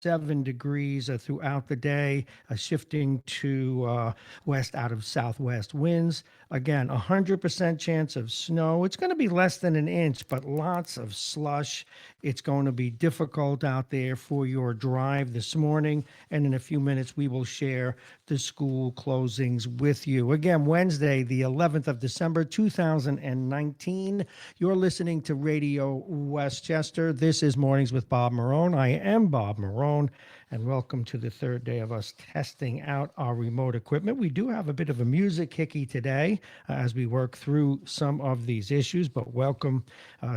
7 degrees throughout the day, shifting to west out of southwest winds. Again, 100% chance of snow. It's going to be less than an inch, but lots of slush. It's going to be difficult out there for your drive this morning. And in a few minutes, we will share the school closings with you. Again, Wednesday, the 11th of December, 2019. You're listening to Radio Westchester. This is Mornings with Bob Marrone. I am Bob Marrone, and welcome to the third day of us testing out our remote equipment. We do have a bit of a music hickey today as we work through some of these issues, but welcome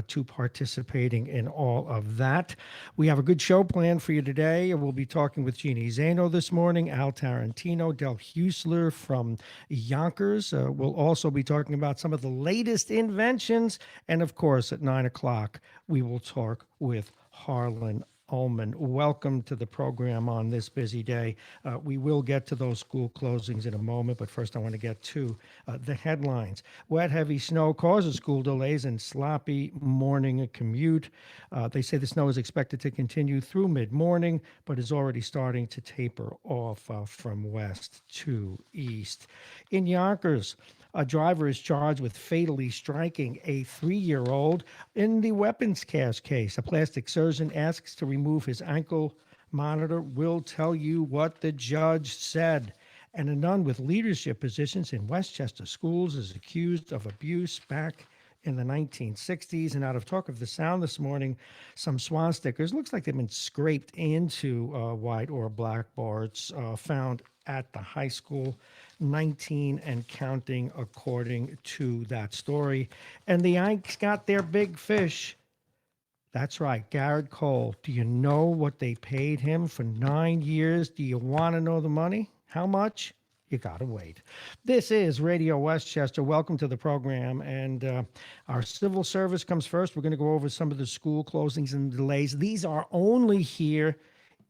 to participating in all of that. We have a good show planned for you today. We'll be talking with Jeannie Zaino this morning, Al Tarantino, Del Husler from Yonkers. We'll also be talking about some of the latest inventions. And of course, at 9 o'clock, we will talk with Harlan Ullman. Welcome to the program on this busy day. We will get to those school closings in a moment, but first I want to get to the headlines. Wet, heavy snow causes school delays and sloppy morning commute. They say the snow is expected to continue through mid-morning, but is already starting to taper off from west to east. In Yonkers, a driver is charged with fatally striking a 3-year-old in the weapons cache case. A plastic surgeon asks to remove his ankle monitor. We'll tell you what the judge said. And a nun with leadership positions in Westchester schools is accused of abuse back in the 1960s. And out of Talk of the Sound this morning, some swan stickers, looks like they've been scraped into white or black boards found at the high school. 19 and counting, according to that story. And the Yanks got their big fish. That's right, Garrett Cole. Do you know what they paid him for 9 years? Do you want to know the money? How much? You got to wait. This is Radio Westchester. Welcome to the program. And our civil service comes first. We're going to go over some of the school closings and delays. These are only here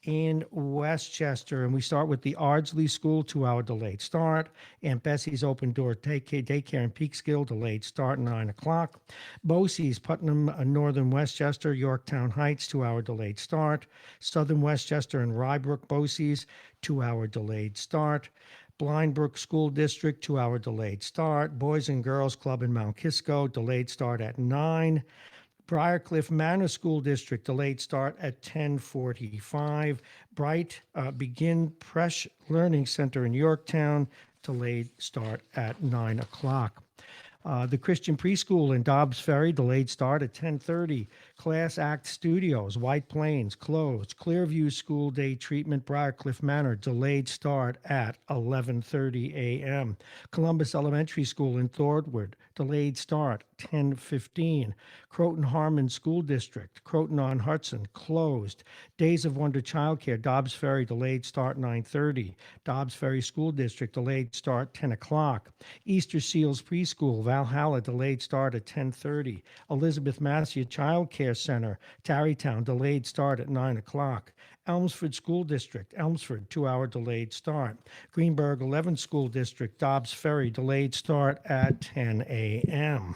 in Westchester, and we start with the Ardsley School, 2-hour delayed start. Aunt Bessie's Open Door Daycare in Peekskill, delayed start, 9 o'clock. Bosie's, Putnam, Northern Westchester, Yorktown Heights, 2-hour delayed start. Southern Westchester and Rybrook Bosie's, 2-hour delayed start. Blindbrook School District, 2-hour delayed start. Boys and Girls Club in Mount Kisco, delayed start at 9. Briarcliff Manor School District, delayed start at 10:45. Bright Begin Presh Learning Center in Yorktown, delayed start at 9 o'clock. The Christian Preschool in Dobbs Ferry, delayed start at 10:30. Class Act Studios, White Plains, closed. Clearview School Day Treatment, Briarcliff Manor, delayed start at 11:30 a.m. Columbus Elementary School in Thornwood, delayed start 10:15. Croton Harmon School District, Croton on Hudson, closed. Days of Wonder Childcare, Dobbs Ferry, delayed start 9:30. Dobbs Ferry School District, delayed start 10 o'clock. Easter Seals Preschool, Valhalla, delayed start at 10:30. Elizabeth Massey Child Care Center, Tarrytown, delayed start at 9 o'clock. Elmsford School District, Elmsford, 2-hour delayed start. Greenberg 11 School District, Dobbs Ferry, delayed start at 10 a.m.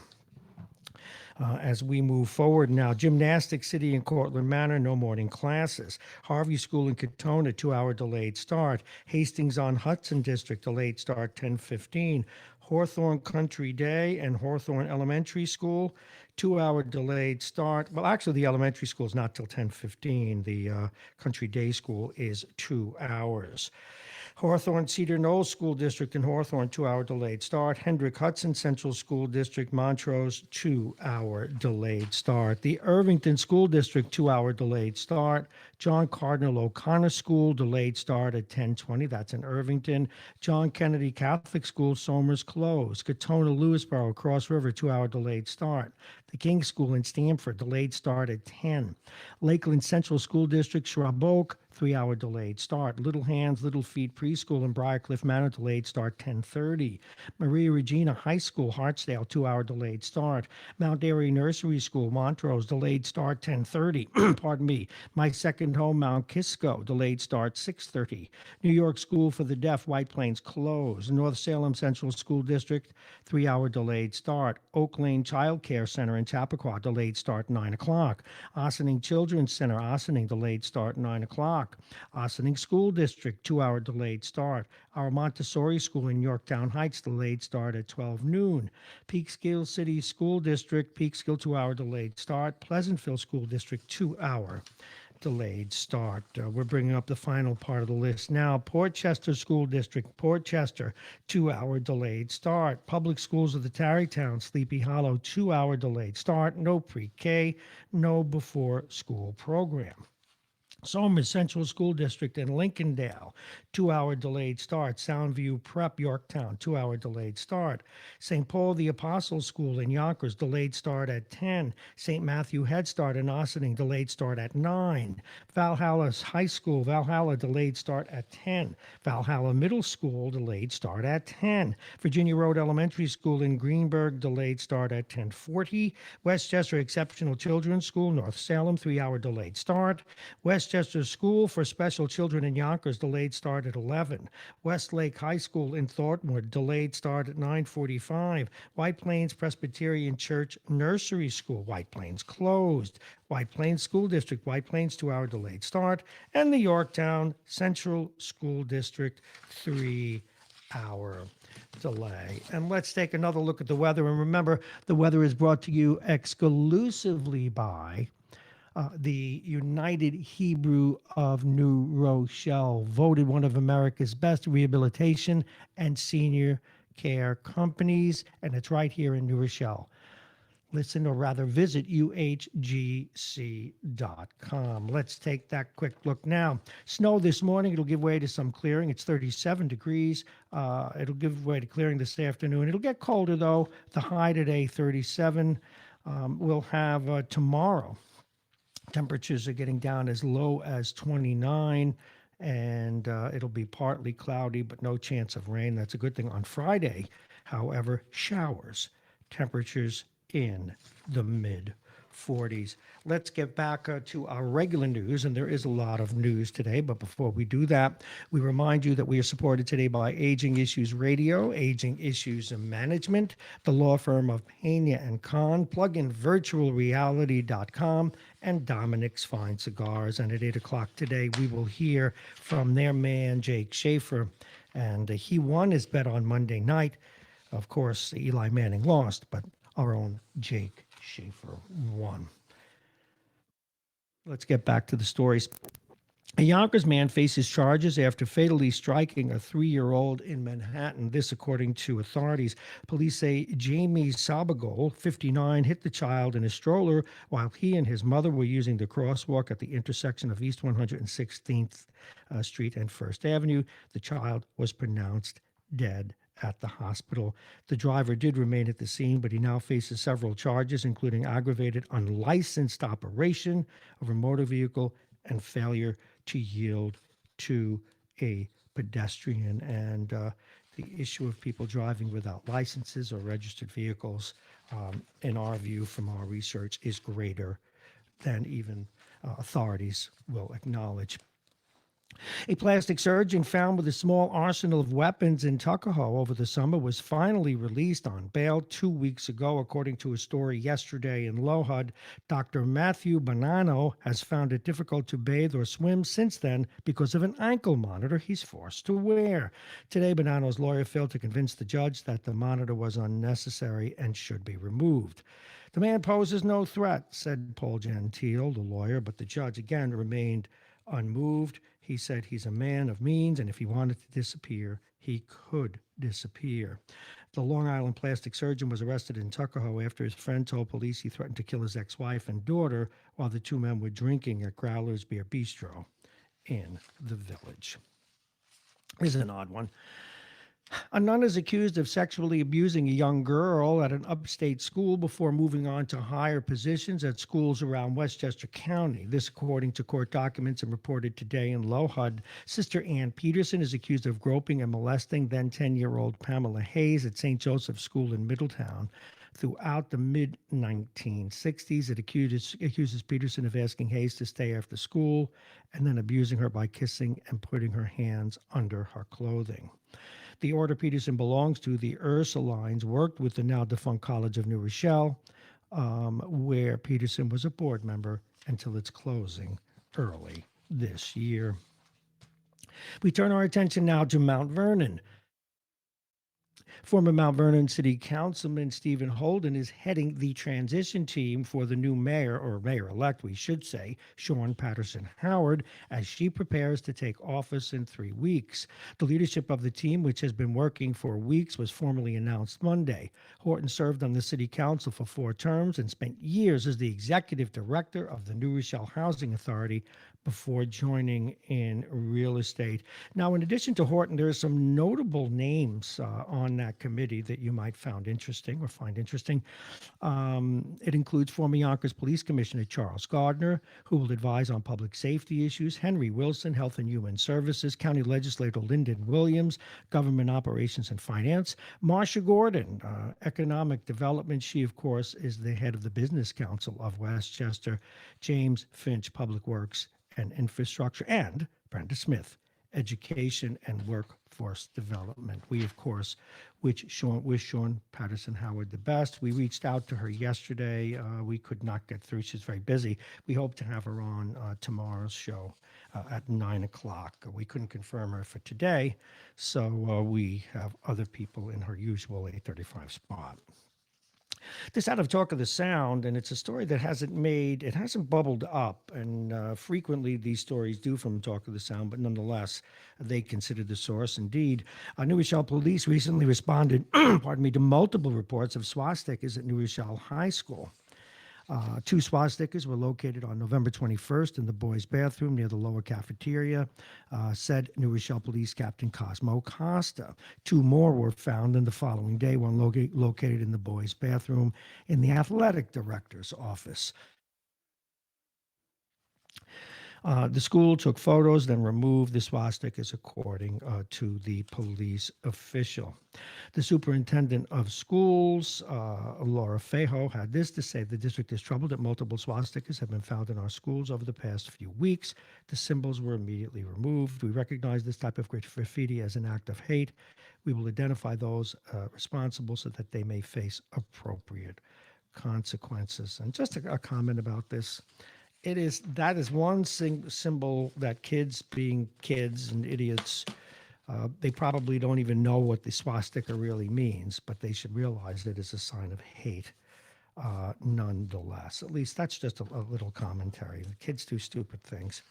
As we move forward now, Gymnastics City in Cortland Manor, no morning classes. Harvey School in Katona, 2-hour delayed start. Hastings on Hudson District, delayed start 10:15. Hawthorne Country Day and Hawthorne Elementary School, 2-hour delayed start. Well, actually, the elementary school is not till 10:15. The Country Day School is 2 hours. Hawthorne Cedar Knolls School District in Hawthorne, 2-hour delayed start. Hendrick Hudson Central School District, Montrose, 2-hour delayed start. The Irvington School District, 2-hour delayed start. John Cardinal O'Connor School, delayed start at 10:20. That's in Irvington. John Kennedy Catholic School, Somers, closed. Katona Lewisboro, Cross River, 2-hour delayed start. The King School in Stamford, delayed start at 10. Lakeland Central School District, Shrub Oak, 3-hour delayed start. Little Hands, Little Feet Preschool in Briarcliff Manor, delayed start 10:30. Maria Regina High School, Hartsdale, 2-hour delayed start. Mount Airy Nursery School, Montrose, delayed start 10:30. Pardon me. My Second Second Home, Mount Kisco, delayed start 6:30. New York School for the Deaf, White Plains, closed. North Salem Central School District, 3-hour delayed start. Oak Lane Child Care Center in Chappaqua, delayed start 9 o'clock. Ossining Children's Center, Ossining, delayed start 9 o'clock. Ossining School District, 2-hour delayed start. Our Montessori School in Yorktown Heights, delayed start at 12 noon. Peekskill City School District, Peekskill, 2-hour delayed start. Pleasantville School District, 2-hour delayed start. We're bringing up the final part of the list now. Port Chester School District, Port Chester, 2-hour delayed start. Public Schools of the Tarrytown, Sleepy Hollow, 2-hour delayed start. No pre-K, no before school program. Somers Central School District in Lincolndale, 2-hour delayed start. Soundview Prep, Yorktown, 2-hour delayed start. St. Paul the Apostle School in Yonkers, delayed start at 10. St. Matthew Head Start in Ossining, delayed start at 9. Valhalla High School, Valhalla, delayed start at 10. Valhalla Middle School, delayed start at 10. Virginia Road Elementary School in Greenburgh, delayed start at 10:40. Westchester Exceptional Children's School, North Salem, 3-hour delayed start. Westchester School for Special Children in Yonkers, delayed start at 11. Westlake High School in Thornton, delayed start at 9:45. White Plains Presbyterian Church Nursery School, White Plains, closed. White Plains School District, White Plains, 2-hour delayed start. And the Yorktown Central School District, 3-hour delay. And let's take another look at the weather. And remember, the weather is brought to you exclusively by the United Hebrew of New Rochelle, voted one of America's best rehabilitation and senior care companies, and it's right here in New Rochelle. Listen, or rather visit uhgc.com. Let's take that quick look now. Snow this morning, it'll give way to some clearing. It's 37 degrees. It'll give way to clearing this afternoon. It'll get colder, though. The high today, 37. We'll have tomorrow. Temperatures are getting down as low as 29, and it'll be partly cloudy, but no chance of rain. That's a good thing. On Friday, however, showers. Temperatures in the mid 40s. Let's get back to our regular news, and there is a lot of news today. But before we do that, we remind you that we are supported today by Aging Issues Radio, Aging Issues Management, the law firm of Pena and Kahn, pluginvirtualreality.com, and Dominic's Fine Cigars. And at 8 o'clock today, we will hear from their man, Jake Schaefer. And he won his bet on Monday night. Of course, Eli Manning lost, but our own Jake Schaefer won. Let's get back to the stories. A Yonkers man faces charges after fatally striking a 3-year-old in Manhattan. This, according to authorities. Police say Jamie Sabagol, 59, hit the child in a stroller while he and his mother were using the crosswalk at the intersection of East 116th Street and First Avenue. The child was pronounced dead at the hospital. The driver did remain at the scene, but he now faces several charges, including aggravated unlicensed operation of a motor vehicle and failure to yield to a pedestrian. And the issue of people driving without licenses or registered vehicles, in our view, from our research, is greater than even authorities will acknowledge. A plastic surgeon found with a small arsenal of weapons in Tuckahoe over the summer was finally released on bail 2 weeks ago, according to a story yesterday in Lohud. Dr. Matthew Bonanno has found it difficult to bathe or swim since then because of an ankle monitor he's forced to wear. Today, Bonanno's lawyer failed to convince the judge that the monitor was unnecessary and should be removed. The man poses no threat, said Paul Gentile, the lawyer, but the judge again remained unmoved. He said he's a man of means, and if he wanted to disappear, he could disappear. The Long Island plastic surgeon was arrested in Tuckahoe after his friend told police he threatened to kill his ex-wife and daughter while the two men were drinking at Growler's Beer Bistro in the village. This is an odd one. A nun is accused of sexually abusing a young girl at an upstate school before moving on to higher positions at schools around Westchester County. This, according to court documents and reported today in Lohud. Sister Ann Peterson is accused of groping and molesting then 10-year-old Pamela Hayes at St. Joseph's School in Middletown. throughout the mid 1960s. It accuses Peterson of asking Hayes to stay after school and then abusing her by kissing and putting her hands under her clothing. The order Peterson belongs to, the Ursulines, worked with the now defunct College of New Rochelle, where Peterson was a board member until its closing early this year. We turn our attention now to Mount Vernon. Former Mount Vernon City Councilman Stephen Holden is heading the transition team for the new mayor, or mayor-elect, we should say, Sean Patterson Howard, as she prepares to take office in 3 weeks. The leadership of the team, which has been working for weeks, was formally announced Monday. Horton served on the city council for 4 terms and spent years as the executive director of the New Rochelle Housing Authority before joining in real estate. Now, in addition to Horton, there are some notable names on that committee that you might find interesting. It includes former Yonkers Police Commissioner Charles Gardner, who will advise on public safety issues, Henry Wilson, Health and Human Services, County Legislator Lyndon Williams, Government Operations and Finance, Marcia Gordon, Economic Development. She, of course, is the head of the Business Council of Westchester, James Finch, Public Works and Infrastructure, and Brenda Smith, Education and Workforce Development. We, of course, wish Sean Patterson Howard the best. We reached out to her yesterday. We could not get through. She's very busy. We hope to have her on tomorrow's show at 9 o'clock. We couldn't confirm her for today, so we have other people in her usual 8:35 spot. This out of Talk of the Sound, and it's a story that hasn't bubbled up, and frequently these stories do from Talk of the Sound, but nonetheless, they consider the source. Indeed, New Rochelle police recently responded, to multiple reports of swastikas at New Rochelle High School. 2 swastikas were located on November 21st in the boys' bathroom near the lower cafeteria, said New Rochelle Police Captain Cosmo Costa. 2 more were found in the following day, one located in the boys' bathroom in the athletic director's office. The school took photos, then removed the swastikas, according to the police official. The superintendent of schools, Laura Fejo, had this to say: the district is troubled that multiple swastikas have been found in our schools over the past few weeks. The symbols were immediately removed. We recognize this type of graffiti as an act of hate. We will identify those responsible so that they may face appropriate consequences. And just a comment about this. That is one symbol that kids, being kids and idiots, they probably don't even know what the swastika really means, but they should realize that it's a sign of hate nonetheless. At least that's just a little commentary. The kids do stupid things.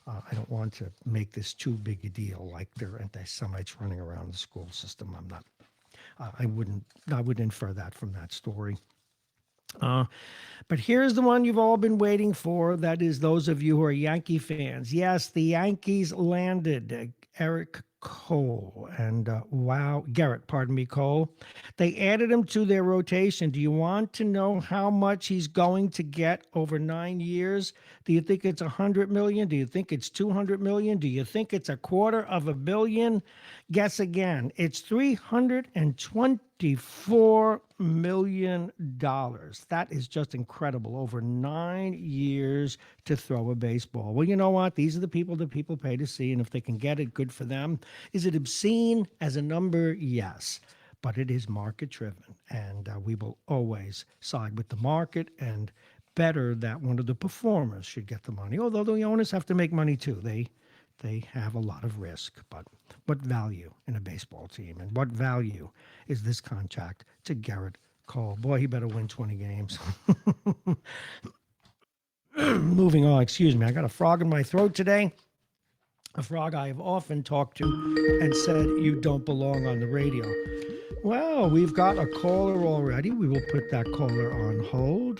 I don't want to make this too big a deal, like they're anti-Semites running around the school system. I'm not. I wouldn't infer that from that story. But here's the one you've all been waiting for. That is those of you who are Yankee fans. Yes, the Yankees landed Garrett Cole. They added him to their rotation. Do you want to know how much he's going to get over 9 years? Do you think it's $100 million? Do you think it's $200 million? Do you think it's $250 million? Guess again. It's $324 million. That is just incredible. Over 9 years to throw a baseball. Well, you know what? These are the people that people pay to see, and if they can get it, good for them. Is it obscene as a number? Yes. But it is market driven, and we will always side with the market, and better that one of the performers should get the money. Although the owners have to make money too. They have a lot of risk, but what value in a baseball team, and what value is this contract to Garrett Cole? Boy, he better win 20 games. Moving on, excuse me. I got a frog in my throat today. A frog I have often talked to and said, you don't belong on the radio. Well, we've got a caller already. We will put that caller on hold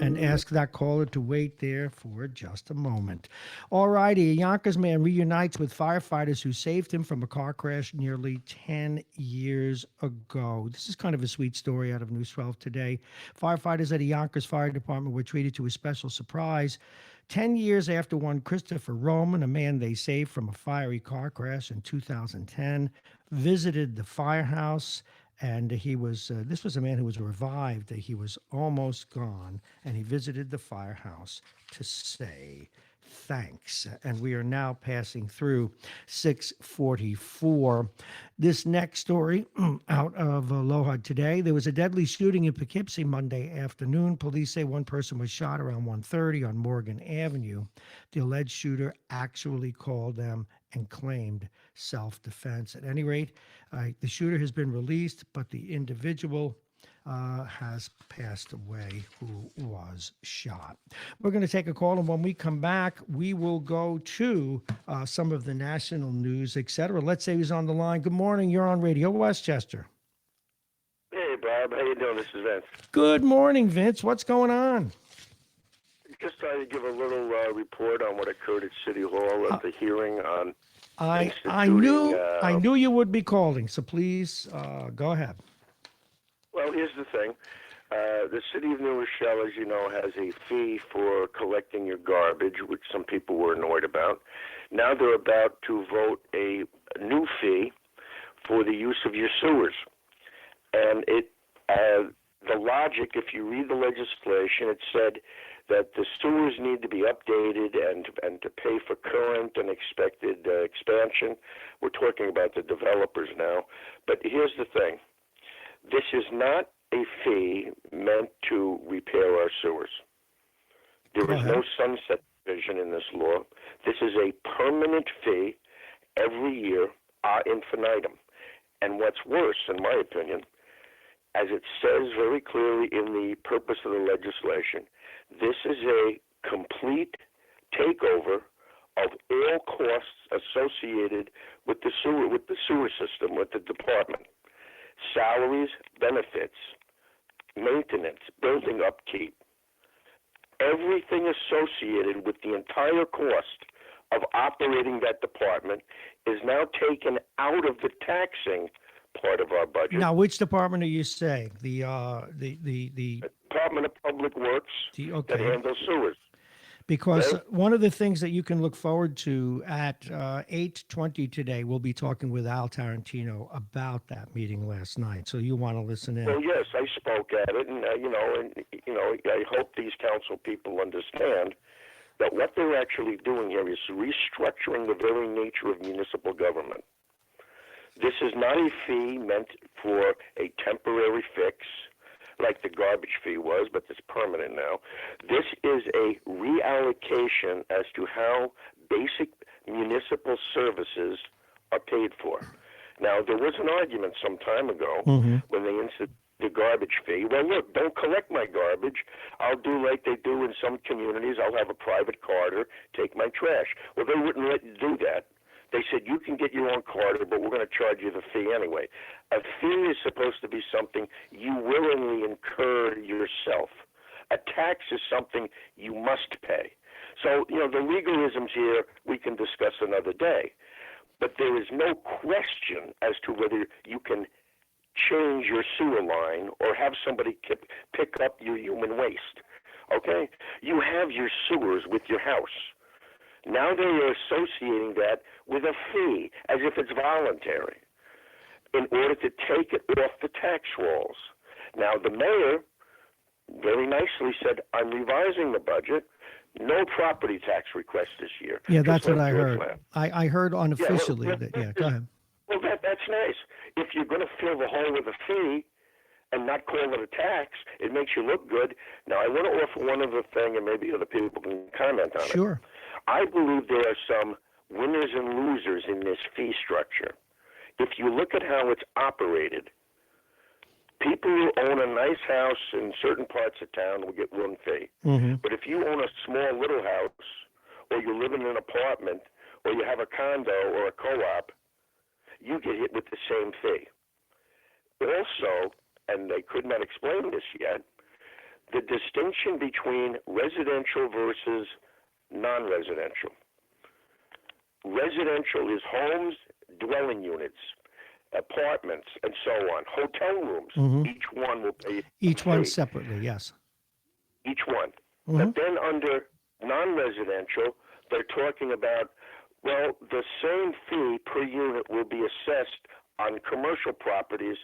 and ask that caller to wait there for just a moment. All righty, a Yonkers man reunites with firefighters who saved him from a car crash nearly 10 years ago. This is kind of a sweet story out of News 12 today. Firefighters at a Yonkers Fire Department were treated to a special surprise 10 years after one Christopher Roman, a man they saved from a fiery car crash in 2010, visited the firehouse And he was, this was a man who was revived. He was almost gone, and he visited the firehouse to say thanks. And we are now passing through 644. This next story out of Aloha today. There was a deadly shooting in Poughkeepsie Monday afternoon. Police say one person was shot around 1:30 on Morgan Avenue. The alleged shooter actually called them and claimed self-defense. At any rate, the shooter has been released, but the individual has passed away who was shot. We're going to take a call, and when we come back, we will go to some of the national news, etc. Let's say he's on the line. Good morning. You're on Radio Westchester. Hey, Bob. How you doing? This is Vince. Good morning, Vince. What's going on? Just trying to give a little report on what occurred at City Hall at the hearing on I knew you would be calling, so please go ahead. Well, here's the thing. The city of New Rochelle, as you know, has a fee for collecting your garbage, which some people were annoyed about. Now they're about to vote a new fee for the use of your sewers. And the logic, if you read the legislation, it said that the sewers need to be updated and to pay for current and expected expansion. We're talking about the developers now. But here's the thing. This is not a fee meant to repair our sewers. There is no sunset provision in this law. This is a permanent fee every year, ad infinitum. And what's worse, in my opinion, as it says very clearly in the purpose of the legislation, this is a complete takeover of all costs associated with the sewer system, with the department. Salaries, benefits, maintenance, building upkeep, everything associated with the entire cost of operating that department is now taken out of the taxing part of our budget. Now, which department are you saying? The Department of Public Works that handles sewers. Because one of the things that you can look forward to at 8:20 today, we'll be talking with Al Tarantino about that meeting last night. So you want to listen in. Well, yes, I spoke at it, and I hope these council people understand that what they're actually doing here is restructuring the very nature of municipal government. This is not a fee meant for a temporary fix, like the garbage fee was, but it's permanent now. This is a reallocation as to how basic municipal services are paid for. Now, there was an argument some time ago when they instituted the garbage fee. Well, look, don't collect my garbage. I'll do like they do in some communities. I'll have a private carter take my trash. Well, they wouldn't let you do that. They said, you can get your own carter, but we're going to charge you the fee anyway. A fee is supposed to be something you willingly incur yourself. A tax is something you must pay. So, the legalisms here we can discuss another day. But there is no question as to whether you can change your sewer line or have somebody pick up your human waste. Okay? You have your sewers with your house. Now they are associating that with a fee, as if it's voluntary, in order to take it off the tax rolls. Now the mayor very nicely said, I'm revising the budget. No property tax request this year. Yeah, that's what I heard. I heard unofficially go ahead. Well, that's nice. If you're going to fill the hole with a fee and not call it a tax, it makes you look good. Now, I want to offer one other thing, and maybe other people can comment on it. Sure. I believe there are some winners and losers in this fee structure. If you look at how it's operated, people who own a nice house in certain parts of town will get one fee. But if you own a small little house, or you live in an apartment, or you have a condo or a co-op, you get hit with the same fee. Also, and they could not explain this yet, the distinction between residential versus non-residential. Residential is homes, dwelling units, apartments, and so on. Hotel rooms, each one will pay. Each one separately, yes. Each one. But then under non-residential, they're talking about, well, the same fee per unit will be assessed on commercial properties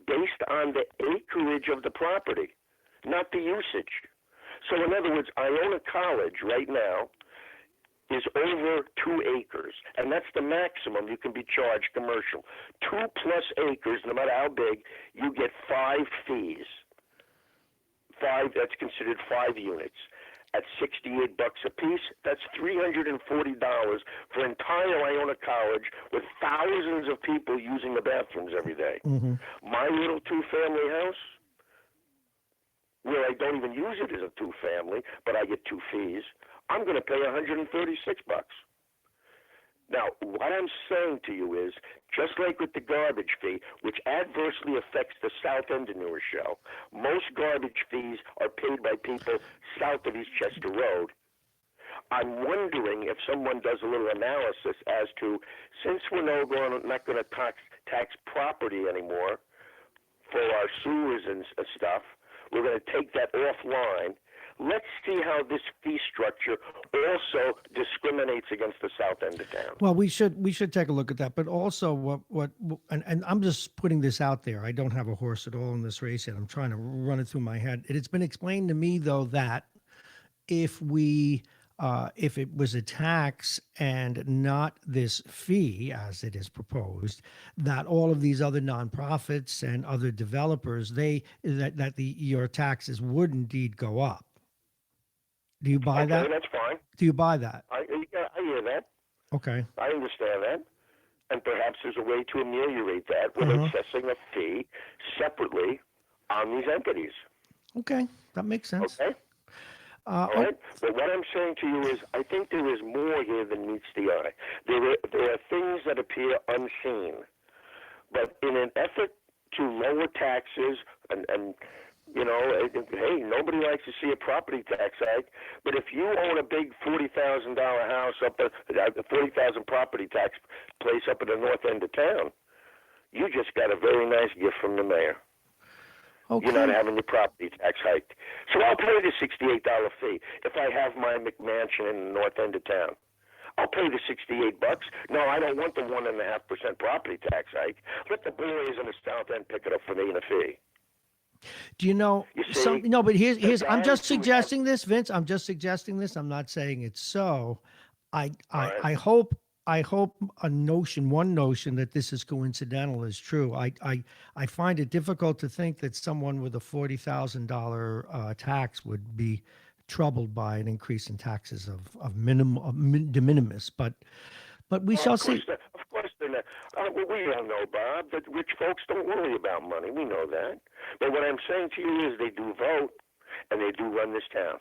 based on the acreage of the property, not the usage. So in other words, Iona College right now is over 2 acres, and that's the maximum you can be charged commercial. 2+ acres, no matter how big, you get 5 fees. 5, that's considered 5 units. At $68 a piece, that's $340 for entire Iona College with thousands of people using the bathrooms every day. Mm-hmm. My little 2-family house, where I don't even use it as a 2-family, but I get 2 fees, I'm going to pay $136. Now, what I'm saying to you is, just like with the garbage fee, which adversely affects the south end of New Rochelle, most garbage fees are paid by people south of Eastchester Road. I'm wondering if someone does a little analysis as to, since we're not going to tax property anymore for our sewers and stuff, we're going to take that offline. Let's see how this fee structure also discriminates against the south end of town. Well, we should take a look at that. But also, and I'm just putting this out there. I don't have a horse at all in this race yet. I'm trying to run it through my head. It's been explained to me though that if it was a tax and not this fee, as it is proposed, that all of these other nonprofits and other developers, your taxes would indeed go up. Do you buy that? Okay, that's fine. Do you buy that? I hear that. Okay. I understand that. And perhaps there's a way to ameliorate that with assessing a fee separately on these entities. Okay, that makes sense. Okay? All right? But what I'm saying to you is I think there is more here than meets the eye. There are things that appear unseen. But in an effort to lower taxes and you know, hey, nobody likes to see a property tax hike. But if you own a big $40,000 house up at $40,000 property tax place up at the north end of town, you just got a very nice gift from the mayor. Okay. You're not having your property tax hiked. So I'll pay the $68 fee if I have my McMansion in the north end of town. I'll pay the $68. No, I don't want the 1.5% property tax hike. Let the boys in the south end pick it up for me in a fee. Do you know no, but here's I'm just suggesting this, Vince. I'm just suggesting this. I'm not saying it's so. I hope one notion that this is coincidental is true. I find it difficult to think that someone with a $40,000 tax would be troubled by an increase in taxes of de minimis, but we shall see. Of course they're not. We all know, Bob, that rich folks don't worry about money. We know that. But what I'm saying to you is they do vote, and they do run this town.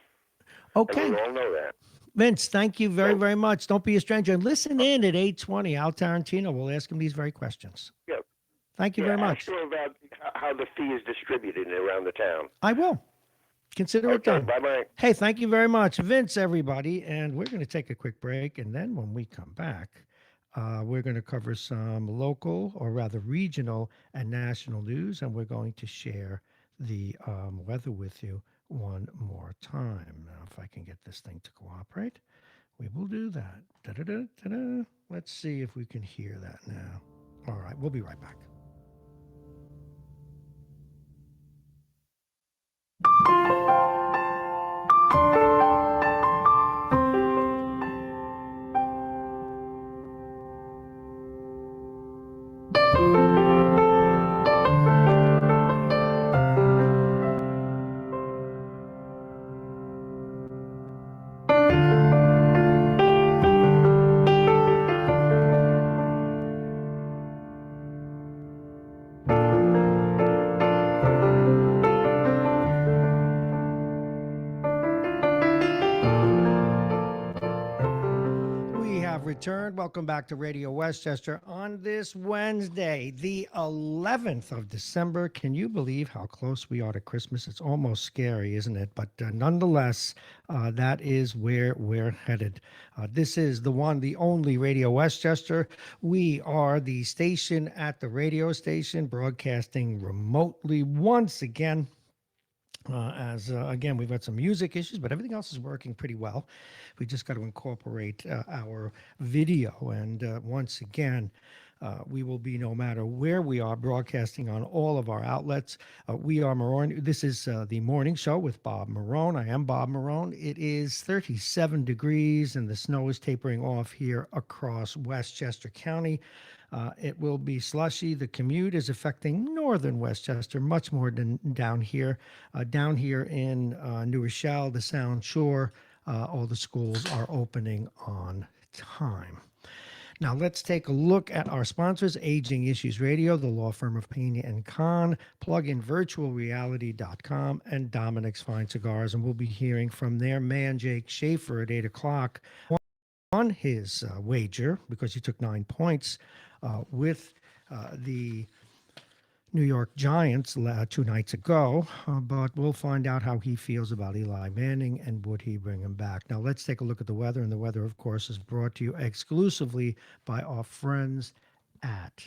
Okay. And we all know that. Vince, thank you very, very much. Don't be a stranger. And listen in at 8:20. Al Tarantino will ask him these very questions. Yeah. Thank you very much. Ask him about how the fee is distributed around the town. I will. Consider it done. Bye-bye. Hey, thank you very much, Vince, everybody. And we're going to take a quick break. And then when we come back, we're going to cover some local, or rather regional and national news. And we're going to share the weather with you one more time. Now, if I can get this thing to cooperate, we will do that. Da-da-da-da-da. Let's see if we can hear that now. All right, we'll be right back. Returned. Welcome back to Radio Westchester on this Wednesday, the 11th of December. Can you believe how close we are to Christmas? It's almost scary, isn't it? But nonetheless, that is where we're headed. This is the one, the only Radio Westchester. We are the station at the radio station, broadcasting remotely once again. Again, we've got some music issues, but everything else is working pretty well. We just got to incorporate our video. And once again, We will be, no matter where we are, broadcasting on all of our outlets. We are Marrone. This is the morning show with Bob Marrone. I am Bob Marrone. It is 37 degrees and the snow is tapering off here across Westchester County. It will be slushy. The commute is affecting northern Westchester much more than down here. Down here in New Rochelle, the Sound Shore, all the schools are opening on time. Now let's take a look at our sponsors, Aging Issues Radio, the law firm of Pena and Kahn, pluginvirtualreality.com, and Dominic's Fine Cigars. And we'll be hearing from their man, Jake Schaefer, at 8 o'clock on his wager, because he took 9 points with the New York Giants 2 nights ago, but we'll find out how he feels about Eli Manning and would he bring him back. Now let's take a look at the weather, and the weather, of course, is brought to you exclusively by our friends at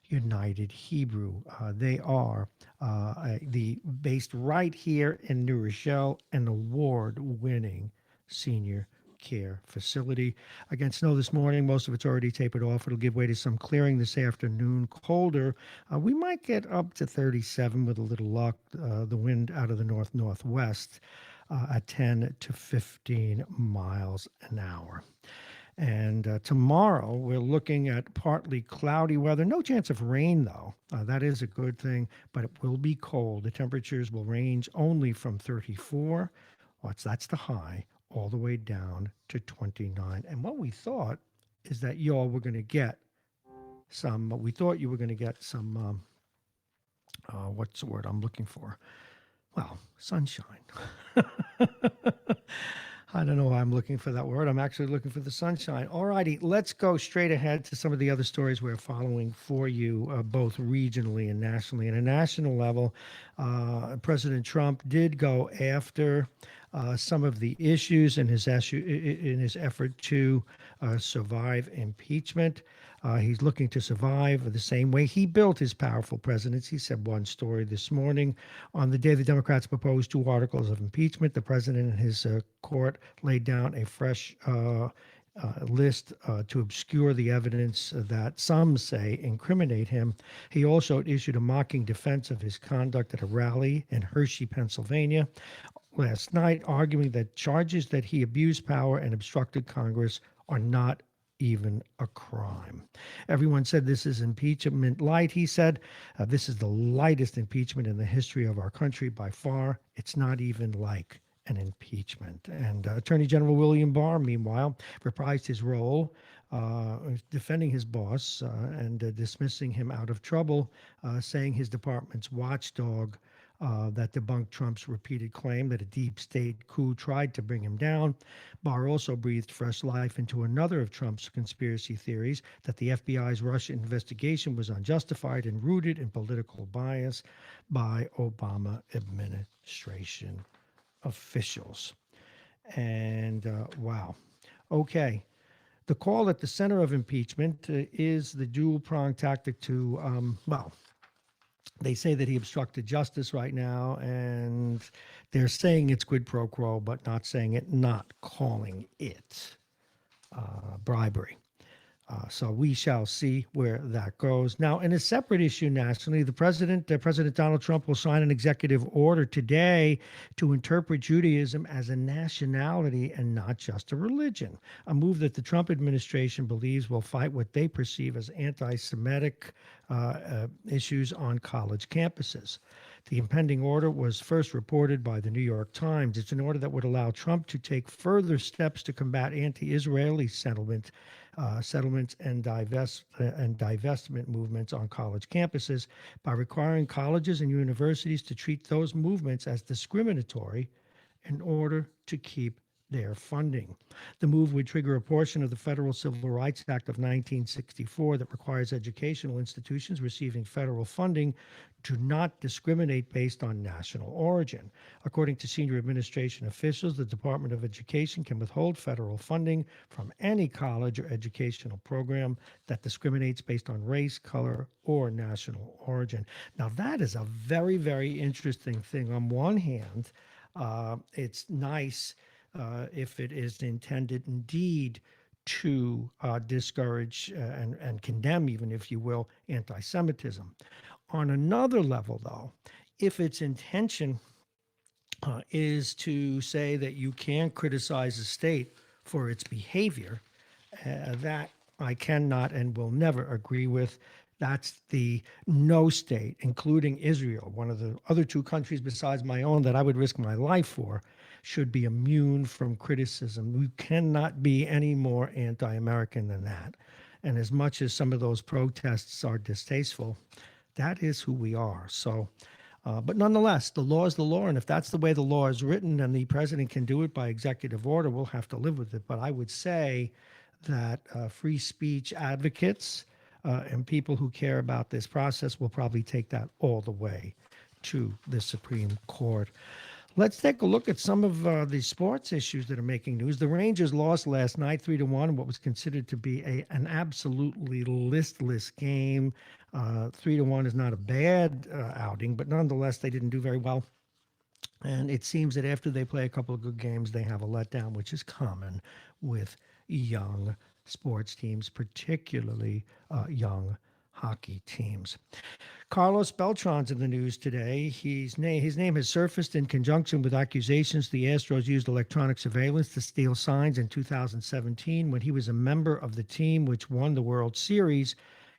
United Hebrew. They are based right here in New Rochelle, an award-winning senior care facility. Again, snow this morning. Most of it's already tapered off. It'll give way to some clearing this afternoon. Colder. We might get up to 37 with a little luck. The wind out of the north-northwest at 10 to 15 miles an hour. And tomorrow, we're looking at partly cloudy weather. No chance of rain, though. That is a good thing, but it will be cold. The temperatures will range only from 34, that's the high, all the way down to 29. And what we thought is that y'all were going to get some, we thought you were going to get some, what's the word I'm looking for? Well, sunshine. I don't know why I'm looking for that word. I'm actually looking for the sunshine. All righty, let's go straight ahead to some of the other stories we're following for you, both regionally and nationally. At a national level, President Trump did go after some of the issues in his effort to survive impeachment. He's looking to survive the same way he built his powerful presidency. He said one story this morning. On the day the Democrats proposed 2 articles of impeachment, the president and his court laid down a fresh list to obscure the evidence that some say incriminate him. He also issued a mocking defense of his conduct at a rally in Hershey, Pennsylvania last night, arguing that charges that he abused power and obstructed Congress are not even a crime. Everyone said this is impeachment light. He said, this is the lightest impeachment in the history of our country by far. It's not even like an impeachment. And Attorney General William Barr, meanwhile, reprised his role defending his boss and dismissing him out of trouble, saying his department's watchdog that debunked Trump's repeated claim that a deep state coup tried to bring him down. Barr also breathed fresh life into another of Trump's conspiracy theories, that the FBI's Russia investigation was unjustified and rooted in political bias by Obama administration officials. And wow. Okay. The call at the center of impeachment is the dual-pronged tactic to, they say that he obstructed justice right now, and they're saying it's quid pro quo, but not saying it, not calling it bribery. So we shall see where that goes. Now, in a separate issue nationally, President Donald Trump will sign an executive order today to interpret Judaism as a nationality and not just a religion, a move that the Trump administration believes will fight what they perceive as anti-Semitic issues on college campuses. The impending order was first reported by the New York Times. It's an order that would allow Trump to take further steps to combat anti-Israeli settlements and divestment movements on college campuses by requiring colleges and universities to treat those movements as discriminatory in order to keep their funding. The move would trigger a portion of the Federal Civil Rights Act of 1964 that requires educational institutions receiving federal funding to not discriminate based on national origin. According to senior administration officials, the Department of Education can withhold federal funding from any college or educational program that discriminates based on race, color, or national origin. Now, that is a very, very interesting thing. On one hand, it's nice if it is intended indeed to discourage and condemn, even if you will, anti-Semitism. On another level, though, if its intention is to say that you can't criticize a state for its behavior, that I cannot and will never agree with. That's the no state, including Israel, one of the other two countries besides my own that I would risk my life for, should be immune from criticism. We cannot be any more anti American than that. And as much as some of those protests are distasteful, that is who we are. So, but nonetheless, the law is the law. And if that's the way the law is written and the president can do it by executive order, we'll have to live with it. But I would say that free speech advocates and people who care about this process will probably take that all the way to the Supreme Court. Let's take a look at some of the sports issues that are making news. The Rangers lost last night 3-1 in what was considered to be an absolutely listless game. 3-1 is not a bad outing, but nonetheless, they didn't do very well. And it seems that after they play a couple of good games, they have a letdown, which is common with young sports teams, particularly young hockey teams. Carlos Beltran's in the news today. His name has surfaced in conjunction with accusations the Astros used electronic surveillance to steal signs in 2017 when he was a member of the team which won the World Series.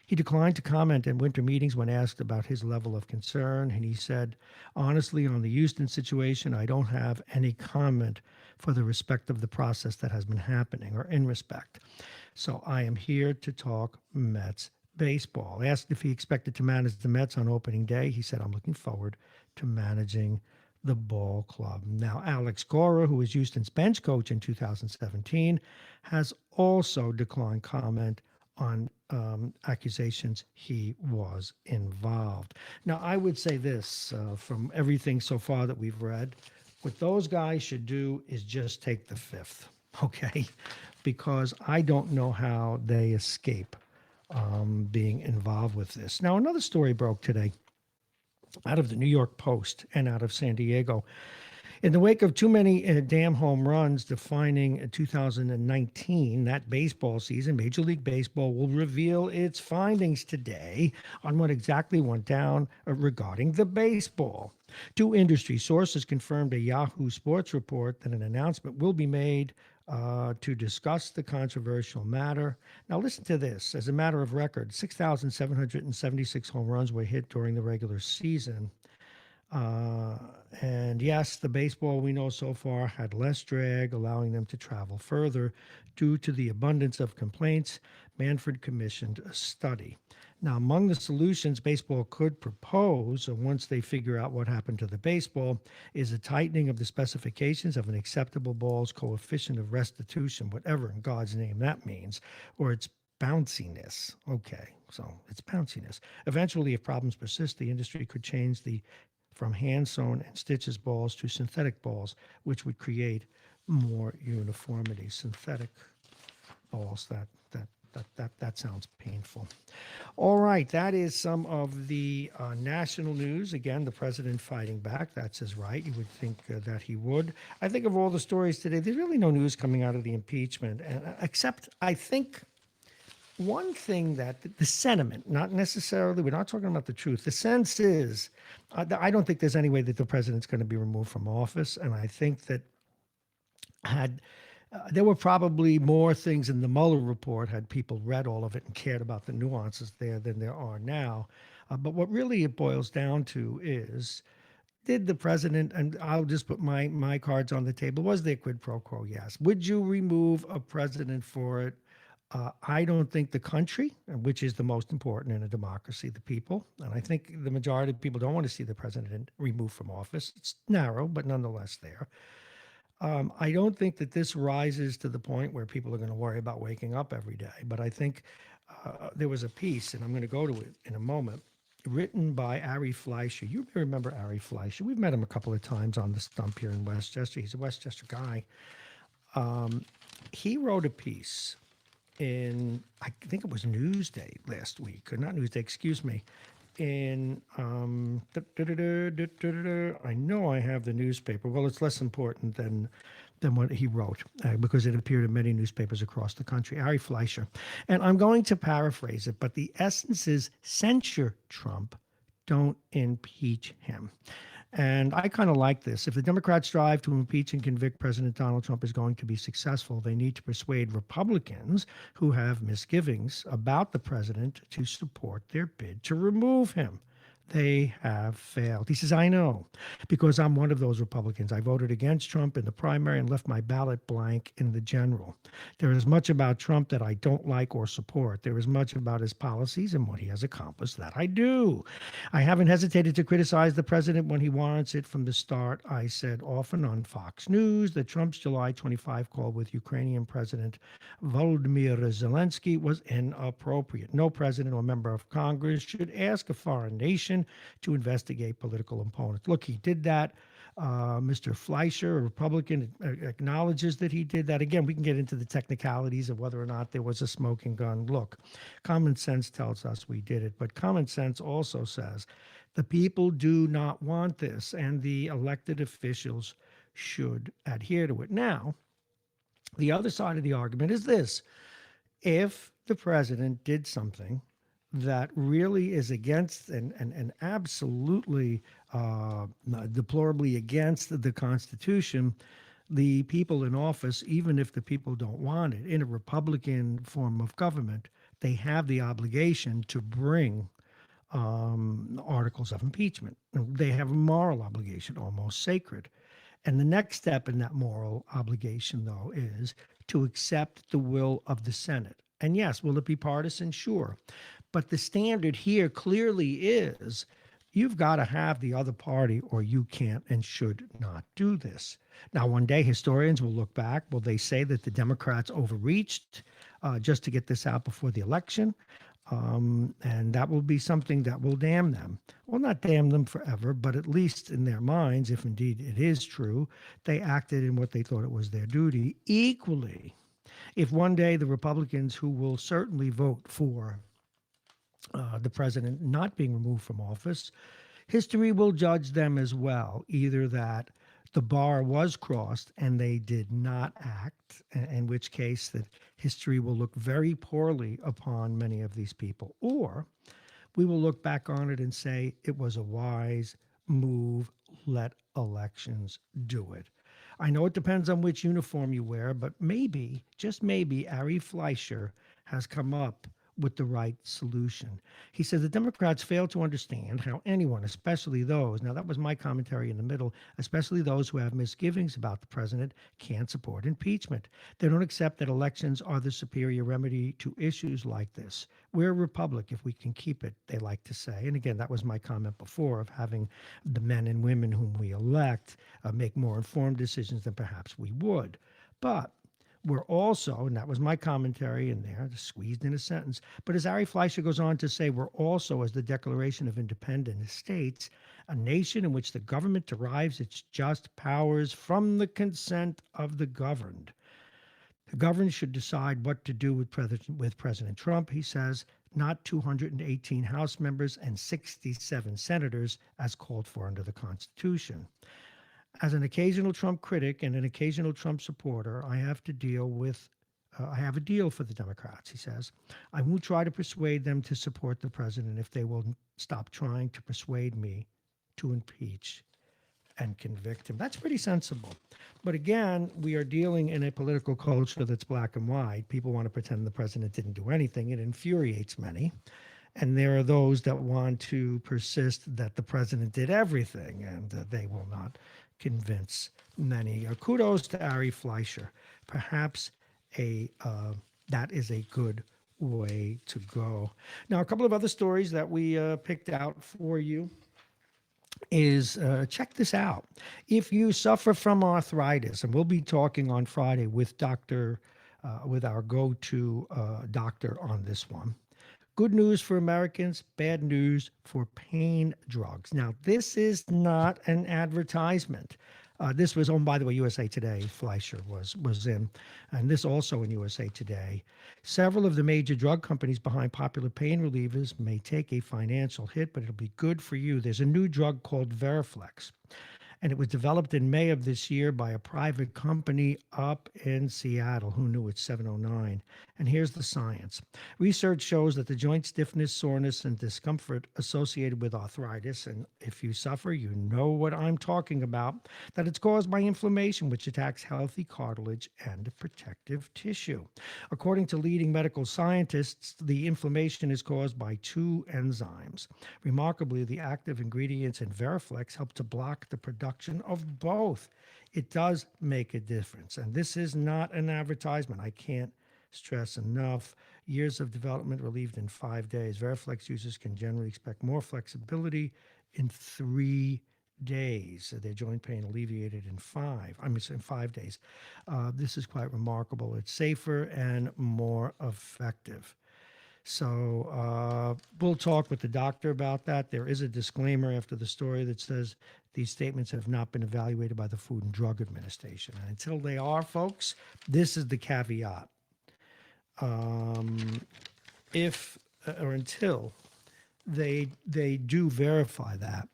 He declined to comment in winter meetings when asked about his level of concern, and he said, honestly, on the Houston situation, I don't have any comment for the respect of the process that has been happening, or in respect. So I am here to talk Mets baseball. Asked if he expected to manage the Mets on opening day, he said, I'm looking forward to managing the ball club. Now, Alex Cora, who was Houston's bench coach in 2017, has also declined comment on accusations he was involved. Now, I would say this from everything so far that we've read, what those guys should do is just take the fifth, okay? Because I don't know how they escape being involved with this. Now, another story broke today out of the New York Post and out of San Diego. In the wake of too many damn home runs defining 2019, that baseball season, Major League Baseball will reveal its findings today on what exactly went down regarding the baseball. Two industry sources confirmed a Yahoo Sports report that an announcement will be made to discuss the controversial matter. Now, listen to this. As a matter of record, 6,776 home runs were hit during the regular season. And yes, the baseball we know so far had less drag, allowing them to travel further. Due to the abundance of complaints, Manfred commissioned a study. Now, among the solutions baseball could propose, once they figure out what happened to the baseball, is a tightening of the specifications of an acceptable ball's coefficient of restitution, whatever in God's name that means, or its bounciness. Okay, so it's bounciness. Eventually, if problems persist, the industry could change from hand-sewn and stitches balls to synthetic balls, which would create more uniformity. Synthetic balls, that sounds painful. All right, that is some of the national news. Again, the president fighting back. That's his right. You would think that he would. I think of all the stories today, there's really no news coming out of the impeachment, except I think one thing that the sentiment, not necessarily, we're not talking about the truth. The sense is, I don't think there's any way that the president's going to be removed from office. And I think that there were probably more things in the Mueller report had people read all of it and cared about the nuances there than there are now. But what really it boils down to is, did the president, and I'll just put my cards on the table, was there quid pro quo? Yes. Would you remove a president for it? I don't think the country, which is the most important in a democracy, the people, and I think the majority of people don't want to see the president removed from office. It's narrow, but nonetheless there. I don't think that this rises to the point where people are going to worry about waking up every day. But I think there was a piece, and I'm going to go to it in a moment, written by Ari Fleischer. You may remember Ari Fleischer. We've met him a couple of times on the stump here in Westchester. He's a Westchester guy. He wrote a piece in, I think it was Newsday last week, or not Newsday, excuse me, in, I know I have the newspaper. Well, it's less important than than what he wrote because it appeared in many newspapers across the country. Ari Fleischer. And I'm going to paraphrase it, but the essence is censure Trump, don't impeach him. And I kind of like this. If the Democrats strive to impeach and convict President Donald Trump is going to be successful, they need to persuade Republicans who have misgivings about the president to support their bid to remove him. They have failed. He says, I know, because I'm one of those Republicans. I voted against Trump in the primary and left my ballot blank in the general. There is much about Trump that I don't like or support. There is much about his policies and what he has accomplished that I do. I haven't hesitated to criticize the president when he warrants it from the start. I said often on Fox News that Trump's July 25 call with Ukrainian President Volodymyr Zelensky was inappropriate. No president or member of Congress should ask a foreign nation to investigate political opponents. Look, he did that. Mr. Fleischer, a Republican, acknowledges that he did that. Again, we can get into the technicalities of whether or not there was a smoking gun. Look, common sense tells us we did it, but common sense also says the people do not want this, and the elected officials should adhere to it. Now, the other side of the argument is this. If the president did something that really is against and absolutely deplorably against the Constitution, the people in office, even if the people don't want it, in a Republican form of government, they have the obligation to bring articles of impeachment. They have a moral obligation, almost sacred. And the next step in that moral obligation, though, is to accept the will of the Senate. And yes, will it be partisan? Sure. But the standard here clearly is you've got to have the other party or you can't and should not do this. Now, one day historians will look back. Will they say that the Democrats overreached just to get this out before the election? And that will be something that will damn them. Well, not damn them forever, but at least in their minds, if indeed it is true, they acted in what they thought it was their duty. Equally, if one day the Republicans who will certainly vote for the president not being removed from office, history will judge them as well, either that the bar was crossed and they did not act, in which case that history will look very poorly upon many of these people, or we will look back on it and say it was a wise move, let elections do it. I know it depends on which uniform you wear, but maybe, just maybe, Ari Fleischer has come up with the right solution. He said the Democrats fail to understand how anyone, especially those, now that was my commentary in the middle, especially those who have misgivings about the president, can't support impeachment. They don't accept that elections are the superior remedy to issues like this. We're a republic if we can keep it, they like to say. And again, that was my comment before of having the men and women whom we elect make more informed decisions than perhaps we would. But we're also, and that was my commentary in there, just squeezed in a sentence, but as Ari Fleischer goes on to say, we're also, as the Declaration of Independence states, a nation in which the government derives its just powers from the consent of the governed. The governed should decide what to do with President Trump, he says, not 218 House members and 67 senators as called for under the Constitution. As an occasional Trump critic and an occasional Trump supporter, I have a deal for the Democrats, he says. I won't try to persuade them to support the president if they will stop trying to persuade me to impeach and convict him. That's pretty sensible. But again, we are dealing in a political culture that's black and white. People want to pretend the president didn't do anything. It infuriates many. And there are those that want to persist that the president did everything, and they will not convince many. Kudos to Ari Fleischer. Perhaps that is a good way to go. Now, a couple of other stories that we picked out for you is check this out. If you suffer from arthritis, and we'll be talking on Friday with with our go-to doctor on this one. Good news for Americans, bad news for pain drugs. Now, this is not an advertisement. This was owned, by the way, USA Today. Fleischer was in, and this also in USA Today. Several of the major drug companies behind popular pain relievers may take a financial hit, but it'll be good for you. There's a new drug called Veriflex, And it was developed in May of this year by a private company up in Seattle. Who knew it's 709? And here's the science. Research shows that the joint stiffness, soreness, and discomfort associated with arthritis, and if you suffer, you know what I'm talking about, that it's caused by inflammation, which attacks healthy cartilage and protective tissue. According to leading medical scientists, the inflammation is caused by two enzymes. Remarkably, the active ingredients in Veriflex help to block the production of both. It does make a difference. And this is not an advertisement. I can't stress enough. Years of development relieved in 5 days. Veriflex users can generally expect more flexibility in 3 days. Their joint pain alleviated in 5 days. This is quite remarkable. It's safer and more effective. So we'll talk with the doctor about that. There is a disclaimer after the story that says these statements have not been evaluated by the Food and Drug Administration. And until they are, folks, this is the caveat. If or until they do verify that,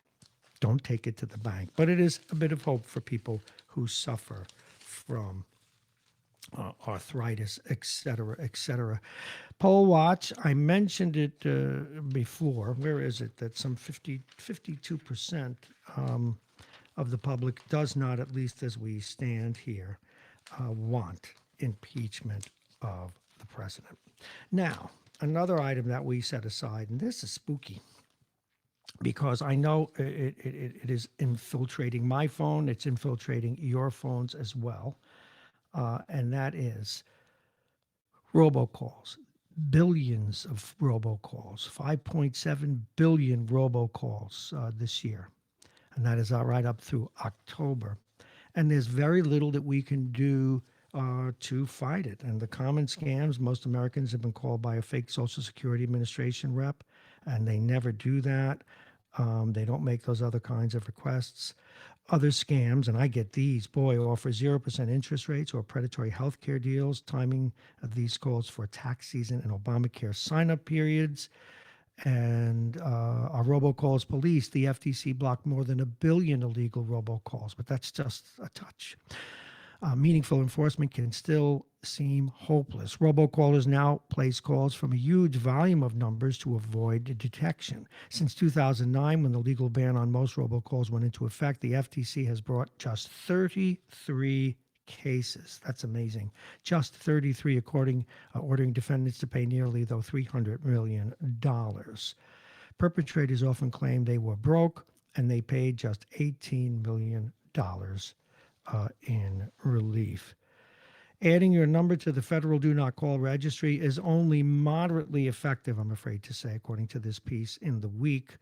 don't take it to the bank. But it is a bit of hope for people who suffer from arthritis, et cetera, et cetera. Poll watch, I mentioned it before. Where is it? That some 52% of the public does not, at least as we stand here, want impeachment of the president. Now, another item that we set aside, and this is spooky, because I know it is infiltrating my phone, it's infiltrating your phones as well, and that is robocalls. Billions of robocalls, 5.7 billion robocalls this year, and that is right up through October. And there's very little that we can do to fight it. And the common scams, most Americans have been called by a fake Social Security Administration rep, and they never do that. They don't make those other kinds of requests. Other scams, and I get these, offer 0% interest rates or predatory health care deals. Timing of these calls for tax season and Obamacare sign-up periods. And our robocalls police, the FTC blocked more than 1 billion illegal robocalls, but that's just a touch. Meaningful enforcement can still seem hopeless. Robocallers now place calls from a huge volume of numbers to avoid detection. Since 2009, when the legal ban on most robocalls went into effect, the FTC has brought just 33 cases. That's amazing. Just 33, ordering defendants to pay nearly, though, $300 million. Perpetrators often claim they were broke, and they paid just $18 million in relief. Adding your number to the federal Do Not Call registry is only moderately effective, I'm afraid to say, according to this piece in The Week,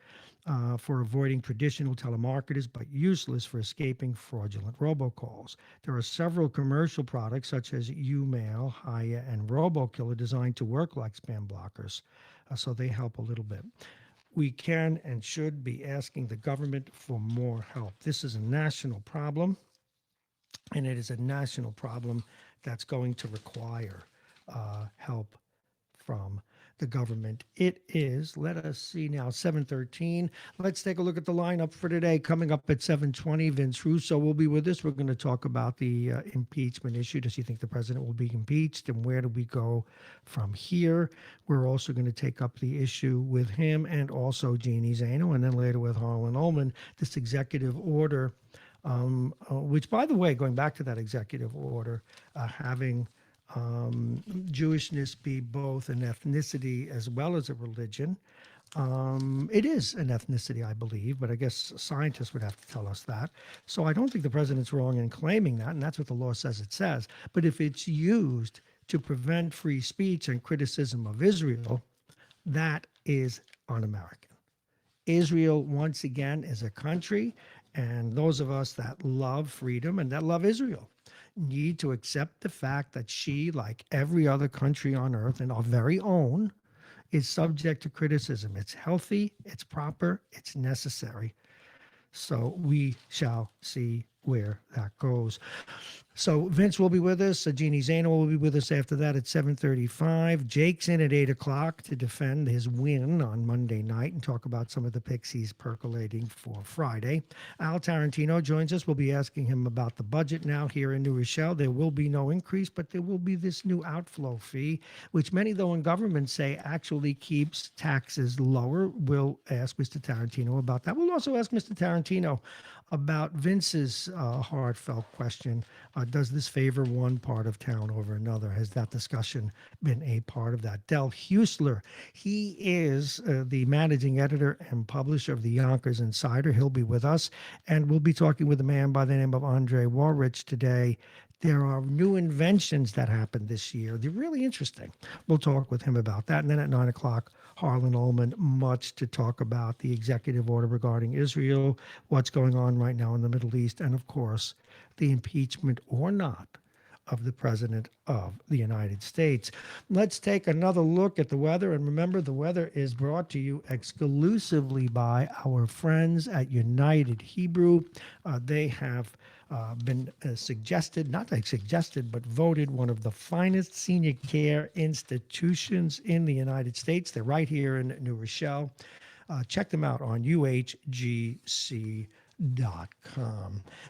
for avoiding traditional telemarketers, but useless for escaping fraudulent robocalls. There are several commercial products such as UMail, Haya, and RoboKiller designed to work like spam blockers, so they help a little bit. We can and should be asking the government for more help. This is a national problem, and it is a national problem that's going to require help from the government. It is, let us see now, 7:13. Let's take a look at the lineup for today. Coming up at 7:20, Vince Russo will be with us. We're going to talk about the impeachment issue. Does he think the president will be impeached, and where do we go from here? We're also going to take up the issue with him and also Jeannie Zaino, and then later with Harlan Ullman, this executive order, which, by the way, going back to that executive order, having Jewishness be both an ethnicity as well as a religion. It is an ethnicity, I believe, but I guess scientists would have to tell us that. So I don't think the president's wrong in claiming that, and that's what the law says it says. But if it's used to prevent free speech and criticism of Israel, that is un-American. Israel, once again, is a country, and those of us that love freedom and that love Israel need to accept the fact that she, like every other country on earth and our very own, is subject to criticism. It's healthy, it's proper, it's necessary. So we shall see where that goes. So Vince will be with us. Jeannie Zaino will be with us after that at 7:35. Jake's in at 8 o'clock to defend his win on Monday night and talk about some of the picks he's percolating for Friday. Al Tarantino joins us. We'll be asking him about the budget now here in New Rochelle. There will be no increase, but there will be this new outflow fee, which many, though, in government say actually keeps taxes lower. We'll ask Mr. Tarantino about that. We'll also ask Mr. Tarantino about Vince's heartfelt question. Does this favor one part of town over another? Has that discussion been a part of that? Del Husler, he is the managing editor and publisher of the Yonkers Insider. He'll be with us, and we'll be talking with a man by the name of Andre Warrich today. There are new inventions that happened this year. They're really interesting. We'll talk with him about that. And then at 9 o'clock, Harlan Ullman, much to talk about the executive order regarding Israel, what's going on right now in the Middle East, and of course, the impeachment or not of the President of the United States. Let's take another look at the weather. And remember, the weather is brought to you exclusively by our friends at United Hebrew. They have been suggested, not like suggested, but voted one of the finest senior care institutions in the United States. They're right here in New Rochelle. Check them out on uhgc.com.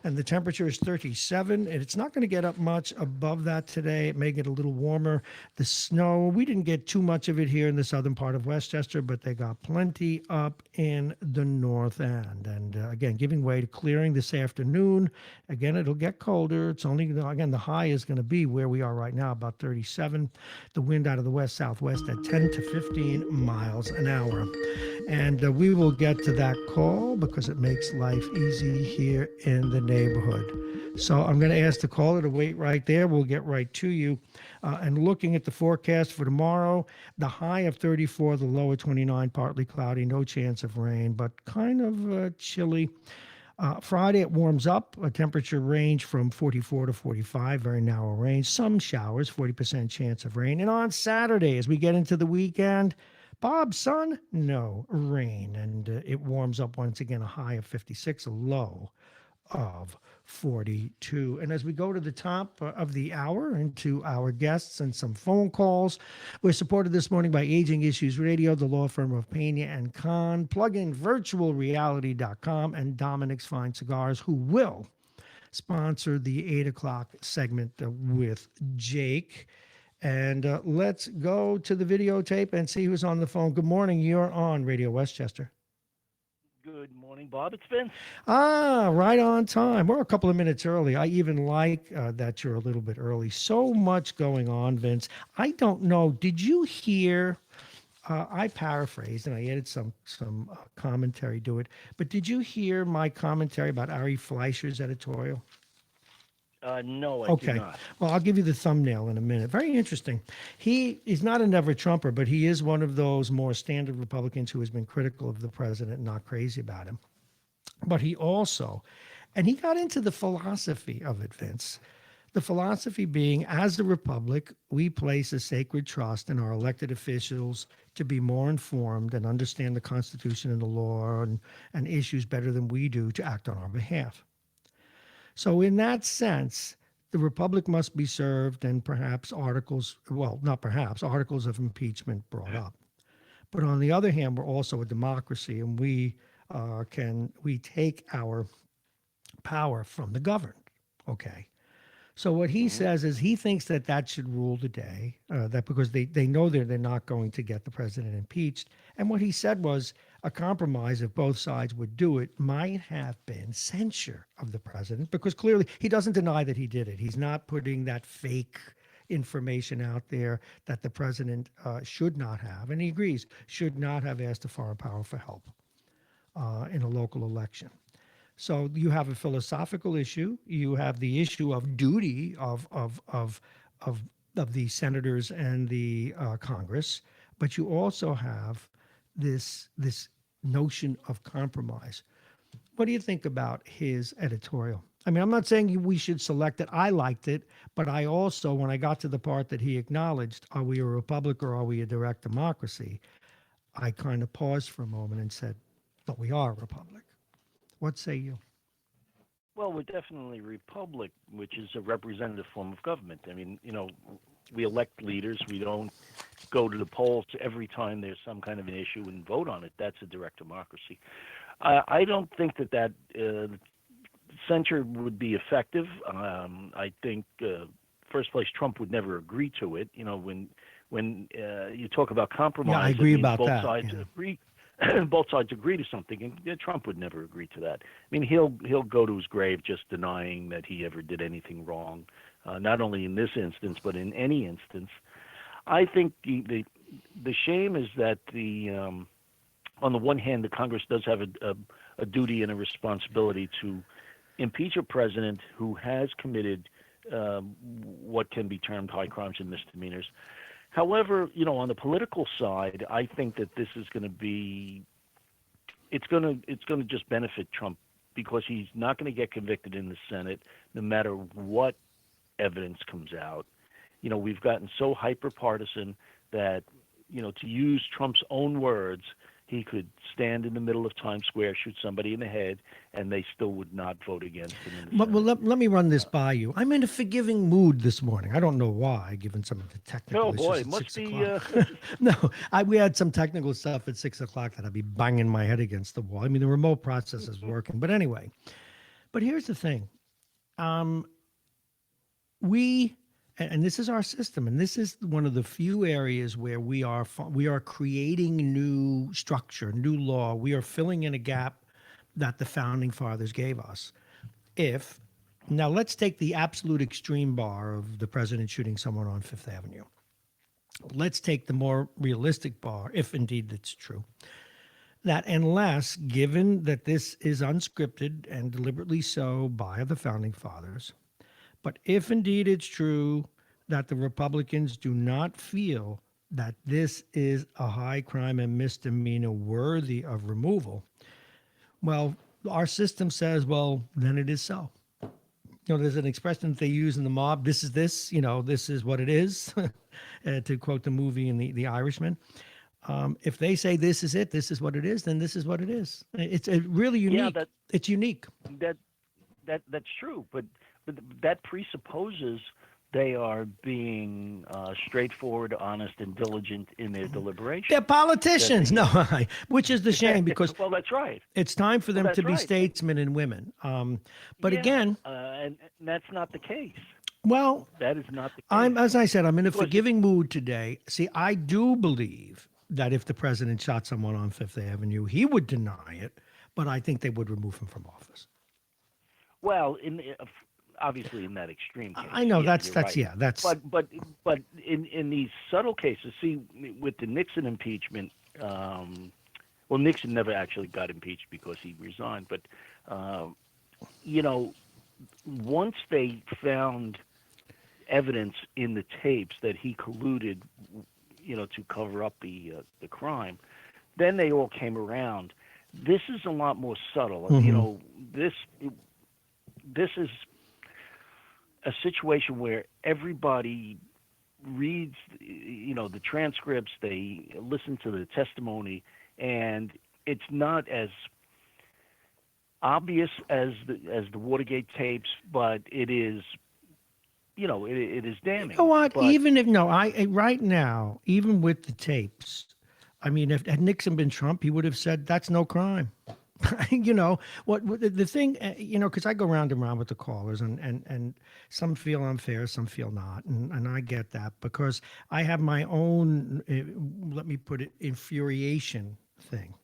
And the temperature is 37, and it's not going to get up much above that today. It may get a little warmer. The snow, we didn't get too much of it here in the southern part of Westchester, but they got plenty up in the north end. And again, giving way to clearing this afternoon. Again, it'll get colder. It's only, again, the high is going to be where we are right now, about 37. The wind out of the west-southwest at 10 to 15 miles an hour. And we will get to that call because it makes life easy here in the neighborhood. So I'm going to ask the caller to wait right there. We'll get right to you. And looking at the forecast for tomorrow, the high of 34, the low of 29, partly cloudy, no chance of rain, but kind of chilly. Friday, it warms up, a temperature range from 44 to 45, very narrow range. Some showers, 40% chance of rain. And on Saturday, as we get into the weekend, Bob, sun, no rain. And it warms up once again, a high of 56, a low of 42. And as we go to the top of the hour and to our guests and some phone calls, we're supported this morning by Aging Issues Radio, the law firm of Pena and Kahn, plug-in virtualreality.com, and Dominic's Fine Cigars, who will sponsor the 8 o'clock segment with Jake. And let's go to the videotape and see who's on the phone. Good morning. You're on Radio Westchester. Good morning, Bob. It's Vince. Right on time. We're a couple of minutes early. I even like that you're a little bit early. So much going on, Vince. I don't know. Did you hear? I paraphrased and I added some commentary to it. But did you hear my commentary about Ari Fleischer's editorial? No, I Okay. do not. Well, I'll give you the thumbnail in a minute. Very interesting. He's not a never Trumper, but he is one of those more standard Republicans who has been critical of the president, not crazy about him. But he also, and he got into the philosophy of it, Vince. The philosophy being, as the Republic, we place a sacred trust in our elected officials to be more informed and understand the Constitution and the law and issues better than we do to act on our behalf. So in that sense, the Republic must be served and perhaps articles of impeachment brought up. But on the other hand, we're also a democracy, and we take our power from the governed. Okay. So what he says is he thinks that should rule the day, that because they know they're not going to get the president impeached. And what he said was a compromise, if both sides would do it, might have been censure of the president, because clearly he doesn't deny that he did it. He's not putting that fake information out there that the president should not have, and he agrees, should not have asked a foreign power for help in a local election. So you have a philosophical issue. You have the issue of duty of the senators and the Congress, but you also have this notion of compromise. What do you think about his editorial? I mean, I'm not saying we should select it. I liked it, but I also, when I got to the part that he acknowledged, are we a republic or are we a direct democracy? I kind of paused for a moment and said, but we are a republic. What say you? Well, we're definitely a republic, which is a representative form of government. I mean, we elect leaders. We don't go to the polls every time there's some kind of an issue and vote on it. That's a direct democracy. I don't think that censure would be effective. I think, first place, Trump would never agree to it. When you talk about compromise, Yeah, I it agree means about both that. sides Yeah. agree. Both sides agree to something, and Trump would never agree to that. I mean, he'll go to his grave just denying that he ever did anything wrong, not only in this instance but in any instance. I think the shame is that on the one hand, the Congress does have a duty and a responsibility to impeach a president who has committed what can be termed high crimes and misdemeanors. However, on the political side, I think that this is going to be, it's going to just benefit Trump because he's not going to get convicted in the Senate no matter what evidence comes out. We've gotten so hyper partisan that, to use Trump's own words, he could stand in the middle of Times Square, shoot somebody in the head, and they still would not vote against him in the Well, Senate. let me run this by you. I'm in a forgiving mood this morning. I don't know why, given some of the technical Oh issues boy, at it must 6 be. o'clock. No, we had some technical stuff at 6 o'clock that I'd be banging my head against the wall. I mean, the remote process is working. But anyway, but here's the thing. And this is our system, and this is one of the few areas where we are creating new structure, new law. We are filling in a gap that the founding fathers gave us. Now let's take the absolute extreme bar of the president shooting someone on Fifth Avenue. Let's take the more realistic bar, if indeed it's true, that unless, given that this is unscripted and deliberately so by the founding fathers, but if indeed it's true that the Republicans do not feel that this is a high crime and misdemeanor worthy of removal, well, our system says, well, then it is so. There's an expression that they use in the mob. This is what it is, to quote the movie in the Irishman. If they say this is it, this is what it is, then this is what it is. It's really unique. Yeah, it's unique. That's true, but that presupposes they are being straightforward, honest, and diligent in their deliberation. They're politicians. No, which is the shame because well, that's right. It's time for them to be statesmen and women. But again, and that's not the case. Well, that is not the case. As I said, I'm in a forgiving mood today. See, I do believe that if the president shot someone on Fifth Avenue, he would deny it, but I think they would remove him from office. Well, obviously in that extreme case. I know that's right. But in these subtle cases, see, with the Nixon impeachment, well, Nixon never actually got impeached because he resigned, but once they found evidence in the tapes that he colluded, to cover up the crime, then they all came around. This is a lot more subtle. Mm-hmm. This is a situation where everybody reads, the transcripts, they listen to the testimony, and it's not as obvious as the Watergate tapes, but it is, it is damning. You know what? But, right now, even with the tapes, I mean, if had Nixon been Trump, he would have said that's no crime. The thing, because I go round and round with the callers, and some feel unfair, some feel not, and I get that because I have my own, let me put it, infuriation thing,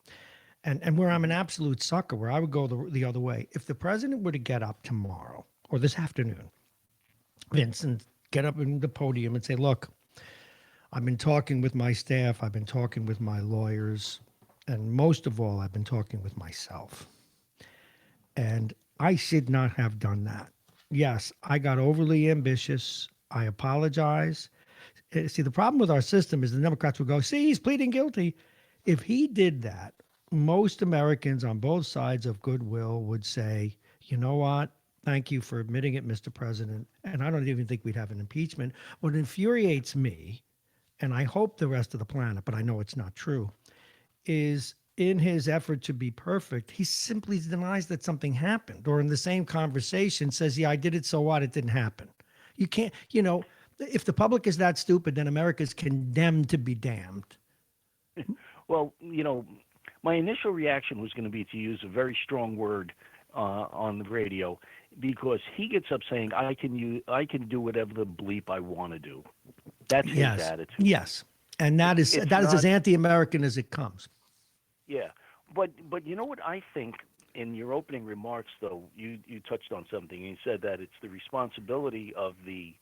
and where I'm an absolute sucker, where I would go the other way. If the president were to get up tomorrow or this afternoon, Vincent, get up in the podium and say, "Look, I've been talking with my staff, I've been talking with my lawyers." And most of all, I've been talking with myself. And I should not have done that. Yes, I got overly ambitious. I apologize. See, the problem with our system is the Democrats will go, see, he's pleading guilty. If he did that, most Americans on both sides of goodwill would say, you know what? Thank you for admitting it, Mr. President. And I don't even think we'd have an impeachment. What infuriates me, and I hope the rest of the planet, but I know it's not true, is in his effort to be perfect, he simply denies that something happened, or in the same conversation says, yeah, I did it, so what? It didn't happen. You can't, if the public is that stupid, then America's condemned to be damned. Well, my initial reaction was going to be to use a very strong word on the radio, because he gets up saying, I can do whatever the bleep I want to do. That's his attitude. Yes. And that is as anti-American as it comes. Yeah. But you know what I think? In your opening remarks, though, you touched on something. You said that it's the responsibility of the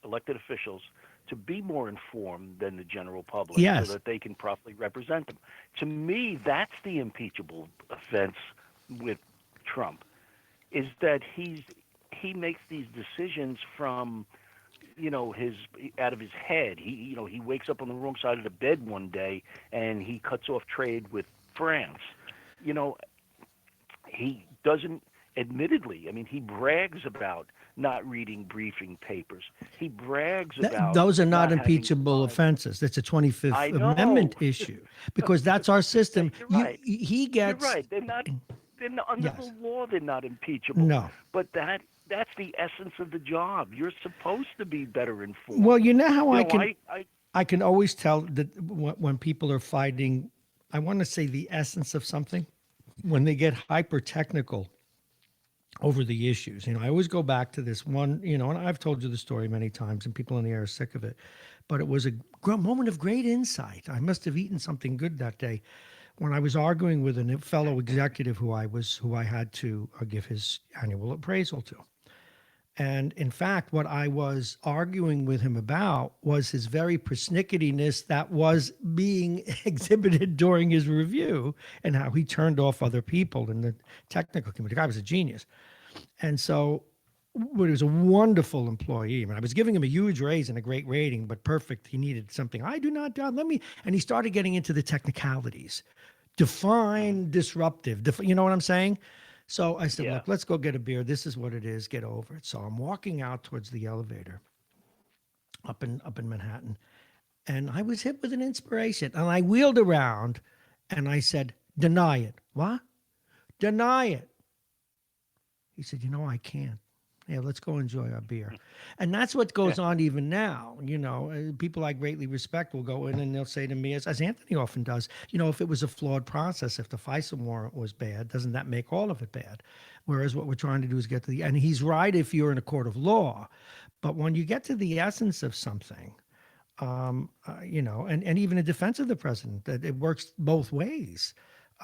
elected officials to be more informed than the general public, yes, so that they can properly represent them. To me, that's the impeachable offense with Trump, is that he makes these decisions from his out of his head. He wakes up on the wrong side of the bed one day and he cuts off trade with France. He doesn't, admittly, he brags about not reading briefing papers. He brags about those are not impeachable offenses. That's a 25th Amendment issue, because that's our system. You're right. He gets. You're right. They're not under the law. They're not impeachable. No. But that's the essence of the job. You're supposed to be better informed. Well, you know how I can always tell that when people are fighting, I want to say the essence of something, when they get hyper technical over the issues. I always go back to this one, and I've told you the story many times and people in the air are sick of it, but it was a moment of great insight. I must have eaten something good that day when I was arguing with a fellow executive who I had to give his annual appraisal to. And in fact, what I was arguing with him about was his very persnicketiness that was being exhibited during his review, and how he turned off other people in the technical community. The guy was a genius. And so he was a wonderful employee. I was giving him a huge raise and a great rating, but perfect. He needed something. I do not doubt. And he started getting into the technicalities. Define disruptive. You know what I'm saying? So I said, look, let's go get a beer. This is what it is. Get over it. So I'm walking out towards the elevator up in Manhattan, and I was hit with an inspiration. And I wheeled around and I said, deny it. What? Deny it. He said, I can't. Yeah, let's go enjoy our beer. And that's what goes on even now. People I greatly respect will go in and they'll say to me, as Anthony often does, if it was a flawed process, if the FISA warrant was bad, doesn't that make all of it bad? Whereas what we're trying to do is get to and he's right if you're in a court of law, but when you get to the essence of something, and even in defense of the president, that it works both ways.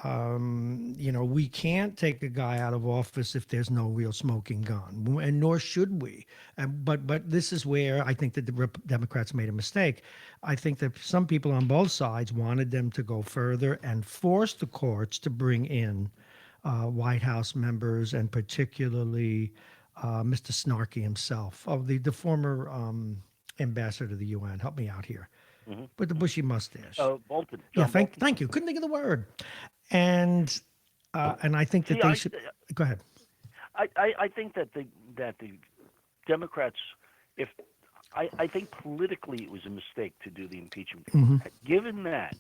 We can't take a guy out of office if there's no real smoking gun, and nor should we. But this is where I think that the Democrats made a mistake. I think that some people on both sides wanted them to go further and force the courts to bring in White House members, and particularly Mr. Snarky himself, the former ambassador to the UN. Help me out here. Mm-hmm. With the bushy mustache. Bolton. Yeah, thank you. Couldn't think of the word. And I think that they should. Go ahead. I think that the Democrats, I think politically it was a mistake to do the impeachment. Mm-hmm. Given that,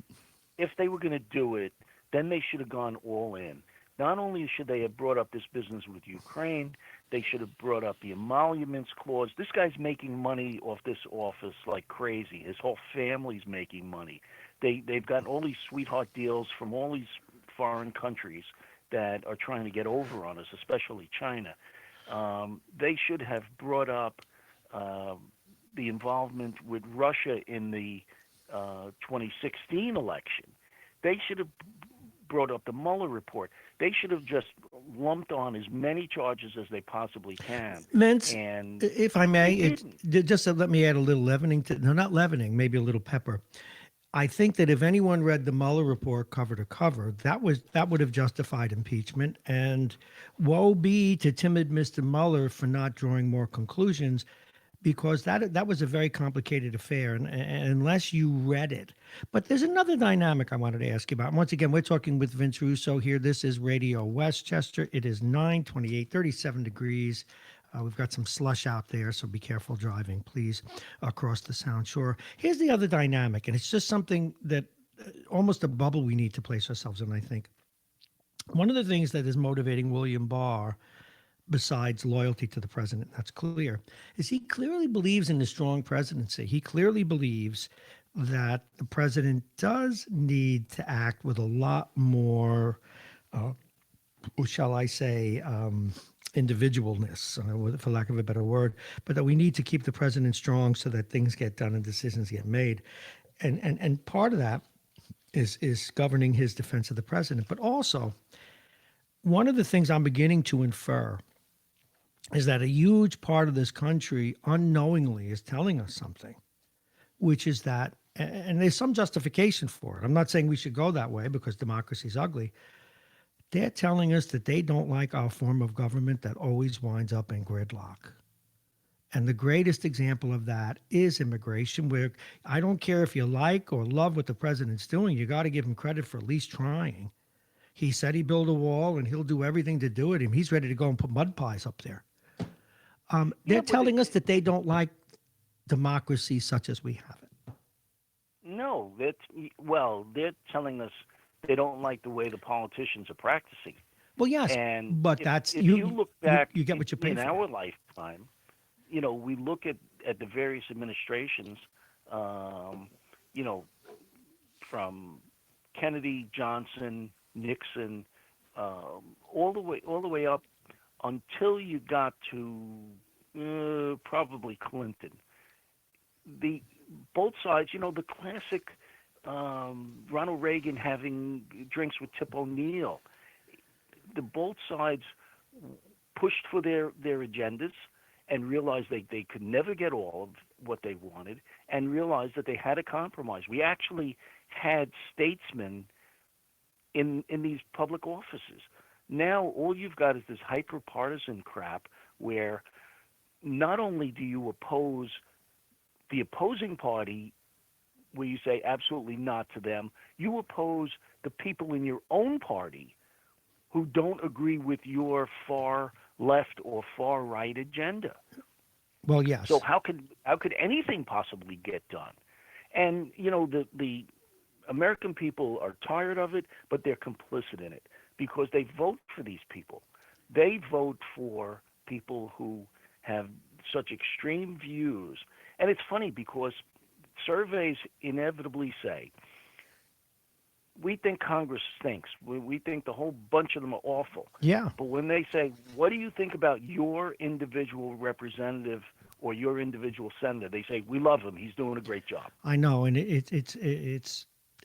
if they were going to do it, then they should have gone all in. Not only should they have brought up this business with Ukraine, they should have brought up the emoluments clause. This guy's making money off this office like crazy. His whole family's making money. They've gotten all these sweetheart deals from all these foreign countries that are trying to get over on us, especially China. They should have brought up the involvement with Russia in the 2016 election. They should have brought up the Mueller report. They should have just lumped on as many charges as they possibly can. Vince, and if I may, just let me add a little leavening not leavening, maybe a little pepper. I think that if anyone read the Mueller report cover to cover, that would have justified impeachment. And woe be to timid Mr. Mueller for not drawing more conclusions, because that was a very complicated affair, and unless you read it. But there's another dynamic I wanted to ask you about. And once again, we're talking with Vince Russo here. This is Radio Westchester. It is 9:28, 37 degrees. We've got some slush out there, so be careful driving, please, across the Sound Shore. Here's the other dynamic, and it's just something that almost a bubble we need to place ourselves in, I think. One of the things that is motivating William Barr, besides loyalty to the president, that's clear, is he clearly believes in the strong presidency. He clearly believes that the president does need to act with a lot more, or shall I say, individualness, for lack of a better word, but that we need to keep the president strong so that things get done and decisions get made. And part of that is governing his defense of the president. But also, one of the things I'm beginning to infer is that a huge part of this country unknowingly is telling us something, which is that, and there's some justification for it. I'm not saying we should go that way because democracy is ugly. They're telling us that they don't like our form of government that always winds up in gridlock. And the greatest example of that is immigration, where I don't care if you like or love what the president's doing, you got to give him credit for at least trying. He said he'd build a wall and he'll do everything to do it, and he's ready to go and put mud pies up there. They're telling us that they don't like democracy such as we have it. No, they're telling us they don't like the way the politicians are practicing. Well, yes, but that's if you look back you get what you pay in for. our lifetime. We look at the various administrations, from Kennedy, Johnson, Nixon, all the way up until you got to probably Clinton. Both sides, the classic Ronald Reagan having drinks with Tip O'Neill. Both sides pushed for their agendas and realized they could never get all of what they wanted, and realized that they had to compromise. We actually had statesmen in these public offices. Now all you've got is this hyper-partisan crap where not only do you oppose the opposing party, where you say absolutely not to them, you oppose the people in your own party who don't agree with your far left or far right agenda. Well, yes. So how could anything possibly get done? And the American people are tired of it, but they're complicit in it because they vote for these people. They vote for people who have such extreme views. And it's funny because surveys inevitably say, we think Congress stinks. We think the whole bunch of them are awful. Yeah. But when they say, what do you think about your individual representative or your individual senator? They say, we love him. He's doing a great job. I know. And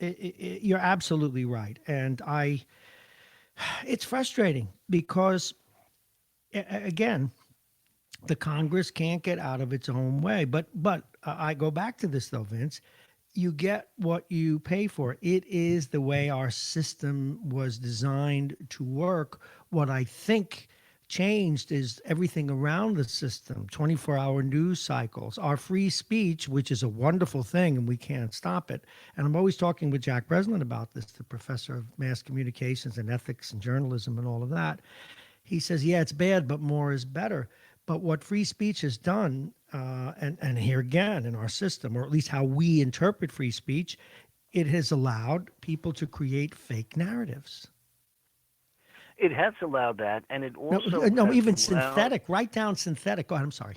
you're absolutely right. And it's frustrating because, again, the Congress can't get out of its own way. But I go back to this, though, Vince. You get what you pay for. It is the way our system was designed to work. What I think changed is everything around the system, 24-hour news cycles, our free speech, which is a wonderful thing, and we can't stop it. And I'm always talking with Jack Breslin about this, the professor of mass communications and ethics and journalism and all of that. He says, yeah, it's bad, but more is better. But what free speech has done, and here again in our system, or at least how we interpret free speech, it has allowed people to create fake narratives. It has allowed that, and it also even synthetic. Write down synthetic. Go ahead. I'm sorry.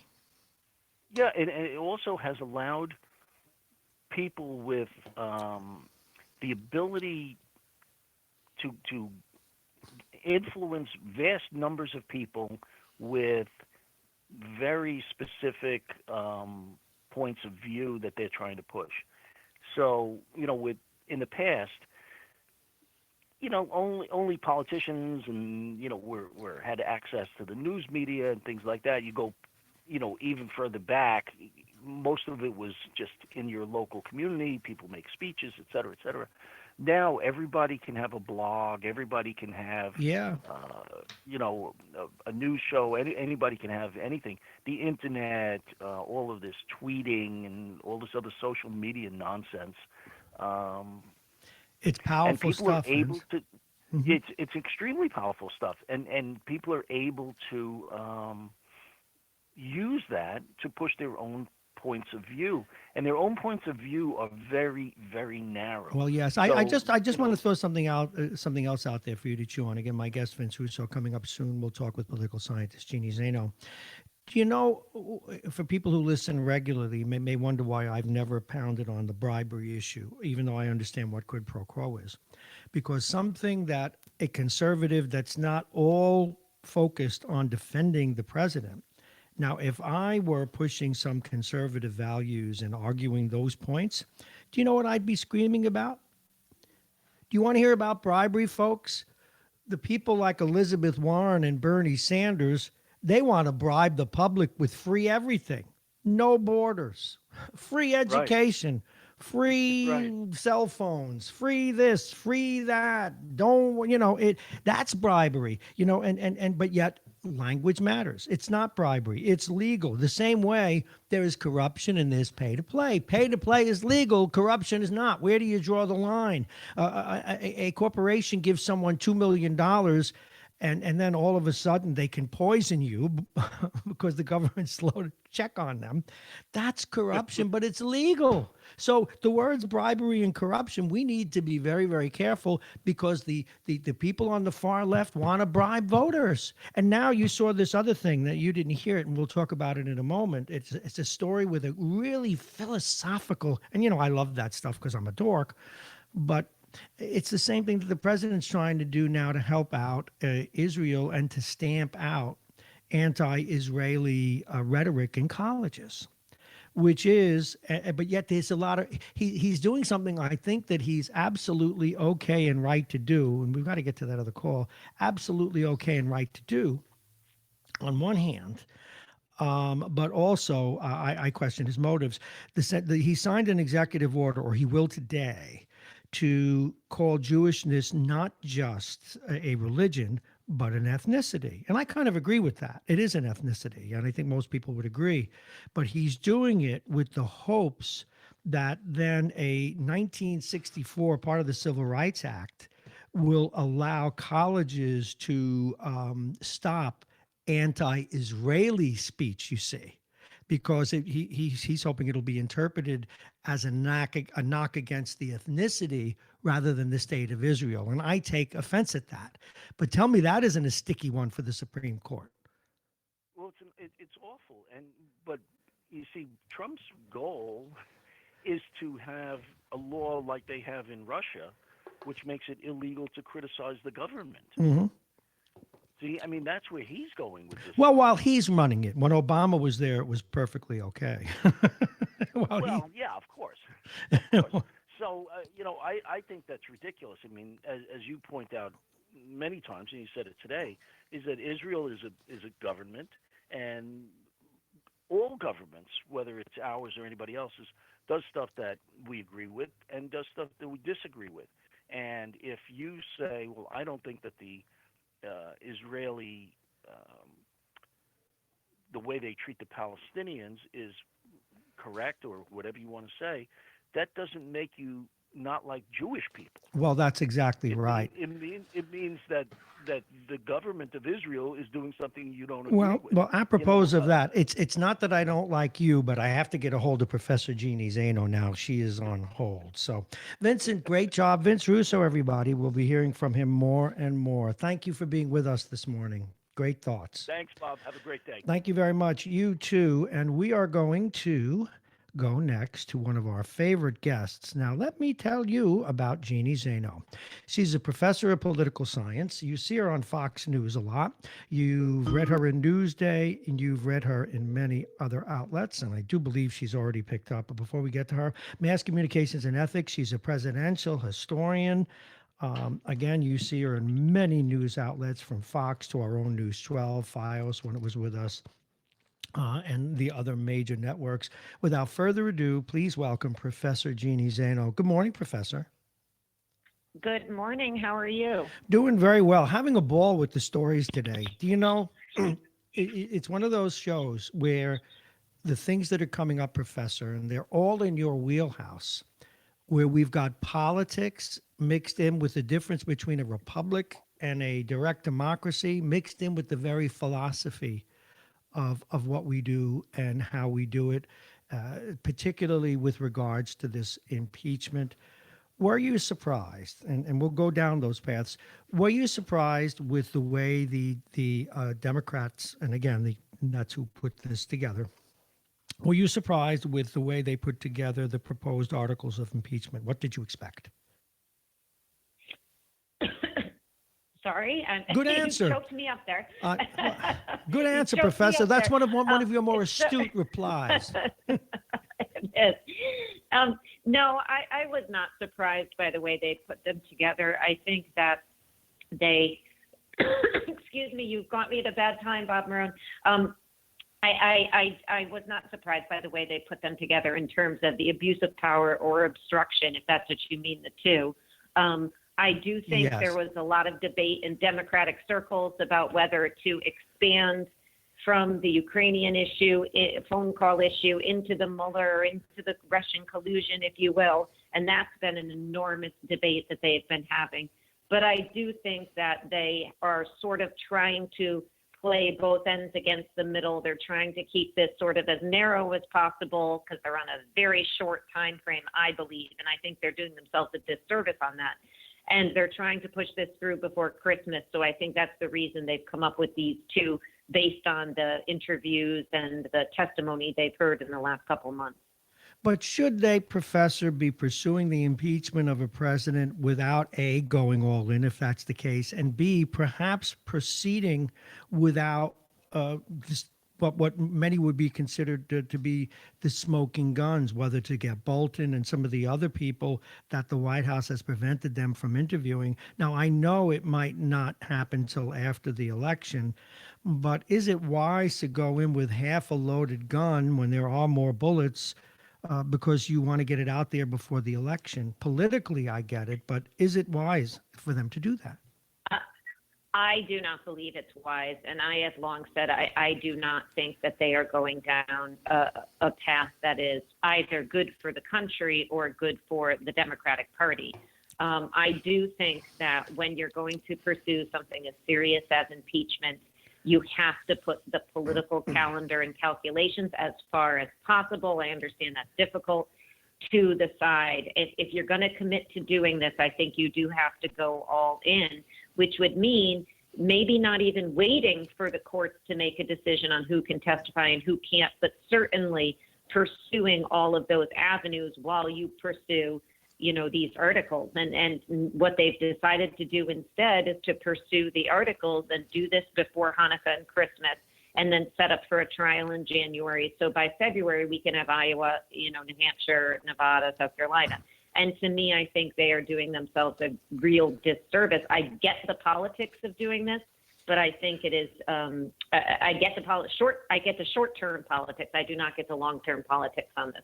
Yeah, it also has allowed people with the ability to influence vast numbers of people with very specific points of view that they're trying to push. So, in the past, only politicians and were had access to the news media and things like that. You go, even further back, most of it was just in your local community. People make speeches, et cetera, et cetera. Now everybody can have a blog. Everybody can have, a news show. Anybody can have anything. The internet, all of this tweeting and all this other social media nonsense. It's powerful and people stuff. Are able to, mm-hmm. It's extremely powerful stuff, and people are able to use that to push their own points of view, and their own points of view are very, very narrow. Well, yes, So, I just you want know, to throw something else out there for you to chew on. Again, my guest Vince Russo coming up soon. We'll talk with political scientist Jeannie Zaino. Do you know, for people who listen regularly, may wonder why I've never pounded on the bribery issue, even though I understand what quid pro quo is, because something that a conservative that's not all focused on defending the president. Now, if I were pushing some conservative values and arguing those points, do you know what I'd be screaming about? Do you want to hear about bribery, folks? The people like Elizabeth Warren and Bernie Sanders, they want to bribe the public with free everything, no borders, free education, free cell phones, free this, free that. Don't, that's bribery, but yet language matters. It's not bribery. It's legal. The same way there is corruption and there's pay to play. Pay to play is legal. Corruption is not. Where do you draw the line? A corporation gives someone $2 million and then all of a sudden they can poison you because the government's slow to check on them. That's corruption, but it's legal. So the words bribery and corruption, we need to be very, very careful because the people on the far left want to bribe voters. And now you saw this other thing that you didn't hear it, and we'll talk about it in a moment. It's a story with a really philosophical, and I love that stuff because I'm a dork, but it's the same thing that the president's trying to do now to help out Israel and to stamp out anti-Israeli rhetoric in colleges, which is, but yet there's a lot of, he's doing something I think that he's absolutely okay and right to do, and we've got to get to that other call, absolutely okay and right to do on one hand. But also, I question his motives. He signed an executive order, or he will today, to call Jewishness not just a religion, but an ethnicity. And I kind of agree with that. It is an ethnicity, and I think most people would agree. But he's doing it with the hopes that then a 1964 part of the Civil Rights Act will allow colleges to stop anti-Israeli speech, you see, because he's hoping it'll be interpreted as a knock against the ethnicity rather than the state of Israel. And I take offense at that. But tell me that isn't a sticky one for the Supreme Court. Well, it's awful. But you see, Trump's goal is to have a law like they have in Russia, which makes it illegal to criticize the government. Mm-hmm. See, I mean, that's where he's going with this. Well, while he's running it, when Obama was there, it was perfectly okay. Yeah, of course. Of course. So, I think that's ridiculous. I mean, as you point out many times, and you said it today, is that Israel is a government, and all governments, whether it's ours or anybody else's, does stuff that we agree with and does stuff that we disagree with. And if you say, well, I don't think that the Israeli, the way they treat the Palestinians is correct, or whatever you want to say, that doesn't make you not like Jewish people. Well, that's exactly right. It means that the government of Israel is doing something you don't agree with. Well, apropos of that, it's not that I don't like you, but I have to get a hold of Professor Jeannie Zaino now. She is on hold. So, Vincent, great job. Vince Russo, everybody. We'll be hearing from him more and more. Thank you for being with us this morning. Great thoughts. Thanks, Bob. Have a great day. Thank you very much. You too. And we are going to go next to one of our favorite guests. Now, let me tell you about Jeannie Zaino. She's a professor of political science. You see her on Fox News a lot. You've read her in Newsday, and you've read her in many other outlets, and I do believe she's already picked up. But before we get to her, mass communications and ethics, she's a presidential historian. Again, you see her in many news outlets, from Fox to our own News 12, Fios when it was with us, and the other major networks. Without further ado, please welcome Professor Jeannie Zaino. Good morning, Professor. Good morning. How are you? Doing very well. Having a ball with the stories today. Do you know, it's one of those shows where the things that are coming up, Professor, and they're all in your wheelhouse, where we've got politics mixed in with the difference between a republic and a direct democracy, mixed in with the very philosophy of what we do and how we do it. particularly with regards to this impeachment. Were you surprised? And we'll go down those paths. Were you surprised with the way the Democrats, and again, that's who put this together, were you surprised with the way they put together the proposed articles of impeachment? What did you expect? Sorry, Good you answer. choked me up there. Good answer, choked me Professor. up That's there. one of your more astute replies. Yes. No, I was not surprised by the way they put them together. I think that they, excuse me, you've got me at a bad time, Bob Marrone. I was not surprised by the way they put them together in terms of the abuse of power or obstruction, if that's what you mean, the two. I do think Yes. there was a lot of debate in Democratic circles about whether to expand from the Ukrainian issue, phone call issue, into the Mueller, into the Russian collusion, if you will. And that's been an enormous debate that they've been having. But I do think that they are sort of trying to play both ends against the middle. They're trying to keep this sort of as narrow as possible because they're on a very short time frame, I believe. And I think they're doing themselves a disservice on that. And they're trying to push this through before Christmas. So I think that's the reason they've come up with these two based on the interviews and the testimony they've heard in the last couple of months. But should they, Professor, be pursuing the impeachment of a president without A, going all in, if that's the case, and B, perhaps proceeding without what many would be considered to be the smoking guns, whether to get Bolton and some of the other people that the White House has prevented them from interviewing? Now, I know it might not happen till after the election, but is it wise to go in with half a loaded gun when there are more bullets because you want to get it out there before the election? Politically, I get it, but is it wise for them to do that? I do not believe it's wise, and I have long said I do not think that they are going down a path that is either good for the country or good for the Democratic Party. I do think that when you're going to pursue something as serious as impeachment, you have to put the political calendar and calculations as far as possible. I understand that's difficult to the side. If you're going to commit to doing this, I think you do have to go all in, which would mean maybe not even waiting for the courts to make a decision on who can testify and who can't, but certainly pursuing all of those avenues while you pursue, these articles. And what they've decided to do instead is to pursue the articles and do this before Hanukkah and Christmas, and then set up for a trial in January. So by February, we can have Iowa, New Hampshire, Nevada, South Carolina. And to me, I think they are doing themselves a real disservice. I get the politics of doing this, but I think it is. I get the short-term politics. I do not get the long-term politics on this.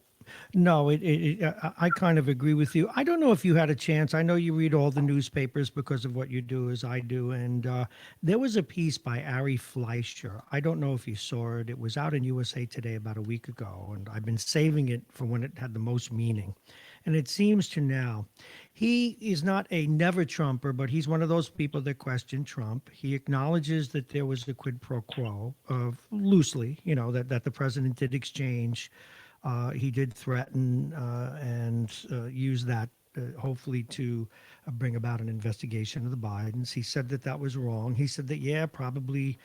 No, I kind of agree with you. I don't know if you had a chance. I know you read all the newspapers because of what you do, as I do. And there was a piece by Ari Fleischer. I don't know if you saw it. It was out in USA Today about a week ago, and I've been saving it for when it had the most meaning. And it seems to now, he is not a never Trumper, but he's one of those people that question Trump. He acknowledges that there was a quid pro quo of loosely, that the president did exchange. He did threaten and use that hopefully to bring about an investigation of the Bidens. He said that was wrong. He said that, probably.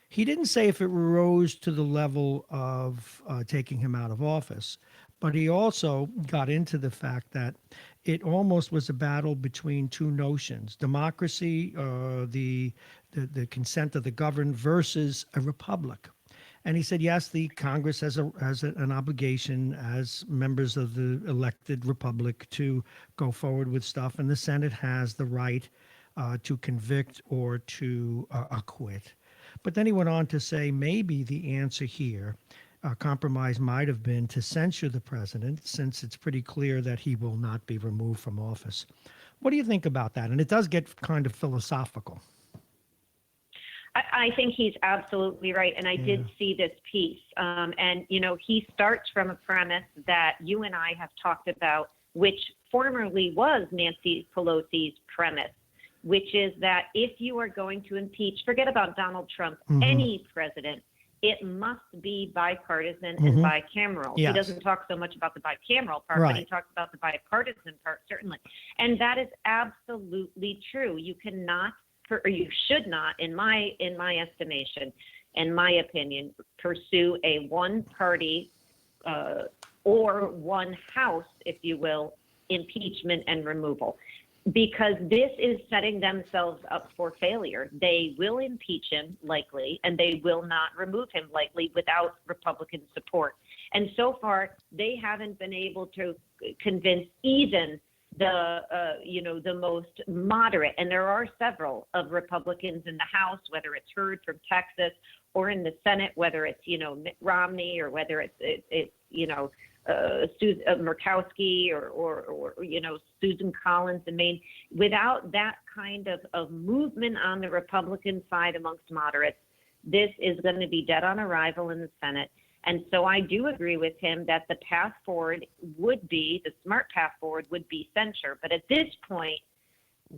He didn't say if it rose to the level of taking him out of office, but he also got into the fact that it almost was a battle between two notions: democracy, the consent of the governed, versus a republic. And he said, yes, the Congress has an obligation as members of the elected republic to go forward with stuff, and the Senate has the right to convict or to acquit. But then he went on to say maybe the answer here, compromise might have been to censure the president, since it's pretty clear that he will not be removed from office. What do you think about that? And it does get kind of philosophical. I think he's absolutely right. And I did see this piece. And he starts from a premise that you and I have talked about, which formerly was Nancy Pelosi's premise, which is that if you are going to impeach, forget about Donald Trump, any president, it must be bipartisan and bicameral. Yes. He doesn't talk so much about the bicameral part, but he talks about the bipartisan part, certainly. And that is absolutely true. You cannot, or you should not, in my estimation, in my opinion, pursue a one-party or one house, if you will, impeachment and removal, because this is setting themselves up for failure. They will impeach him likely, and they will not remove him likely without Republican support. And so far, they haven't been able to convince even the most moderate, and there are several of Republicans in the House, whether it's Hurd from Texas, or in the Senate, whether it's Mitt Romney, or whether it's Susan Murkowski or Susan Collins in Maine. Without that kind of movement on the Republican side amongst moderates, this is going to be dead on arrival in the Senate. And so I do agree with him that the path forward the smart path forward would be censure. But at this point,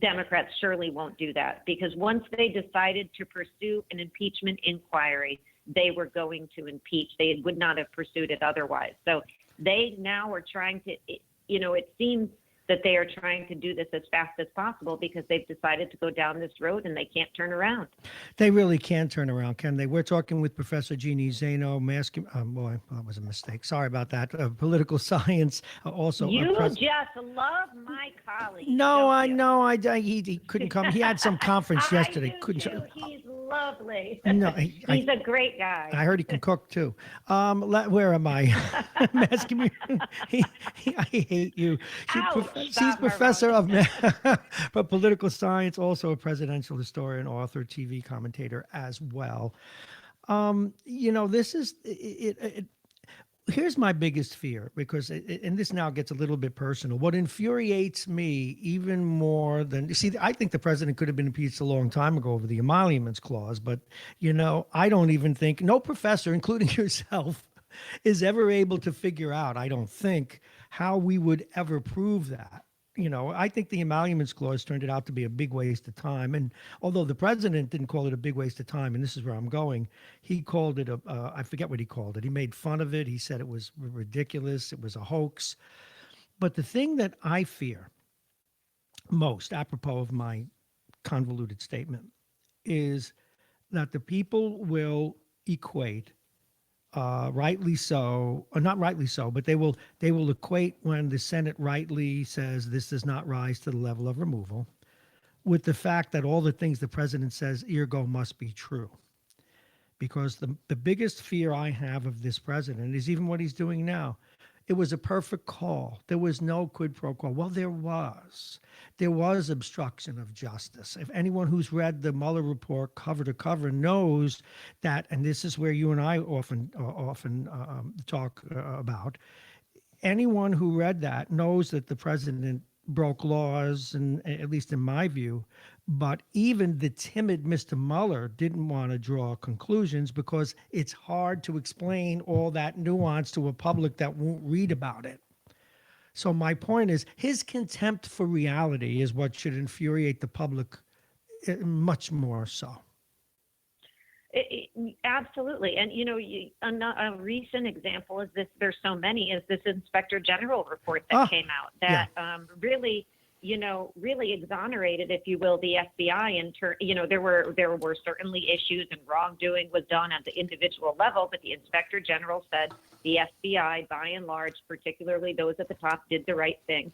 Democrats surely won't do that, because once they decided to pursue an impeachment inquiry, they were going to impeach. They would not have pursued it otherwise. So they now are trying to, it seems that they are trying to do this as fast as possible because they've decided to go down this road and they can't turn around. They really can turn around, can they? We're talking with Professor Jeannie Zaino, that was a mistake. Sorry about that. Political science. Also, you just love my colleague. No, I know. He couldn't come. He had some conference yesterday. Couldn't. He's lovely. No, he's a great guy. I heard he can cook too. Where am I? I'm asking you. I hate you. She's professor of political science, also a presidential historian, author, TV commentator as well. This is it. Here's my biggest fear, because and this now gets a little bit personal. What infuriates me even more than, I think the president could have been impeached a long time ago over the emoluments clause, but I don't even think, no professor, including yourself, is ever able to figure out, I don't think, how we would ever prove that. I think the emoluments clause turned it out to be a big waste of time. And although the president didn't call it a big waste of time, and this is where I'm going, he called it I forget what he called it. He made fun of it. He said it was ridiculous. It was a hoax. But the thing that I fear most, apropos of my convoluted statement, is that the people will equate, rightly so, or not rightly so, but they will equate when the Senate rightly says this does not rise to the level of removal with the fact that all the things the president says ergo must be true. Because the biggest fear I have of this president is even what he's doing now. It was a perfect call. There was no quid pro quo. Well, there was obstruction of justice. If anyone who's read the Mueller report cover to cover knows that, and this is where you and I often talk about, anyone who read that knows that the president broke laws, and at least in my view, but even the timid Mr. Mueller didn't want to draw conclusions because it's hard to explain all that nuance to a public that won't read about it. So my point is, his contempt for reality is what should infuriate the public much more so. Absolutely. And a recent example is this, there's so many, is this Inspector General report that came out that really exonerated, if you will, the FBI. There were certainly issues and wrongdoing was done at the individual level, but the Inspector General said the FBI, by and large, particularly those at the top, did the right thing.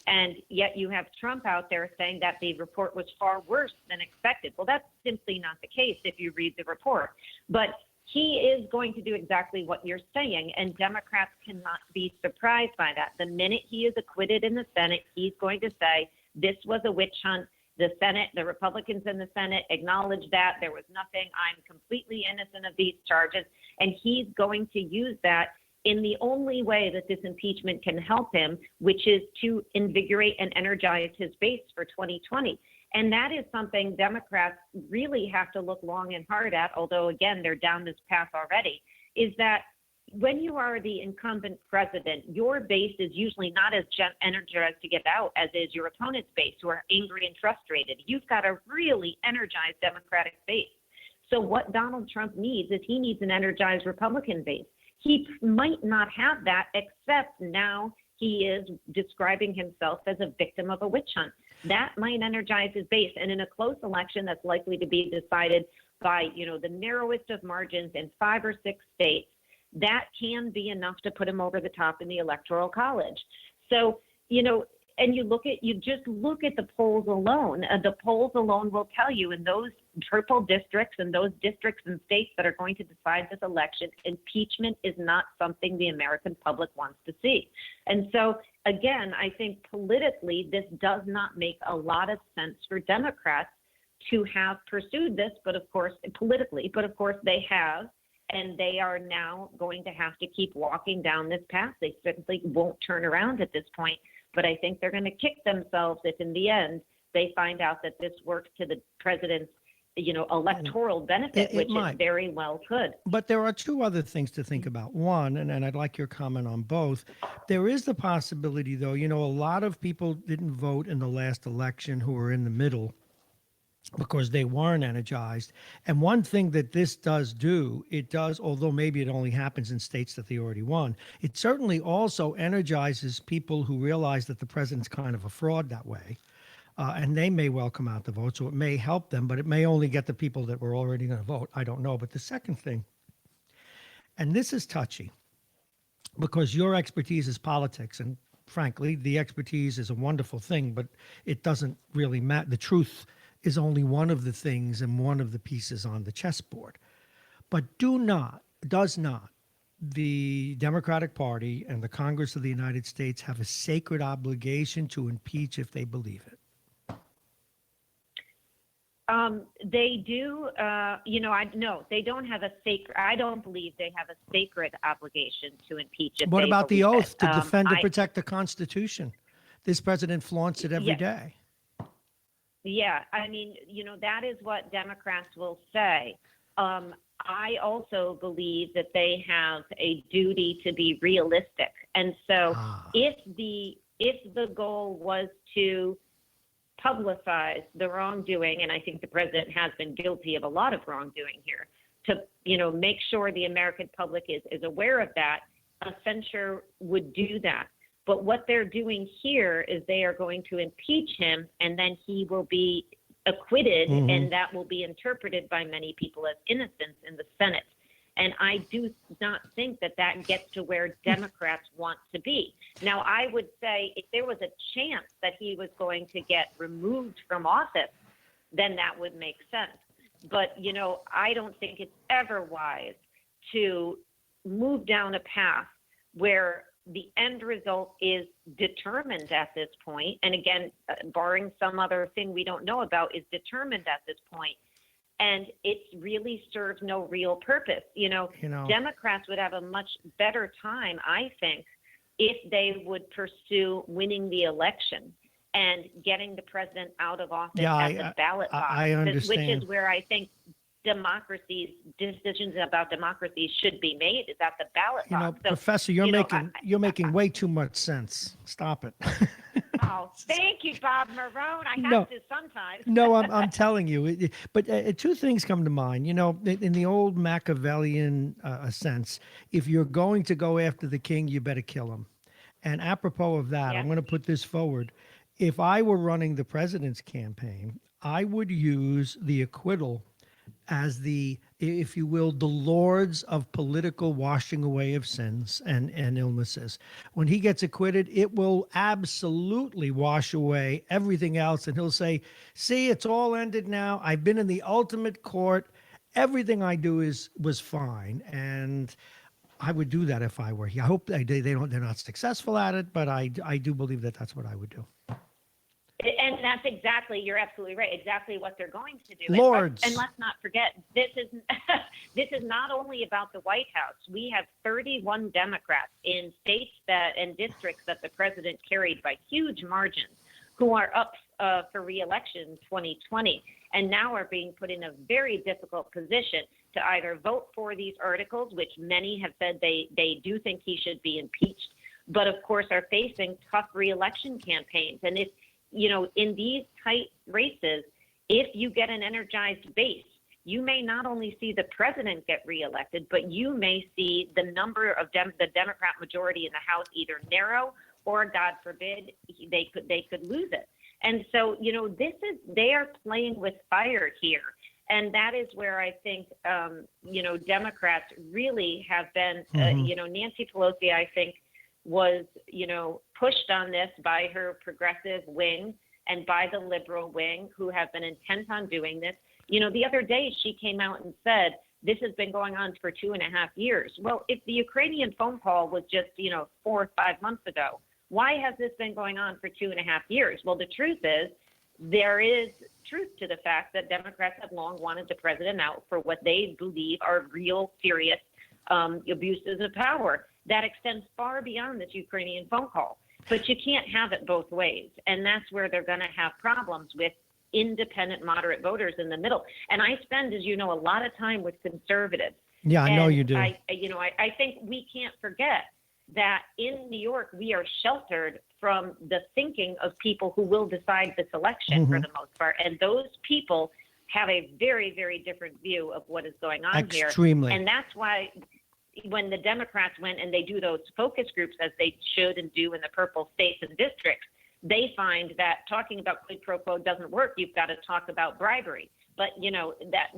And yet you have Trump out there saying that the report was far worse than expected. Well, that's simply not the case if you read the report. But he is going to do exactly what you're saying, and Democrats cannot be surprised by that. The minute he is acquitted in the Senate, he's going to say this was a witch hunt. The Senate, the Republicans in the Senate acknowledge that there was nothing. I'm completely innocent of these charges. And he's going to use that in the only way that this impeachment can help him, which is to invigorate and energize his base for 2020. And that is something Democrats really have to look long and hard at, although, again, they're down this path already, is that when you are the incumbent president, your base is usually not as energized to get out as is your opponent's base, who are angry and frustrated. You've got a really energized Democratic base. So what Donald Trump needs is he needs an energized Republican base. He might not have that, except now he is describing himself as a victim of a witch hunt. That might energize his base. And in a close election that's likely to be decided by, the narrowest of margins in 5 or 6 states, that can be enough to put him over the top in the Electoral College. So, and you just look at the polls alone. The polls alone will tell you in those purple districts and those districts and states that are going to decide this election, impeachment is not something the American public wants to see. And so, again, I think politically, this does not make a lot of sense for Democrats to have pursued this, but of course they have, and they are now going to have to keep walking down this path. They simply won't turn around at this point. But I think they're going to kick themselves if in the end they find out that this works to the president's, electoral benefit, which it very well could. But there are two other things to think about. One, and I'd like your comment on both, there is the possibility, though, a lot of people didn't vote in the last election who were in the middle because they weren't energized. And one thing that this does do, although maybe it only happens in states that they already won, it certainly also energizes people who realize that the president's kind of a fraud that way. And they may well come out to vote, so it may help them, but it may only get the people that were already going to vote. I don't know. But the second thing, and this is touchy, because your expertise is politics, and frankly, the expertise is a wonderful thing, but it doesn't really matter. The truth is only one of the things and one of the pieces on the chessboard. But does not the Democratic Party and the Congress of the United States have a sacred obligation to impeach if they believe it? They do, no, they don't have a sacred, I don't believe they have a sacred obligation to impeach if What they about the believe oath it. to defend and protect the Constitution? This president flaunts it every day. Yeah, that is what Democrats will say. I also believe that they have a duty to be realistic. And so if the goal was to publicize the wrongdoing, and I think the president has been guilty of a lot of wrongdoing here, to make sure the American public is aware of that, a censure would do that. But what they're doing here is they are going to impeach him, and then he will be acquitted, and that will be interpreted by many people as innocence in the Senate. And I do not think that gets to where Democrats want to be. Now, I would say if there was a chance that he was going to get removed from office, then that would make sense. But, I don't think it's ever wise to move down a path where the end result is determined at this point. And again, barring some other thing we don't know about, is determined at this point. And it really serves no real purpose. Democrats would have a much better time, I think, if they would pursue winning the election and getting the president out of office at the ballot box. I understand. Which is where I think decisions about democracy should be made, is at the ballot box. So, Professor, you're making way too much sense. Stop it. Oh, thank you, Bob Marrone. I have to sometimes. No, I'm telling you. But two things come to mind. In the old Machiavellian sense, if you're going to go after the king, you better kill him. And apropos of that, I'm going to put this forward. If I were running the president's campaign, I would use the acquittal as the, if you will, the lords of political washing away of sins and illnesses. When he gets acquitted, it will absolutely wash away everything else. And he'll say, see, it's all ended now. I've been in the ultimate court. Everything I do was fine. And I would do that if I were he. I hope they're not successful at it, but I do believe that that's what I would do. And that's exactly, you're absolutely right, exactly what they're going to do. Lords. And let's not forget, this is not only about the White House. We have 31 Democrats in states and districts that the president carried by huge margins who are up for re-election in 2020 and now are being put in a very difficult position to either vote for these articles, which many have said they do think he should be impeached, but of course are facing tough re-election campaigns. And if in these tight races, if you get an energized base you may not only see the president get reelected, but you may see the number of the Democrat majority in the House either narrow or, God forbid, they could lose it. And so, they are playing with fire here. And that is where I think, Democrats really have been, Nancy Pelosi, I think, was, pushed on this by her progressive wing and by the liberal wing, who have been intent on doing this. The other day she came out and said, this has been going on for 2.5 years. Well, if the Ukrainian phone call was just, 4 or 5 months ago, why has this been going on for 2.5 years? Well, the truth is, there is truth to the fact that Democrats have long wanted the president out for what they believe are real, serious abuses of power that extends far beyond this Ukrainian phone call. But you can't have it both ways. And that's where they're going to have problems with independent, moderate voters in the middle. And I spend, as you know, a lot of time with conservatives. Yeah, I know you do. I think we can't forget that in New York, we are sheltered from the thinking of people who will decide this election for the most part. And those people have a very, very different view of what is going on here. Extremely. And that's why when the Democrats went and they do those focus groups, as they should and do in the purple states and districts, they find that talking about quid pro quo doesn't work. You've got to talk about bribery. But,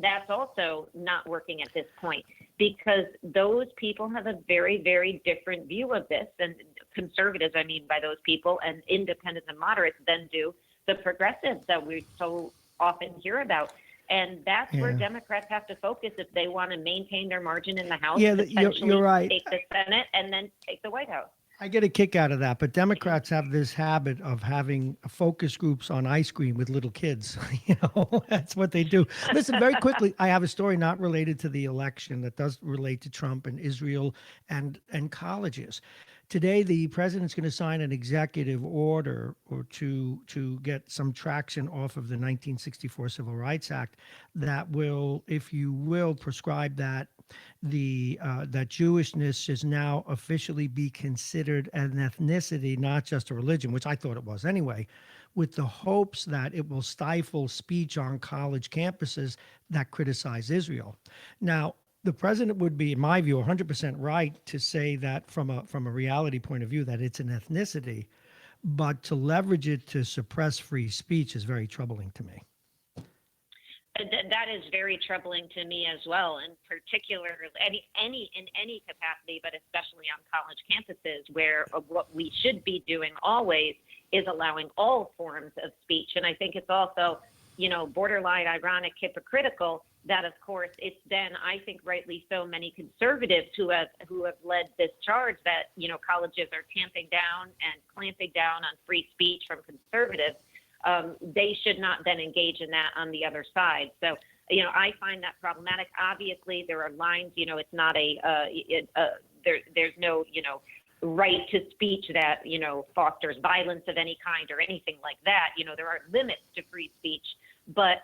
that's also not working at this point, because those people have a very, very different view of this, and conservatives, I mean, by those people, and independents and moderates than do the progressives that we so often hear about. And that's where Democrats have to focus if they want to maintain their margin in the House, you're right. Take the Senate, and then take the White House. I get a kick out of that, but Democrats have this habit of having focus groups on ice cream with little kids. That's what they do. Listen, very quickly, I have a story not related to the election that does relate to Trump and Israel and colleges. Today, the president's going to sign an executive order to get some traction off of the 1964 Civil Rights Act that will, if you will, prescribe that that Jewishness is now officially be considered an ethnicity, not just a religion, which I thought it was anyway, with the hopes that it will stifle speech on college campuses that criticize Israel. Now, the president would be, in my view, 100% right to say that from a reality point of view that it's an ethnicity, but to leverage it to suppress free speech is very troubling to me. That is very troubling to me as well, and particularly in any capacity, but especially on college campuses, where what we should be doing always is allowing all forms of speech. And I think it's also, borderline ironic, hypocritical that, of course, it's then, I think rightly so, many conservatives who have led this charge that colleges are tamping down and clamping down on free speech from conservatives. They should not then engage in that on the other side. So, I find that problematic. Obviously, there are lines. It's not there's no right to speech that fosters violence of any kind or anything like that. There are limits to free speech, but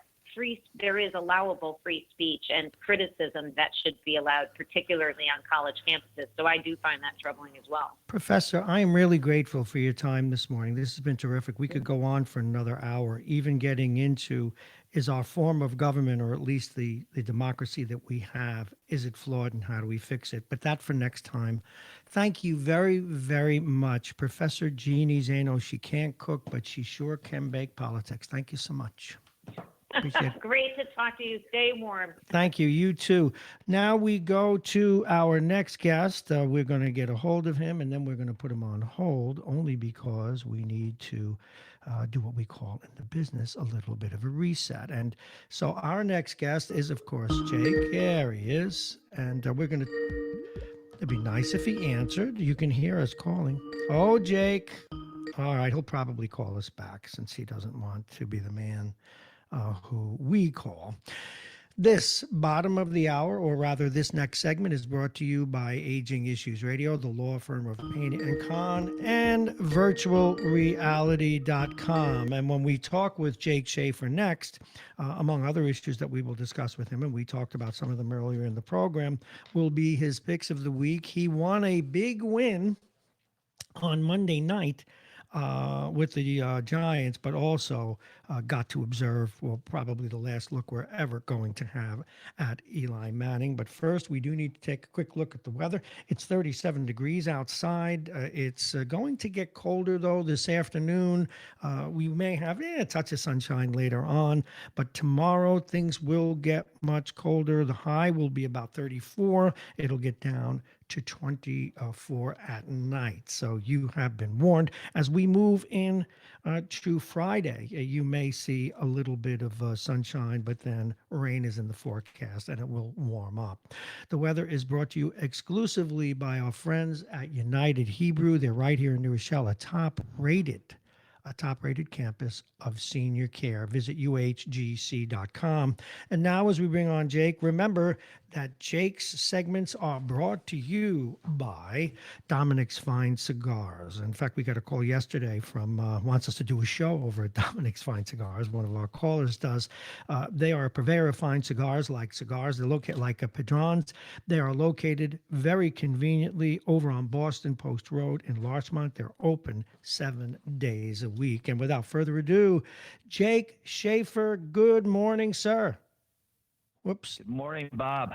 there is allowable free speech and criticism that should be allowed, particularly on college campuses. So I do find that troubling as well. Professor, I am really grateful for your time this morning. This has been terrific. We could go on for another hour, even getting into, is our form of government, or at least the democracy that we have, is it flawed and how do we fix it? But that for next time. Thank you very, very much. Professor Jeannie Zaino. She can't cook, but she sure can bake politics. Thank you so much. Appreciate it. Great to talk to you. Stay warm. Thank you. You too. Now we go to our next guest. We're going to get a hold of him, and then we're going to put him on hold, only because we need to do what we call in the business a little bit of a reset. And so our next guest is, of course, Jake. There he is. And we're going to, it'd be nice if he answered. You can hear us calling. Oh, Jake. All right. He'll probably call us back since he doesn't want to be the man who we call. This bottom of the hour, or rather this next segment, is brought to you by Aging Issues Radio, the law firm of Payne and Con, and virtualreality.com. And when we talk with Jake Schaefer next, among other issues that we will discuss with him, and we talked about some of them earlier in the program, will be his picks of the week. He won a big win on Monday night with the Giants, but also got to observe, well, probably the last look we're ever going to have at Eli Manning. But first, we do need to take a quick look at the weather. It's 37 degrees outside. It's going to get colder, though, this afternoon. We may have a touch of sunshine later on, but tomorrow things will get much colder. The high will be about 34. It'll get down to 24 at night. So you have been warned. As we move in to Friday, you may see a little bit of sunshine, but then rain is in the forecast and it will warm up. The weather is brought to you exclusively by our friends at United Hebrew. They're right here in New Rochelle, a top-rated campus of senior care. Visit uhgc.com. And now as we bring on Jake, remember that Jake's segments are brought to you by Dominic's Fine Cigars. In fact, we got a call yesterday from, wants us to do a show over at Dominic's Fine Cigars. One of our callers does. They are a purveyor of fine cigars. They're located like a Padrons. They are located very conveniently over on Boston Post Road in Larchmont. They're open 7 days a week. And without further ado, Jake Schaefer, good morning, sir. Whoops. Good morning, Bob.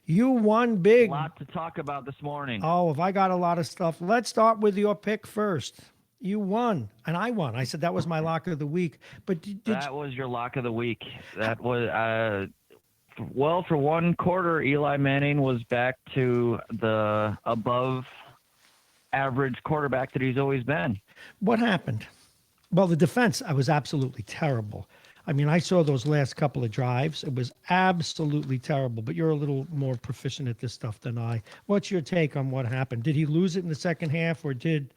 You won big. A lot to talk about this morning. Oh, have I got a lot of stuff? Let's start with your pick first. You won, and I won. I said that was my lock of the week. But that was your lock of the week. That was, well, for one quarter, Eli Manning was back to the above average quarterback that he's always been. What happened? Well, the defense, I was absolutely terrible. I mean, I saw those last couple of drives. It was absolutely terrible, but you're a little more proficient at this stuff than I. What's your take on what happened? Did he lose it in the second half, or did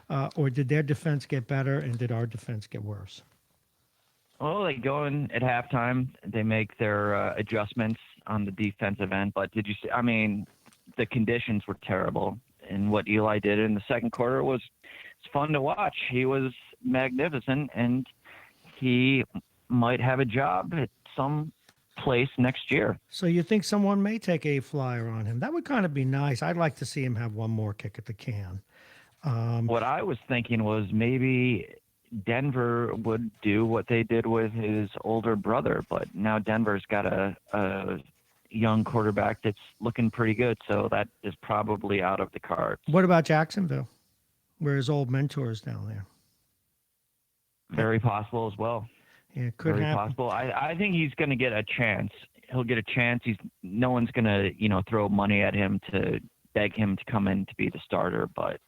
their defense get better and did our defense get worse? Well, they go in at halftime. They make their adjustments on the defensive end. But did you see? I mean, the conditions were terrible. And what Eli did in the second quarter was fun to watch. He was magnificent, and he might have a job at some place next year. So you think someone may take a flyer on him? That would kind of be nice. I'd like to see him have one more kick at the can. What I was thinking was maybe Denver would do what they did with his older brother, but now Denver's got a young quarterback that's looking pretty good, so that is probably out of the cards. What about Jacksonville, where his old mentor is down there? Very possible as well. Yeah, it could Very happen. possible. I think he's going to get a chance. He'll get a chance. No one's going to, throw money at him to beg him to come in to be the starter. But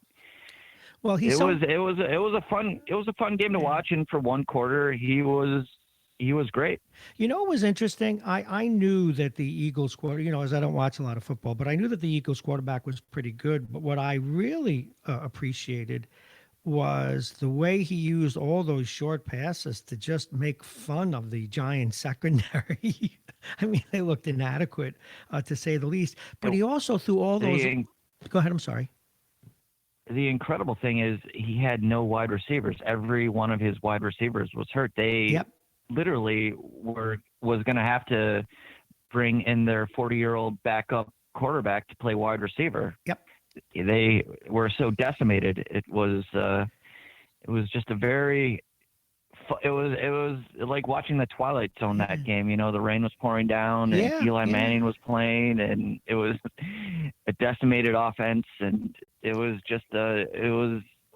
well, it was a fun game to watch. And for one quarter, he was great. You know what was interesting? I knew that the Eagles quarter, as I don't watch a lot of football, but I knew that the Eagles quarterback was pretty good. But what I really appreciated was the way he used all those short passes to just make fun of the Giants secondary. I mean, they looked inadequate, to say the least. But he also threw all those. Go ahead. I'm sorry. The incredible thing is he had no wide receivers. Every one of his wide receivers was hurt. They literally was going to have to bring in their 40-year-old backup quarterback to play wide receiver. Yep. They were so decimated. It was just a very. It was like watching the Twilight Zone that game. The rain was pouring down, and Eli Manning was playing, and it was a decimated offense, and it was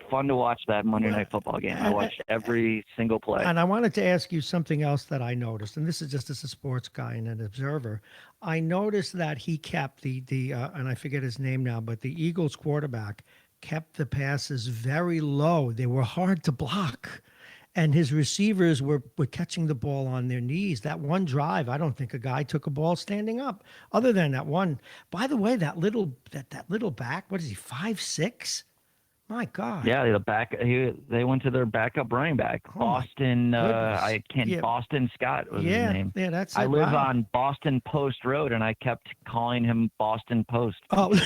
fun to watch that Monday Night Football game. I watched every single play. And I wanted to ask you something else that I noticed, and this is just as a sports guy and an observer. I noticed that he kept the and I forget his name now, but the Eagles quarterback kept the passes very low. They were hard to block. And his receivers were catching the ball on their knees. That one drive, I don't think a guy took a ball standing up. Other than that one. By the way, that little back, what is he, 5'6"? My God. Yeah, they went to their backup running back, Boston. Boston Scott was his name. Yeah, that's it. I live on Boston Post Road, and I kept calling him Boston Post. Oh,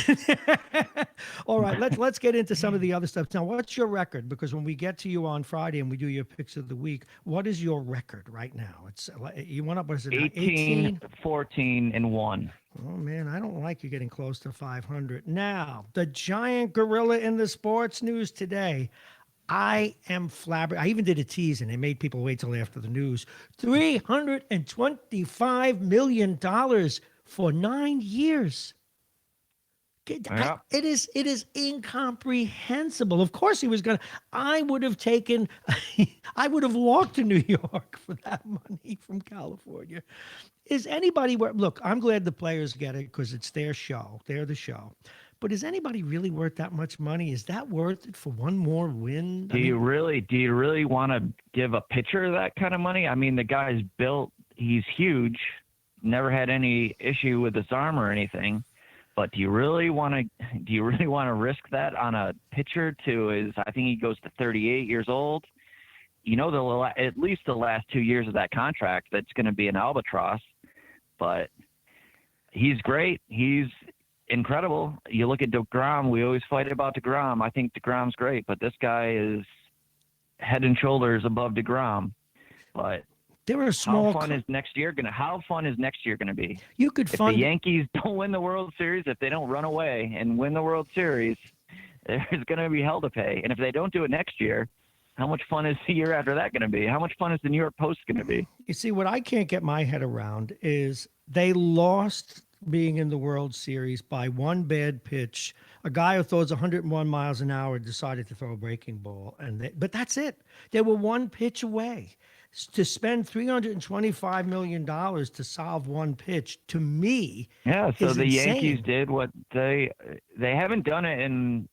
all right. Let's get into some of the other stuff now. What's your record? Because when we get to you on Friday and we do your picks of the week, what is your record right now? It's you went up. What is it? 18, 14, and 1. Oh, man, I don't like you getting close to 500. Now, the giant gorilla in the sports news today. I am flabbergasted. I even did a tease, and they made people wait till after the news. $325 million for 9 years. Yeah. It is incomprehensible. Of course he was going to. I would have walked to New York for that money from California. Is anybody look, I'm glad the players get it because it's their show. They're the show. But is anybody really worth that much money? Is that worth it for one more win? Do you really want to give a pitcher that kind of money? I mean, the guy's built, he's huge, never had any issue with his arm or anything. But do you really want to risk that on a pitcher I think he goes to 38 years old? You know, at least the last 2 years of that contract, that's going to be an albatross. But he's great. He's incredible. You look at DeGrom. We always fight about DeGrom. I think DeGrom's great, but this guy is head and shoulders above DeGrom. But there are small. How fun is next year going to be? You could if the Yankees don't win the World Series, if they don't run away and win the World Series, there's going to be hell to pay. And if they don't do it next year, how much fun is the year after that going to be? How much fun is the New York Post going to be? You see, what I can't get my head around is they lost being in the World Series by one bad pitch. A guy who throws 101 miles an hour decided to throw a breaking ball, but that's it. They were one pitch away. To spend $325 million to solve one pitch, to me, yeah. So the insane. Yankees did what they haven't done it in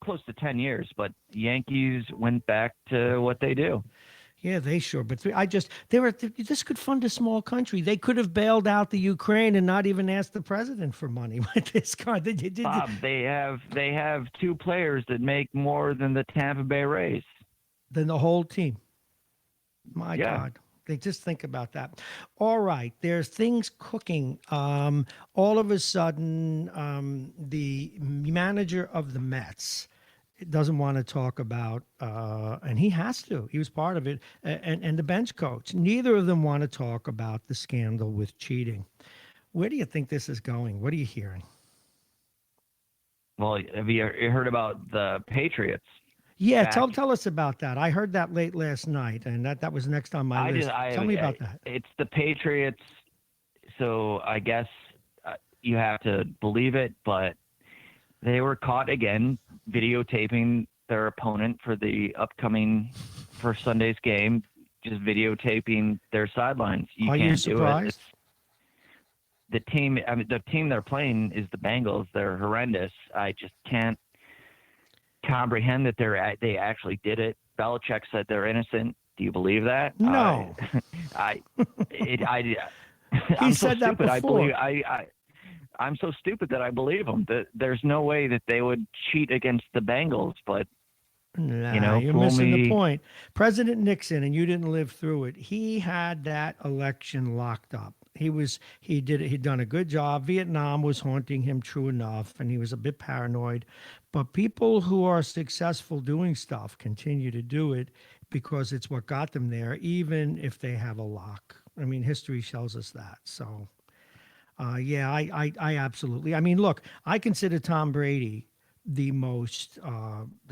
close to 10 years, but Yankees went back to what they do. Yeah, they sure. But this could fund a small country. They could have bailed out the Ukraine and not even asked the president for money with this card. Bob, they have two players that make more than the Tampa Bay Rays. Than the whole team. My God. They just think about that. All right. There's things cooking. All of a sudden, the manager of the Mets doesn't want to talk about, and he has to. He was part of it. And the bench coach. Neither of them want to talk about the scandal with cheating. Where do you think this is going? What are you hearing? Well, have you heard about the Patriots? Yeah, tell us about that. I heard that late last night, and that was next on my list. Tell me about that. It's the Patriots, so I guess you have to believe it, but they were caught again videotaping their opponent for the upcoming first Sunday's game, just videotaping their sidelines. Are you surprised? The team they're playing is the Bengals. They're horrendous. I just can't comprehend that they actually did it. Belichick said they're innocent. Do you believe that? No. He said that before. I'm so stupid that I believe him. There's no way that they would cheat against the Bengals, but you're missing the point. President Nixon, and you didn't live through it, he had that election locked up. He'd done a good job. Vietnam was haunting him, true enough, and he was a bit paranoid. But people who are successful doing stuff continue to do it because it's what got them there, even if they have a lock. I mean, history shows us that. So, I absolutely. I mean, look, I consider Tom Brady the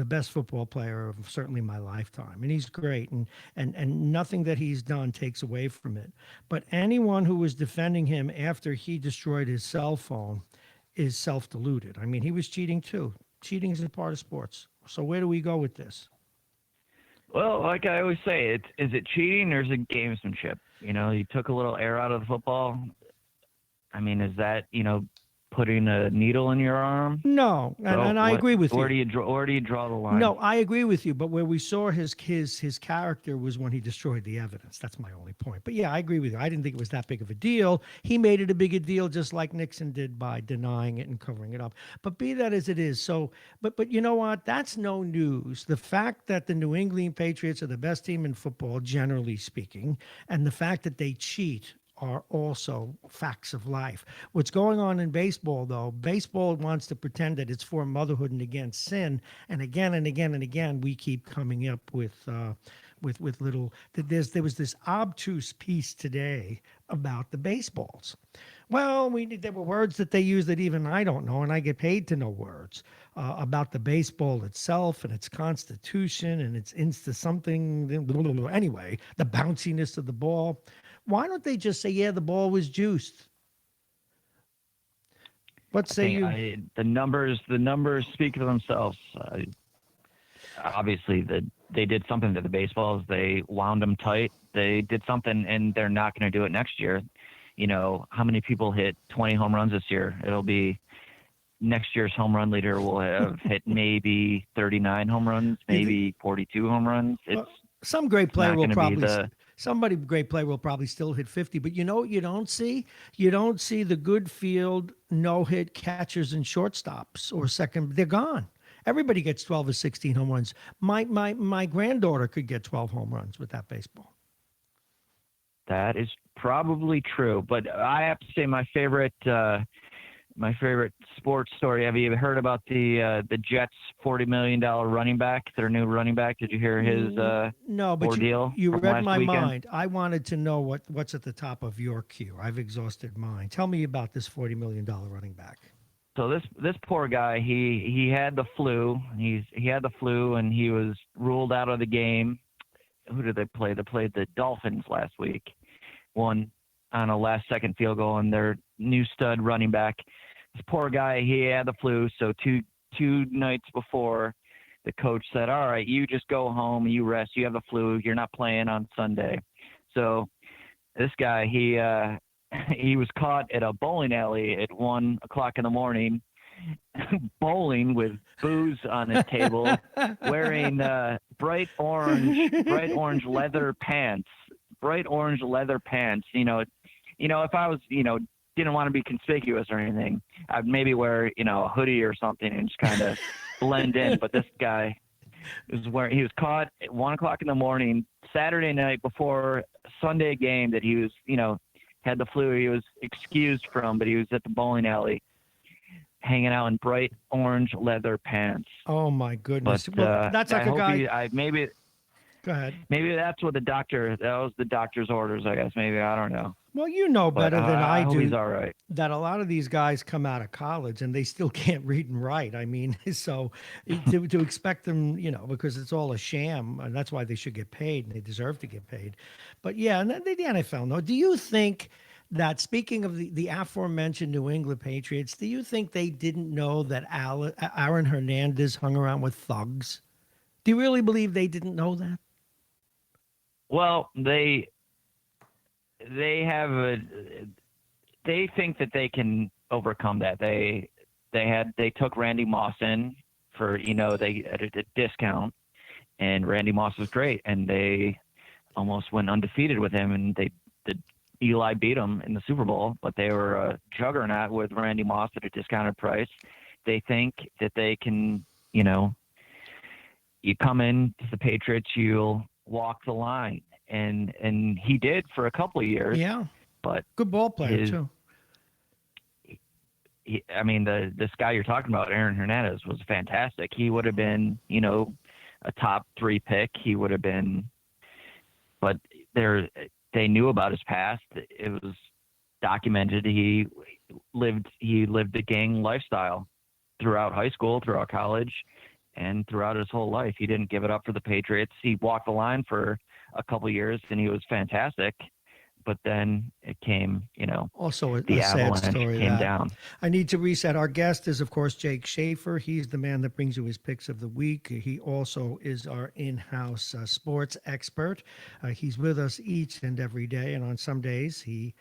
best football player of certainly my lifetime, and he's great, and nothing that he's done takes away from it. But anyone who was defending him after he destroyed his cell phone is self-deluded. I mean, he was cheating too. Cheating is a part of sports. So where do we go with this? Well, like I always say, is it cheating or is it gamesmanship? You took a little air out of the football. I mean, is that putting a needle in your arm? No, and I agree with you. Where do you draw the line? No, I agree with you. But where we saw his character was when he destroyed the evidence. That's my only point. But yeah, I agree with you. I didn't think it was that big of a deal. He made it a bigger deal, just like Nixon did by denying it and covering it up. But be that as it is, so but you know what? That's no news. The fact that the New England Patriots are the best team in football, generally speaking, and the fact that they cheat are also facts of life. What's going on in baseball, though, baseball wants to pretend that it's for motherhood and against sin, and again and again and again, we keep coming up with little. There was this obtuse piece today about the baseballs. Well, there were words that they use that even I don't know, and I get paid to know words. about the baseball itself and its constitution and its insta something. Anyway, the bounciness of the ball. Why don't they just say, yeah, the ball was juiced? What say you? The numbers speak for themselves. Obviously, they did something to the baseballs. They wound them tight. They did something, and they're not going to do it next year. You know, how many people hit 20 home runs this year? It'll be next year's home run leader will have hit maybe 39 home runs, maybe 42 home runs. Some great player will probably somebody great player will probably still hit 50, but you know what you don't see? You don't see the good field no-hit catchers and shortstops or second. They're gone. Everybody gets 12 or 16 home runs. My granddaughter could get 12 home runs with that baseball. That is probably true, but I have to say my favorite sports story. Have you heard about the Jets $40 million running back? Their new running back. Did you hear his no? But ordeal you read my weekend? mind. I wanted to know what's at the top of your queue. I've exhausted mine. Tell me about this $40 million running back. So this poor guy, he had the flu. He had the flu, and he was ruled out of the game. Who did they play? They played the Dolphins last week. Won on a last-second field goal, and their new stud running back. This poor guy, he had the flu. So two nights before, the coach said, "All right, you just go home, you rest. You have the flu. You're not playing on Sunday." So this guy, he was caught at a bowling alley at 1:00 in the morning, bowling with booze on his table, wearing bright orange leather pants. Bright orange leather pants. You know, if I was, didn't want to be conspicuous or anything, I'd maybe wear, a hoodie or something and just kind of blend in. But this guy he was caught at 1:00 in the morning, Saturday night before Sunday game that he was, had the flu. He was excused from, but he was at the bowling alley hanging out in bright orange leather pants. Oh my goodness. But, well, that's like a guy. Go ahead. Maybe that was the doctor's orders, I guess. Maybe, I don't know. Well, you know better than I hope do he's all right. that a lot of these guys come out of college and they still can't read and write. I mean, so to expect them, because it's all a sham, and that's why they should get paid and they deserve to get paid. But yeah, and the NFL, no. Do you think that, speaking of the aforementioned New England Patriots, do you think they didn't know that Aaron Hernandez hung around with thugs? Do you really believe they didn't know that? Well, they think that they can overcome that. They took Randy Moss in for, they at a discount, and Randy Moss was great, and they almost went undefeated with him, and Eli beat them in the Super Bowl, but they were a juggernaut with Randy Moss at a discounted price. They think that they can, you come in to the Patriots, you'll walk the line, and he did for a couple of years. Yeah, but good ball player too. This guy you're talking about, Aaron Hernandez, was fantastic. He would have been, a top 3 pick. He would have been, but they knew about his past. It was documented. He lived the gang lifestyle throughout high school, throughout college, and throughout his whole life. He didn't give it up for the Patriots. He walked the line for a couple of years, and he was fantastic. But then it came, also the sad avalanche story came down. I need to reset. Our guest is, of course, Jake Schaefer. He's the man that brings you his picks of the week. He also is our in-house sports expert. He's with us each and every day, and on some days he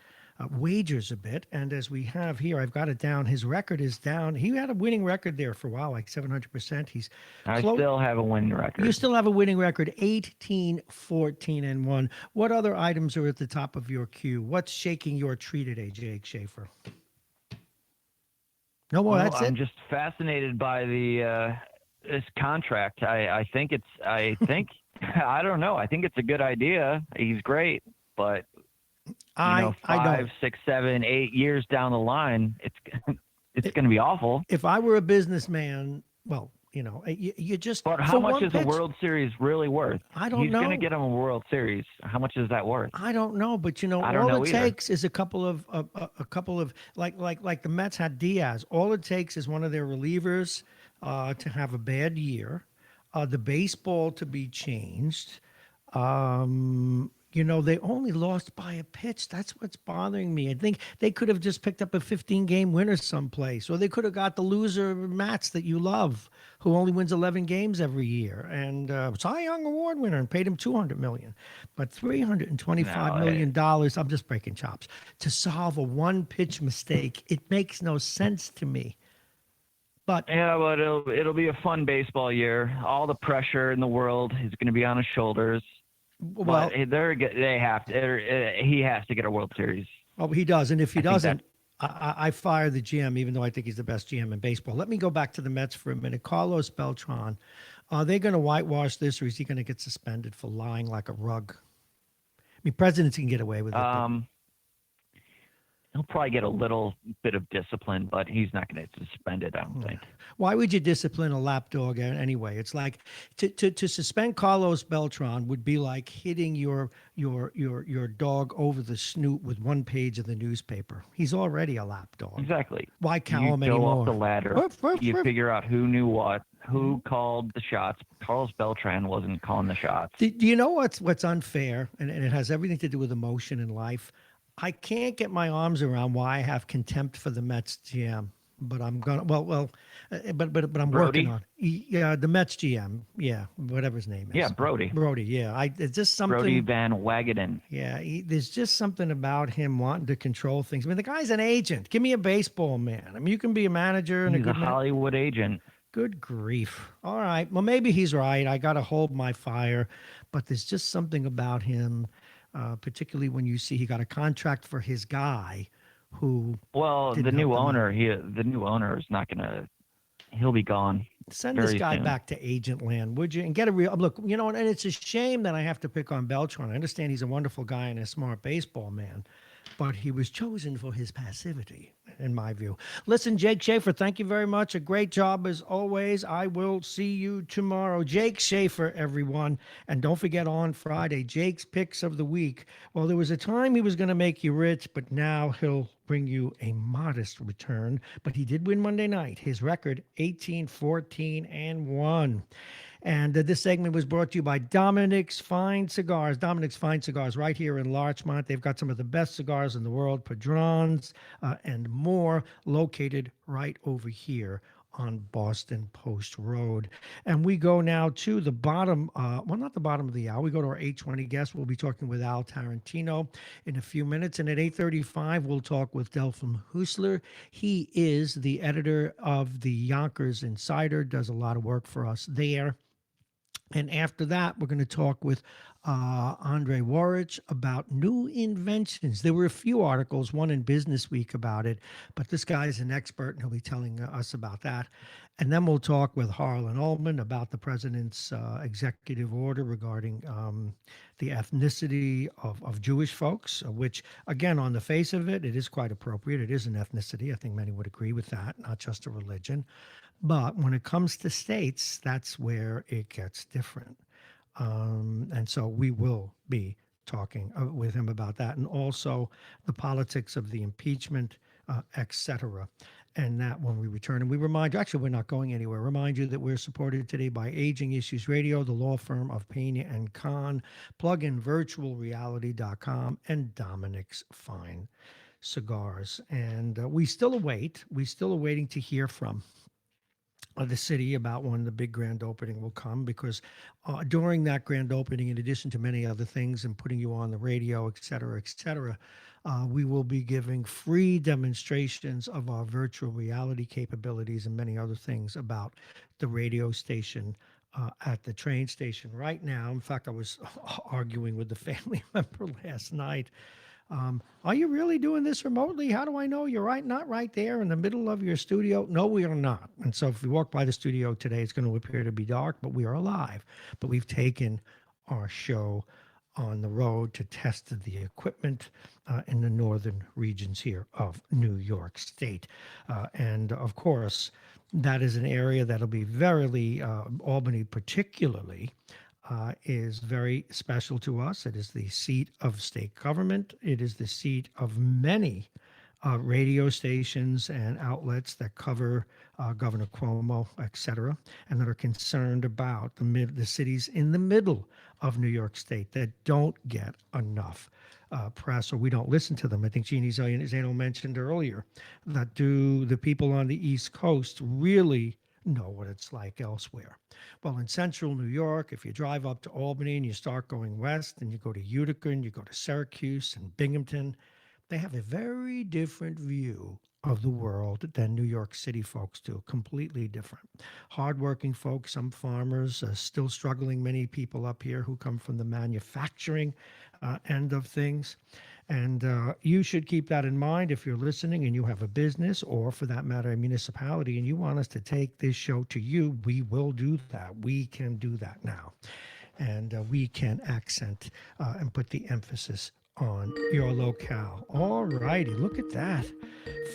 wagers a bit. And as we have here, I've got it down. His record is down. He had a winning record there for a while, like 700%. I still have a winning record. You still have a winning record, 18-14-1. What other items are at the top of your queue? What's shaking your tree today, Jake Schaefer? No more. That's it. I'm just fascinated by this contract. I think I don't know. I think it's a good idea. He's great, but 5, 6, 7, 8 years down the line, it's going to be awful. If I were a businessman, well, you just. But how much is a World Series really worth? I don't know. He's going to get him a World Series. How much is that worth? I don't know, but all it takes is a couple of like the Mets had Diaz. All it takes is one of their relievers to have a bad year, the baseball to be changed. They only lost by a pitch. That's what's bothering me. I think they could have just picked up a 15-game winner someplace, or they could have got the loser Mats that you love, who only wins 11 games every year, and Cy Young Award winner, and paid him $200 million. But $325 million dollars, I'm just breaking chops, to solve a one-pitch mistake. It makes no sense to me. But it'll be a fun baseball year. All the pressure in the world is going to be on his shoulders. Well, they have to. He has to get a World Series. Oh, he does, and if he doesn't, I fire the GM, even though I think he's the best GM in baseball. Let me go back to the Mets for a minute. Carlos Beltran, are they going to whitewash this, or is he going to get suspended for lying like a rug? I mean, presidents can get away with it. He'll probably get a little bit of discipline, but he's not going to get suspended, I don't think. Why would you discipline a lapdog anyway? It's like to suspend Carlos Beltran would be like hitting your dog over the snoot with one page of the newspaper. He's already a lapdog. Exactly. Why cow him You go anymore? up the ladder. You figure out who knew what, who called the shots. Carlos Beltran wasn't calling the shots. Do you know what's unfair? And it has everything to do with emotion in life. I can't get my arms around why I have contempt for the Mets GM, but I'm gonna. But I'm working on. The Mets GM. Yeah, whatever his name is. Yeah, Brody. Brody. Yeah, it's just something. Brody Van Wagenen. Yeah, there's just something about him wanting to control things. I mean, the guy's an agent. Give me a baseball man. I mean, you can be a manager and He's a good Hollywood agent. Good grief. All right. Well, maybe he's right. I got to hold my fire, but there's just something about him. Particularly when you see he got a contract for his guy, who. Well, the new owner is not gonna. He'll be gone. Send this guy back to agent land, would you? And get a real look. And it's a shame that I have to pick on Beltran. I understand he's a wonderful guy and a smart baseball man, but he was chosen for his passivity, in my view. Listen, Jake Schaefer, thank you very much. A great job as always. I will see you tomorrow. Jake Schaefer, everyone. And don't forget on Friday, Jake's Picks of the Week. Well, there was a time he was going to make you rich, but now he'll bring you a modest return. But he did win Monday night. His record, 18-14-1. And this segment was brought to you by Dominic's Fine Cigars. Dominic's Fine Cigars right here in Larchmont. They've got some of the best cigars in the world, Padrons and more, located right over here on Boston Post Road. And we go now to the bottom, not the bottom of the hour. We go to our 8:20 guest. We'll be talking with Al Tarantino in a few minutes. And at 8:35, we'll talk with Delphine Husler. He is the editor of the Yonkers Insider, does a lot of work for us there. And after that, we're going to talk with Andre Warich about new inventions. There were a few articles, one in Business Week about it, but this guy is an expert and he'll be telling us about that. And then we'll talk with Harlan Ullman about the president's executive order regarding the ethnicity of Jewish folks, which, again, on the face of it, it is quite appropriate. It is an ethnicity. I think many would agree with that, not just a religion. But when it comes to states, that's where it gets different. And so we will be talking with him about that, and also the politics of the impeachment, et cetera. And that when we return, and we remind you, actually, we're not going anywhere. Remind you that we're supported today by Aging Issues Radio, the law firm of Pena and Khan, pluginvirtualreality.com, and Dominic's Fine Cigars. And we're still awaiting to hear from the city about when the big grand opening will come, because during that grand opening, in addition to many other things and putting you on the radio, et cetera, we will be giving free demonstrations of our virtual reality capabilities and many other things about the radio station at the train station right now. In fact, I was arguing with the family member last night. Are you really doing this remotely? How do I know you're not right there in the middle of your studio? No, we are not. And so if we walk by the studio today, it's going to appear to be dark, but we are alive. But we've taken our show on the road to test the equipment in the northern regions here of New York State. And of course, that is an area that'll be Albany particularly, is very special to us. It is the seat of state government. It is the seat of many radio stations and outlets that cover Governor Cuomo, et cetera, and that are concerned about the cities in the middle of New York State that don't get enough press, or we don't listen to them. I think Jeannie Zano mentioned earlier that do the people on the East Coast really know what it's like elsewhere? Well, in central New York, if you drive up to Albany and you start going west and you go to Utica and you go to Syracuse and Binghamton, they have a very different view of the world than New York City folks do, completely different. Hardworking folks, some farmers, still struggling, many people up here who come from the manufacturing end of things. And you should keep that in mind if you're listening and you have a business, or for that matter, a municipality, and you want us to take this show to you, we will do that. We can do that now. And we can accent and put the emphasis on your locale. All righty, look at that.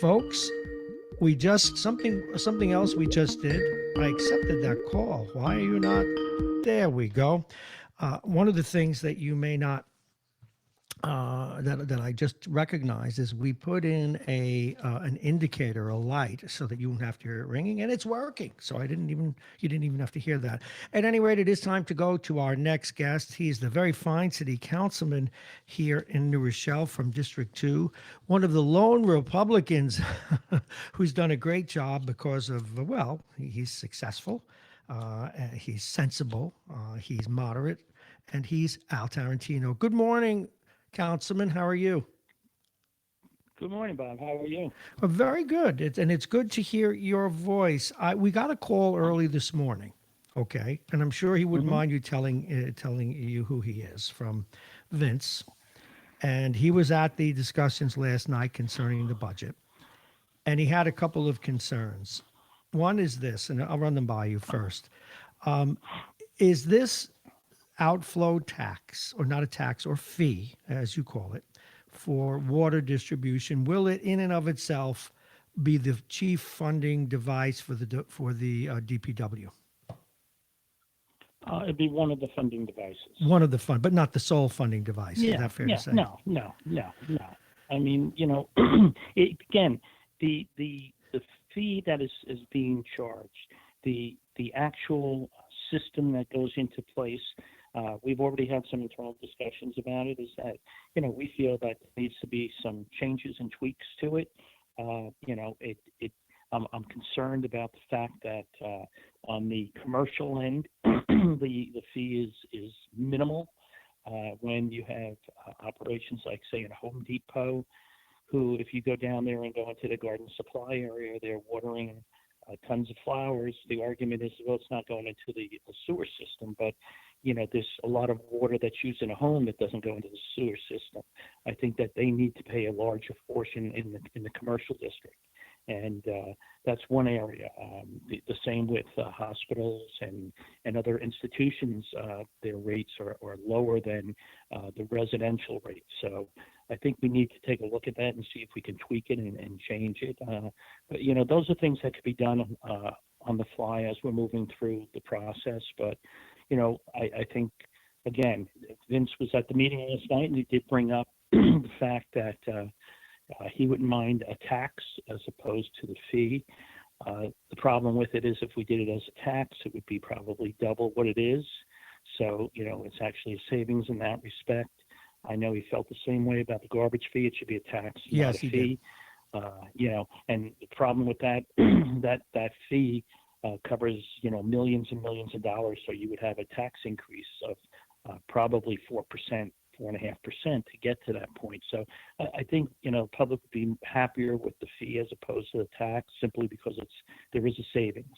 Folks, we just, something else we just did. I accepted that call. Why are you not? There we go. One of the things that you may not that I just recognized is we put in an indicator, a light, so that you won't have to hear it ringing, and it's working. So you didn't even have to hear that. At any rate, it is time to go to our next guest. He's the very fine city councilman here in New Rochelle from District 2, one of the lone Republicans who's done a great job because of, well, he's successful, he's sensible, he's moderate, and he's Al Tarantino. Good morning, Councilman. How are you? Good morning, Bob. How are you? Very good. It's good to hear your voice. We got a call early this morning, okay? And I'm sure he wouldn't mind you telling you who he is, from Vince. And he was at the discussions last night concerning the budget. And he had a couple of concerns. One is this, and I'll run them by you first. Is this outflow tax, or not a tax, or fee, as you call it, for water distribution, will it in and of itself be the chief funding device for the DPW? It'd be one of the funding devices. One of the but not the sole funding device. Is that fair to say? No. I mean, again, the fee that is being charged, the actual system that goes into place. We've already had some internal discussions about it. Is that we feel that there needs to be some changes and tweaks to it. I'm concerned about the fact that on the commercial end, the fee is minimal. When you have operations like, say, in Home Depot, who, if you go down there and go into the garden supply area, they're watering tons of flowers. The argument is, well, it's not going into the sewer system, but there's a lot of water that's used in a home that doesn't go into the sewer system. I think that they need to pay a larger portion in the commercial district, and that's one area. The same with hospitals and other institutions. Their rates are lower than the residential rate. So I think we need to take a look at that and see if we can tweak it and change it. But those are things that could be done on the fly as we're moving through the process. But I think, again, Vince was at the meeting last night, and he did bring up the fact that he wouldn't mind a tax as opposed to the fee. The problem with it is, if we did it as a tax, it would be probably double what it is. So, it's actually a savings in that respect. I know he felt the same way about the garbage fee. It should be a tax, not a fee. And the problem with that, that fee covers, millions and millions of dollars. So you would have a tax increase of probably 4%, 4.5% to get to that point. So I think, the public would be happier with the fee as opposed to the tax, simply because there is a savings.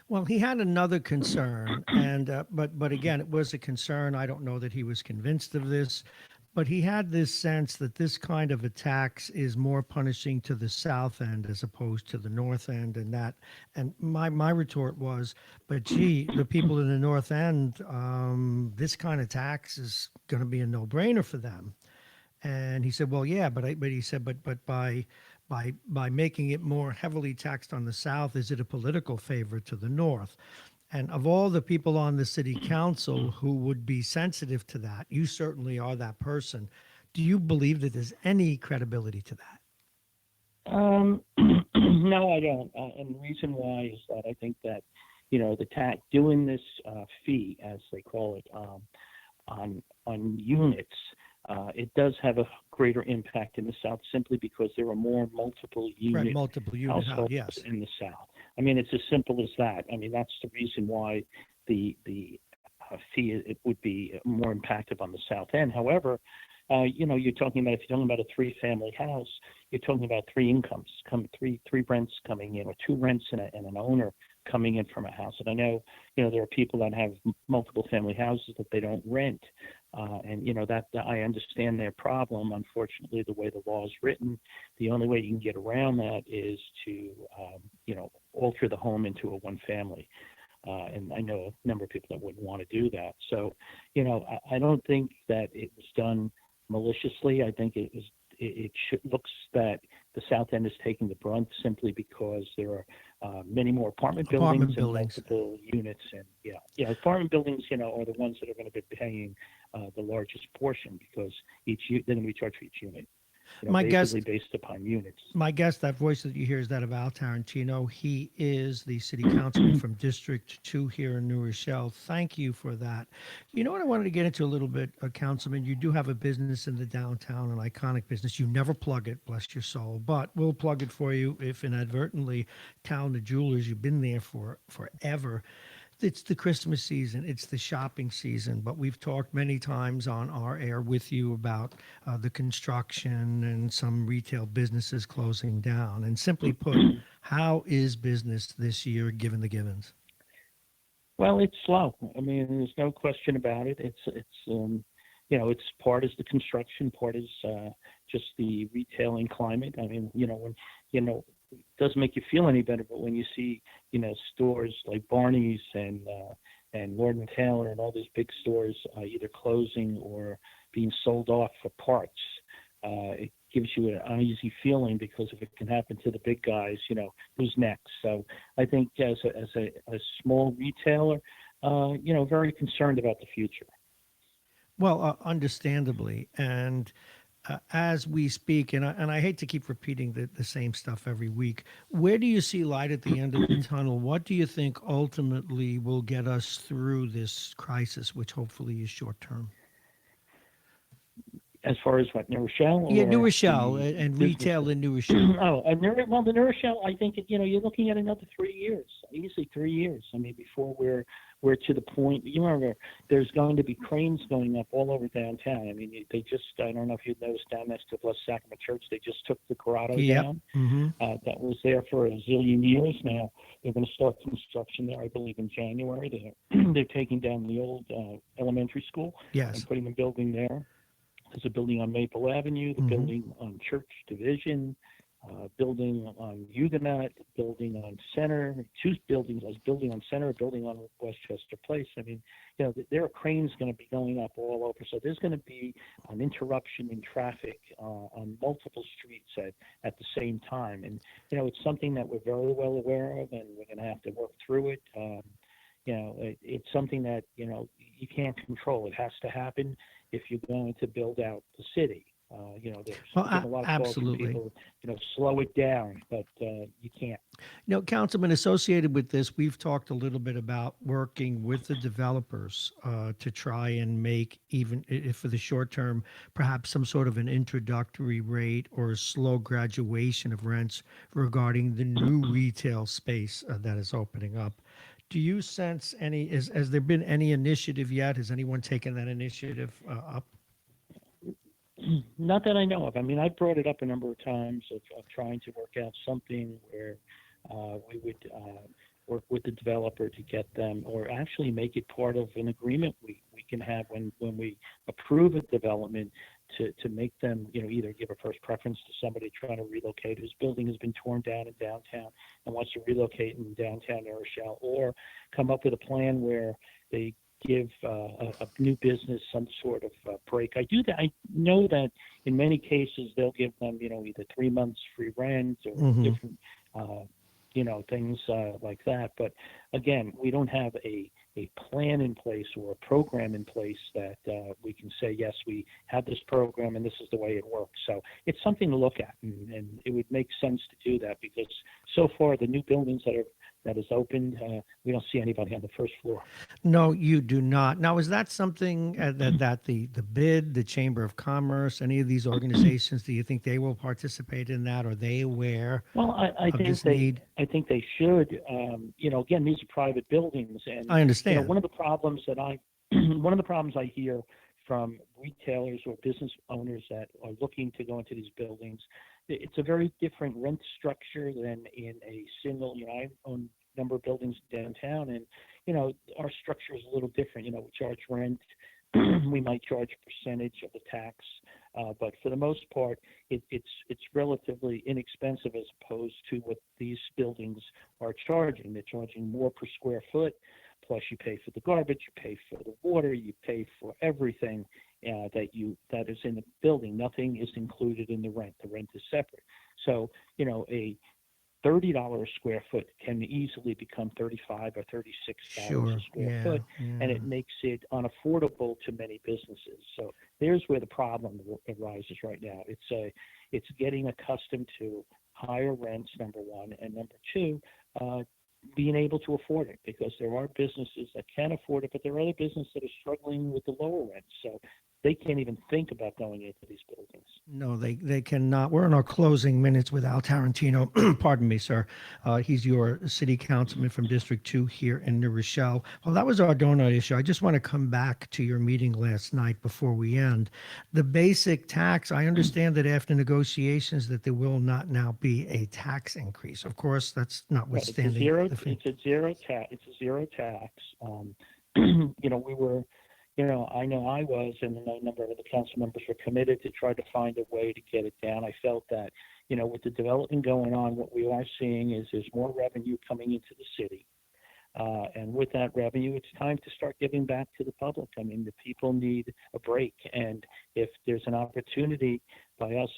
Well, he had another concern, and but again, it was a concern. I don't know that he was convinced of this, but he had this sense that this kind of a tax is more punishing to the south end as opposed to the north end, and my retort was, but gee, the people in the north end, this kind of tax is going to be a no-brainer for them. And he said, well, yeah, but he said, but by making it more heavily taxed on the south, is it a political favor to the north? And of all the people on the city council who would be sensitive to that, you certainly are that person. Do you believe that there's any credibility to that? No, I don't. And the reason why is that I think that, the tax doing this fee, as they call it, on units, it does have a greater impact in the South simply because there are more multiple unit households yes. in the South. I mean, it's as simple as that. I mean, that's the reason why the fee it would be more impactful on the South End. However, if you're talking about a three-family house, you're talking about three incomes, three rents coming in, or two rents and an owner coming in from a house. And I know, there are people that have multiple family houses that they don't rent, and that I understand their problem. Unfortunately, the way the law is written, the only way you can get around that is to, alter the home into a one-family. And I know a number of people that wouldn't want to do that. So, I don't think that it was done maliciously. I think looks that the South End is taking the brunt simply because there are many more apartment buildings and multiple units. And apartment buildings, are the ones that are going to be paying the largest portion because they're going to be charged for each unit. My guest, based upon units. My guest, that voice that you hear is that of Al Tarantino. He is the city councilman from District 2 here in New Rochelle. Thank you for that. You know what I wanted to get into a little bit, Councilman? You do have a business in the downtown, an iconic business. You never plug it, bless your soul, but we'll plug it for you if inadvertently. Town the Jewelers, you've been there for forever. It's the Christmas season. It's the shopping season. But we've talked many times on our air with you about the construction and some retail businesses closing down. And simply put, how is business this year given the givens? Well, it's slow. I mean, there's no question about it. It's part is the construction, part is just the retailing climate. I mean, when it doesn't make you feel any better, but when you see, stores like Barney's and Lord & Taylor and all these big stores either closing or being sold off for parts, it gives you an uneasy feeling because if it can happen to the big guys, who's next? So I think as a small retailer, very concerned about the future. Well, understandably. And as we speak, and I hate to keep repeating the same stuff every week, where do you see light at the end of the tunnel? What do you think ultimately will get us through this crisis, which hopefully is short term? As far as what, New Rochelle? Yeah, New Rochelle and retail in New Rochelle. The New Rochelle, I think, you're looking at another 3 years, easily 3 years. I mean, before we're to the point, remember, there's going to be cranes going up all over downtown. I mean, they just, I don't know if you've noticed down next to Blessed Sacrament Church, they just took the grotto down. Mm-hmm. That was there for a zillion years now. They're going to start construction there, I believe, in January. They're taking down the old elementary school and putting a building there. There's a building on Maple Avenue, the building on Church Division, building on Huguenot, building on Center, two buildings. There's a building on Center, a building on Westchester Place. I mean, there are cranes going to be going up all over. So there's going to be an interruption in traffic on multiple streets at the same time. And, it's something that we're very well aware of, and we're going to have to work through it. It's something that, you can't control. It has to happen if you're going to build out the city. There's a lot of absolutely. People, slow it down, but you can't. Councilman, associated with this, we've talked a little bit about working with the developers to try and make, even if for the short term, perhaps some sort of an introductory rate or a slow graduation of rents regarding the new retail space that is opening up. Do you sense has there been any initiative yet? Has anyone taken that initiative up? Not that I know of. I mean, I brought it up a number of times of trying to work out something where we would work with the developer to get them, or actually make it part of an agreement we can have when we approve a development to make them, either give a first preference to somebody trying to relocate whose building has been torn down in downtown and wants to relocate in downtown New Rochelle, or come up with a plan where they give a new business some sort of break. I know that in many cases they'll give them, either 3 months free rent or different, things like that. But again, we don't have a a plan in place or a program in place that we can say, yes, we have this program and this is the way it works. So it's something to look at, and it would make sense to do that, because so far the new buildings that is opened, we don't see anybody on the first floor. No, you do not. Now, is that something that the BID, the Chamber of Commerce, any of these organizations, do you think they will participate in that? Are they aware Well, I of think this they, need? I think they should. Again, these are private buildings, and I understand. one of the problems that one of the problems I hear from retailers or business owners that are looking to go into these buildings, it's a very different rent structure than in a single. I own a number of buildings downtown, and our structure is a little different. We charge rent. We might charge a percentage of the tax, but for the most part, it's relatively inexpensive as opposed to what these buildings are charging. They're charging more per square foot. Plus, you pay for the garbage, you pay for the water, you pay for everything that is in the building. Nothing is included in the rent. The rent is separate. So, a $30 a square foot can easily become $35 or $36 a square foot, and it makes it unaffordable to many businesses. So there's where the problem arises right now. It's getting accustomed to higher rents, number one, and number two, being able to afford it, because there are businesses that can afford it, but there are other businesses that are struggling with the lower rent. So they can't even think about going into these buildings. No, they cannot. We're in our closing minutes with Al Tarantino. Pardon me, sir. He's your city councilman from District 2 here in New Rochelle. Well, that was our donut issue. I just want to come back to your meeting last night before we end. The basic tax, I understand that after negotiations that there will not now be a tax increase. Of course, that's notwithstanding. It's a zero tax. We were, I know I was, and a number of the council members were committed to try to find a way to get it down. I felt that, with the development going on, what we are seeing is there's more revenue coming into the city. And with that revenue, it's time to start giving back to the public. I mean, the people need a break. And if there's an opportunity by us,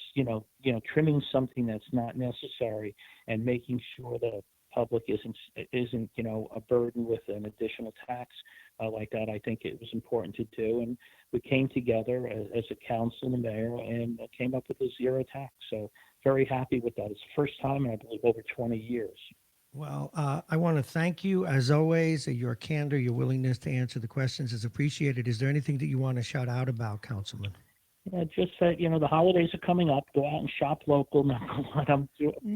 trimming something that's not necessary and making sure the public isn't a burden with an additional tax like that, I think it was important to do. And we came together as a council and the mayor and came up with a zero tax. So very happy with that. It's the first time in, I believe, over 20 years. Well, I want to thank you, as always. Your candor, your willingness to answer the questions is appreciated. Is there anything that you want to shout out about, Councilman? Yeah, just that, the holidays are coming up. Go out and shop local. No,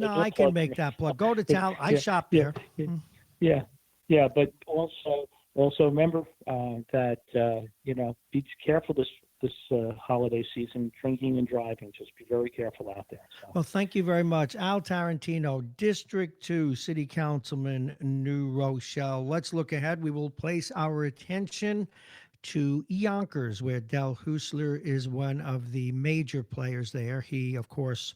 I can make that plug. Go to town. I shop there. Yeah. But also remember that, be careful this holiday season, drinking and driving. Just be very careful out there. So. Well, thank you very much. Al Tarantino, District 2 City Councilman, New Rochelle. Let's look ahead. We will place our attention to Yonkers, where Del Husler is one of the major players there. He, of course,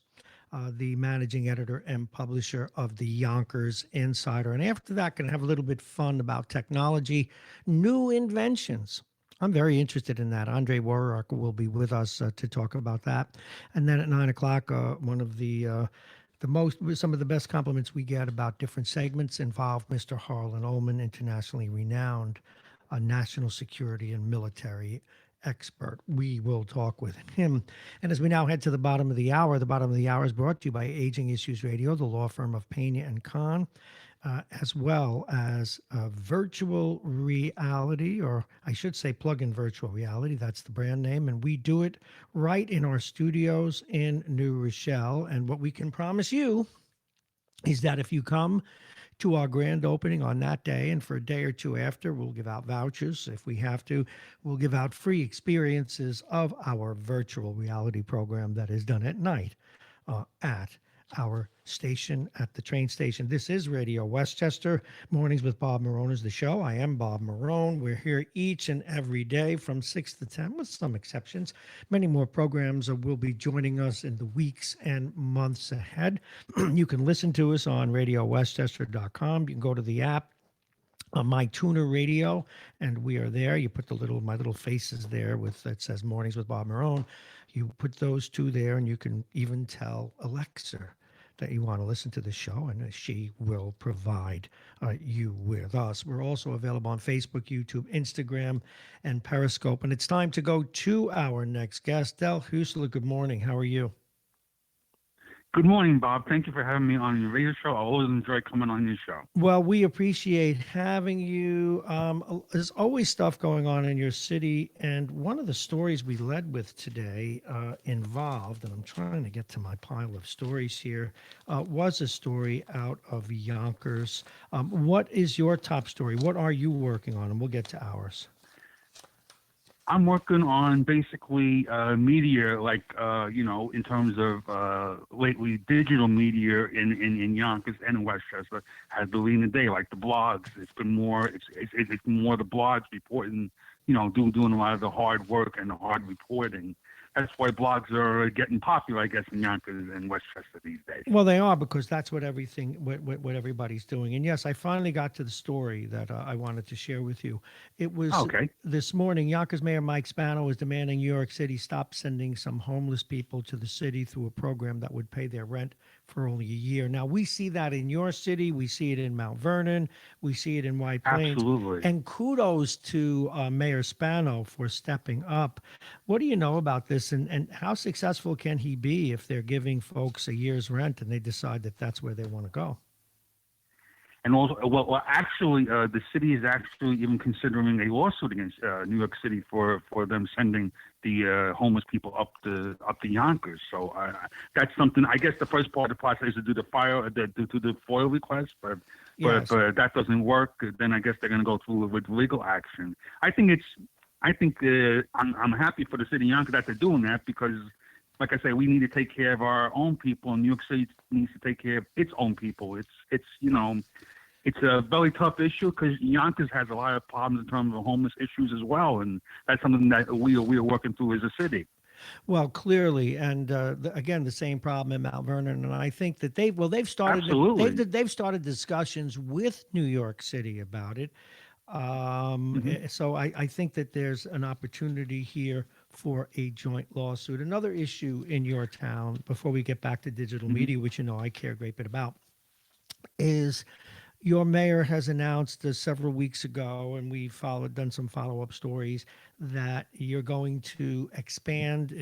the managing editor and publisher of the Yonkers Insider. And after that, going to have a little bit fun about technology, new inventions. I'm very interested in that. Andre Warrock will be with us to talk about that. And then at 9 o'clock, one of some of the best compliments we get about different segments involve Mr. Harlan Ullman, internationally renowned national security and military expert. We will talk with him. And as we now head to the bottom of the hour is brought to you by Aging Issues Radio, the law firm of Pena and Kahn, as well as virtual reality, or I should say plug-in virtual reality. That's the brand name. And we do it right in our studios in New Rochelle. And what we can promise you is that if you come to our grand opening on that day, and for a day or two after, we'll give out vouchers. If we have to, we'll give out free experiences of our virtual reality program that is done at night at our station, at the train station. This is Radio Westchester. Mornings with Bob Marrone is the show. I am Bob Marrone. We're here each and every day from 6 to 10, with some exceptions. Many more programs will be joining us in the weeks and months ahead. You can listen to us on radiowestchester.com. You can go to the app, MyTuner Radio, and we are there. You put my little faces there it says Mornings with Bob Marrone. You put those two there, and you can even tell Alexa that you want to listen to the show, and she will provide you with us. We're also available on Facebook, YouTube, Instagram, and Periscope. And it's time to go to our next guest. Del Husler, good morning. How are you? Good morning, Bob. Thank you for having me on your radio show. I always enjoy coming on your show. Well, we appreciate having you. There's always stuff going on in your city, and one of the stories we led with today involved, and I'm trying to get to my pile of stories here, was a story out of Yonkers. What is your top story? What are you working on? And we'll get to ours. I'm working on basically media, like, in terms of lately digital media in Yonkers and in Westchester has been leading the day, like the blogs. It's been more, it's more the blogs reporting, doing a lot of the hard work and the hard reporting. That's why blogs are getting popular, I guess, in Yonkers and Westchester these days. Well, they are, because that's what what everybody's doing. And yes, I finally got to the story that I wanted to share with you. It was this morning. Yonkers Mayor Mike Spano is demanding New York City stop sending some homeless people to the city through a program that would pay their rent for only a year. Now, we see that in your city. We see it in Mount Vernon. We see it in White Plains. Absolutely. And kudos to Mayor Spano for stepping up. What do you know about this, and how successful can he be if they're giving folks a year's rent and they decide that that's where they want to go? And also, actually, the city is actually even considering a lawsuit against New York City for them sending the homeless people up to Yonkers. So that's something. I guess the first part of the process is to do the FOIL request, but that doesn't work. Then I guess they're going to go through with legal action. I'm happy for the city of Yonkers that they're doing that, because, like I say, we need to take care of our own people, and New York City needs to take care of its own people. It's a very tough issue, because Yonkers has a lot of problems in terms of homeless issues as well, and that's something that we are working through as a city. Well, clearly, and again, the same problem in Mount Vernon, and I think that they've started they've started discussions with New York City about it. So I think that there's an opportunity here for a joint lawsuit. Another issue in your town, before we get back to digital media, which I care a great bit about, is your mayor has announced several weeks ago, and we done some follow-up stories, that you're going to expand,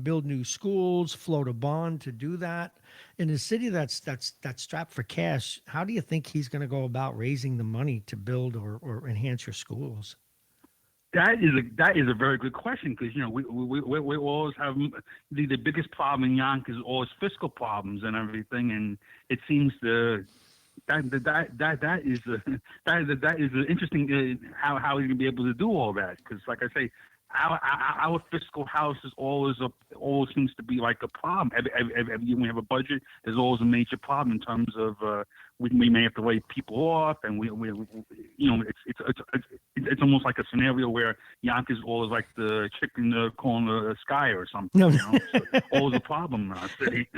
build new schools, float a bond to do that. In a city that's strapped for cash, how do you think he's going to go about raising the money to build or enhance your schools? That is a very good question, because we always have the biggest problem in Yonkers is always fiscal problems and everything, and it seems that is interesting how he's gonna be able to do all that, because, like I say, our fiscal house is always seems to be like a problem. Every year we have a budget, there's always a major problem in terms of we may have to lay people off, and it's almost like a scenario where Yonkers is always like the chicken calling the sky or something. No. So always a problem in our city.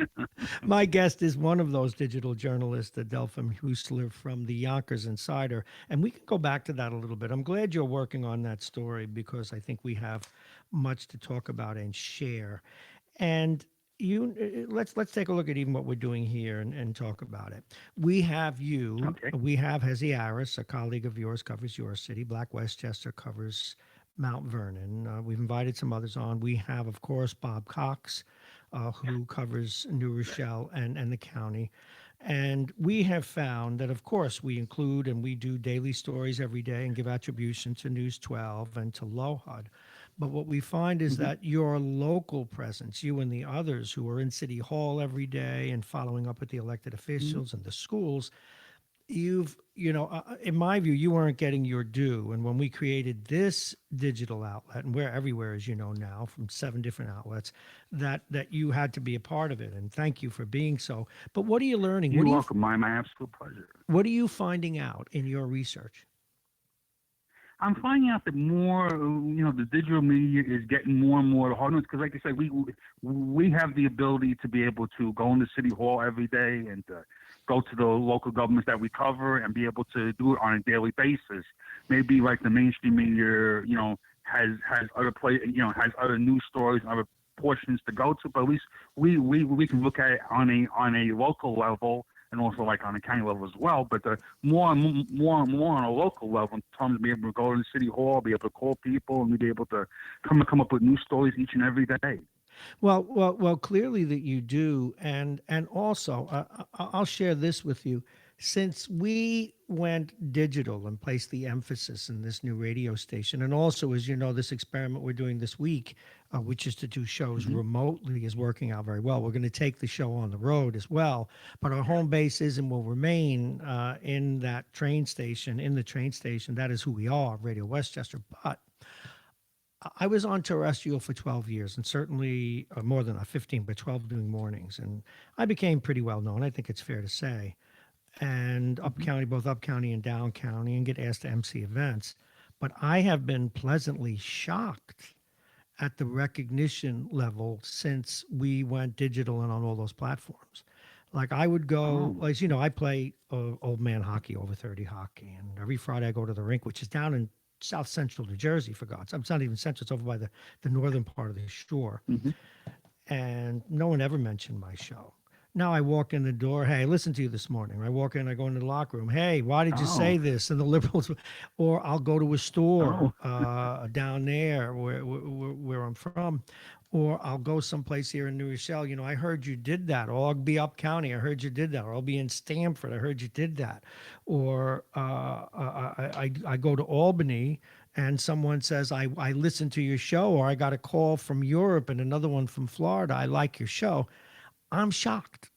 My guest is one of those digital journalists, Adelphim Husler from the Yonkers Insider, and we can go back to that a little bit. I'm glad you're working on that story, because I think we have much to talk about and share. And let's take a look at even what we're doing here and talk about it. We have you. Okay. We have Hezi Aris, a colleague of yours, covers your city. Black Westchester covers Mount Vernon. We've invited some others on. We have, of course, Bob Cox, who covers New Rochelle and the county. And we have found that, of course, we include and we do daily stories every day and give attribution to News 12 and to LOHUD. But what we find is that your local presence, you and the others who are in City Hall every day and following up with the elected officials and the schools, in my view, you weren't getting your due. And when we created this digital outlet, and we're everywhere, as you know now, from 7 different outlets, that you had to be a part of it. And thank you for being so. But what are you learning? You're welcome. My absolute pleasure. What are you finding out in your research? I'm finding out that more, the digital media is getting more and more hard, because, like I said, we have the ability to be able to go into City Hall every day and go to the local governments that we cover and be able to do it on a daily basis. Maybe like the mainstream media, has other has other news stories and other portions to go to, but at least we can look at it on a local level and also like on a county level as well. But more on a local level in terms of being able to go to the city hall, be able to call people, and be able to come up with new stories each and every day. Well, clearly that you do, and also I'll share this with you. Since we went digital and placed the emphasis in this new radio station, and also, as you know, this experiment we're doing this week, which is to do shows remotely, is working out very well. We're going to take the show on the road as well, but our home base is and will remain in that train station. In the train station, that is who we are, Radio Westchester. But I was on terrestrial for 12 years, and certainly more than 15, but 12 doing mornings, and I became pretty well known. I think it's fair to say. And up county, both up county and down county, and get asked to MC events. But I have been pleasantly shocked at the recognition level since we went digital and on all those platforms. Like I would go, as you know, I play old man hockey, over 30 hockey, and every Friday I go to the rink, which is down in South Central New Jersey, for God's sake. It's not even central, it's over by the northern part of the shore. And no one ever mentioned my show. Now I walk in the door, hey, I listened to you this morning. I walk in, I go into the locker room, hey, why did you say this? And the liberals, or I'll go to a store down there where I'm from, or I'll go someplace here in New Rochelle. You know, I heard you did that. Or I'll be up county, I heard you did that. Or I'll be in Stamford, I heard you did that. Or I go to Albany, and someone says, I listened to your show, or I got a call from Europe and another one from Florida. I like your show. I'm shocked.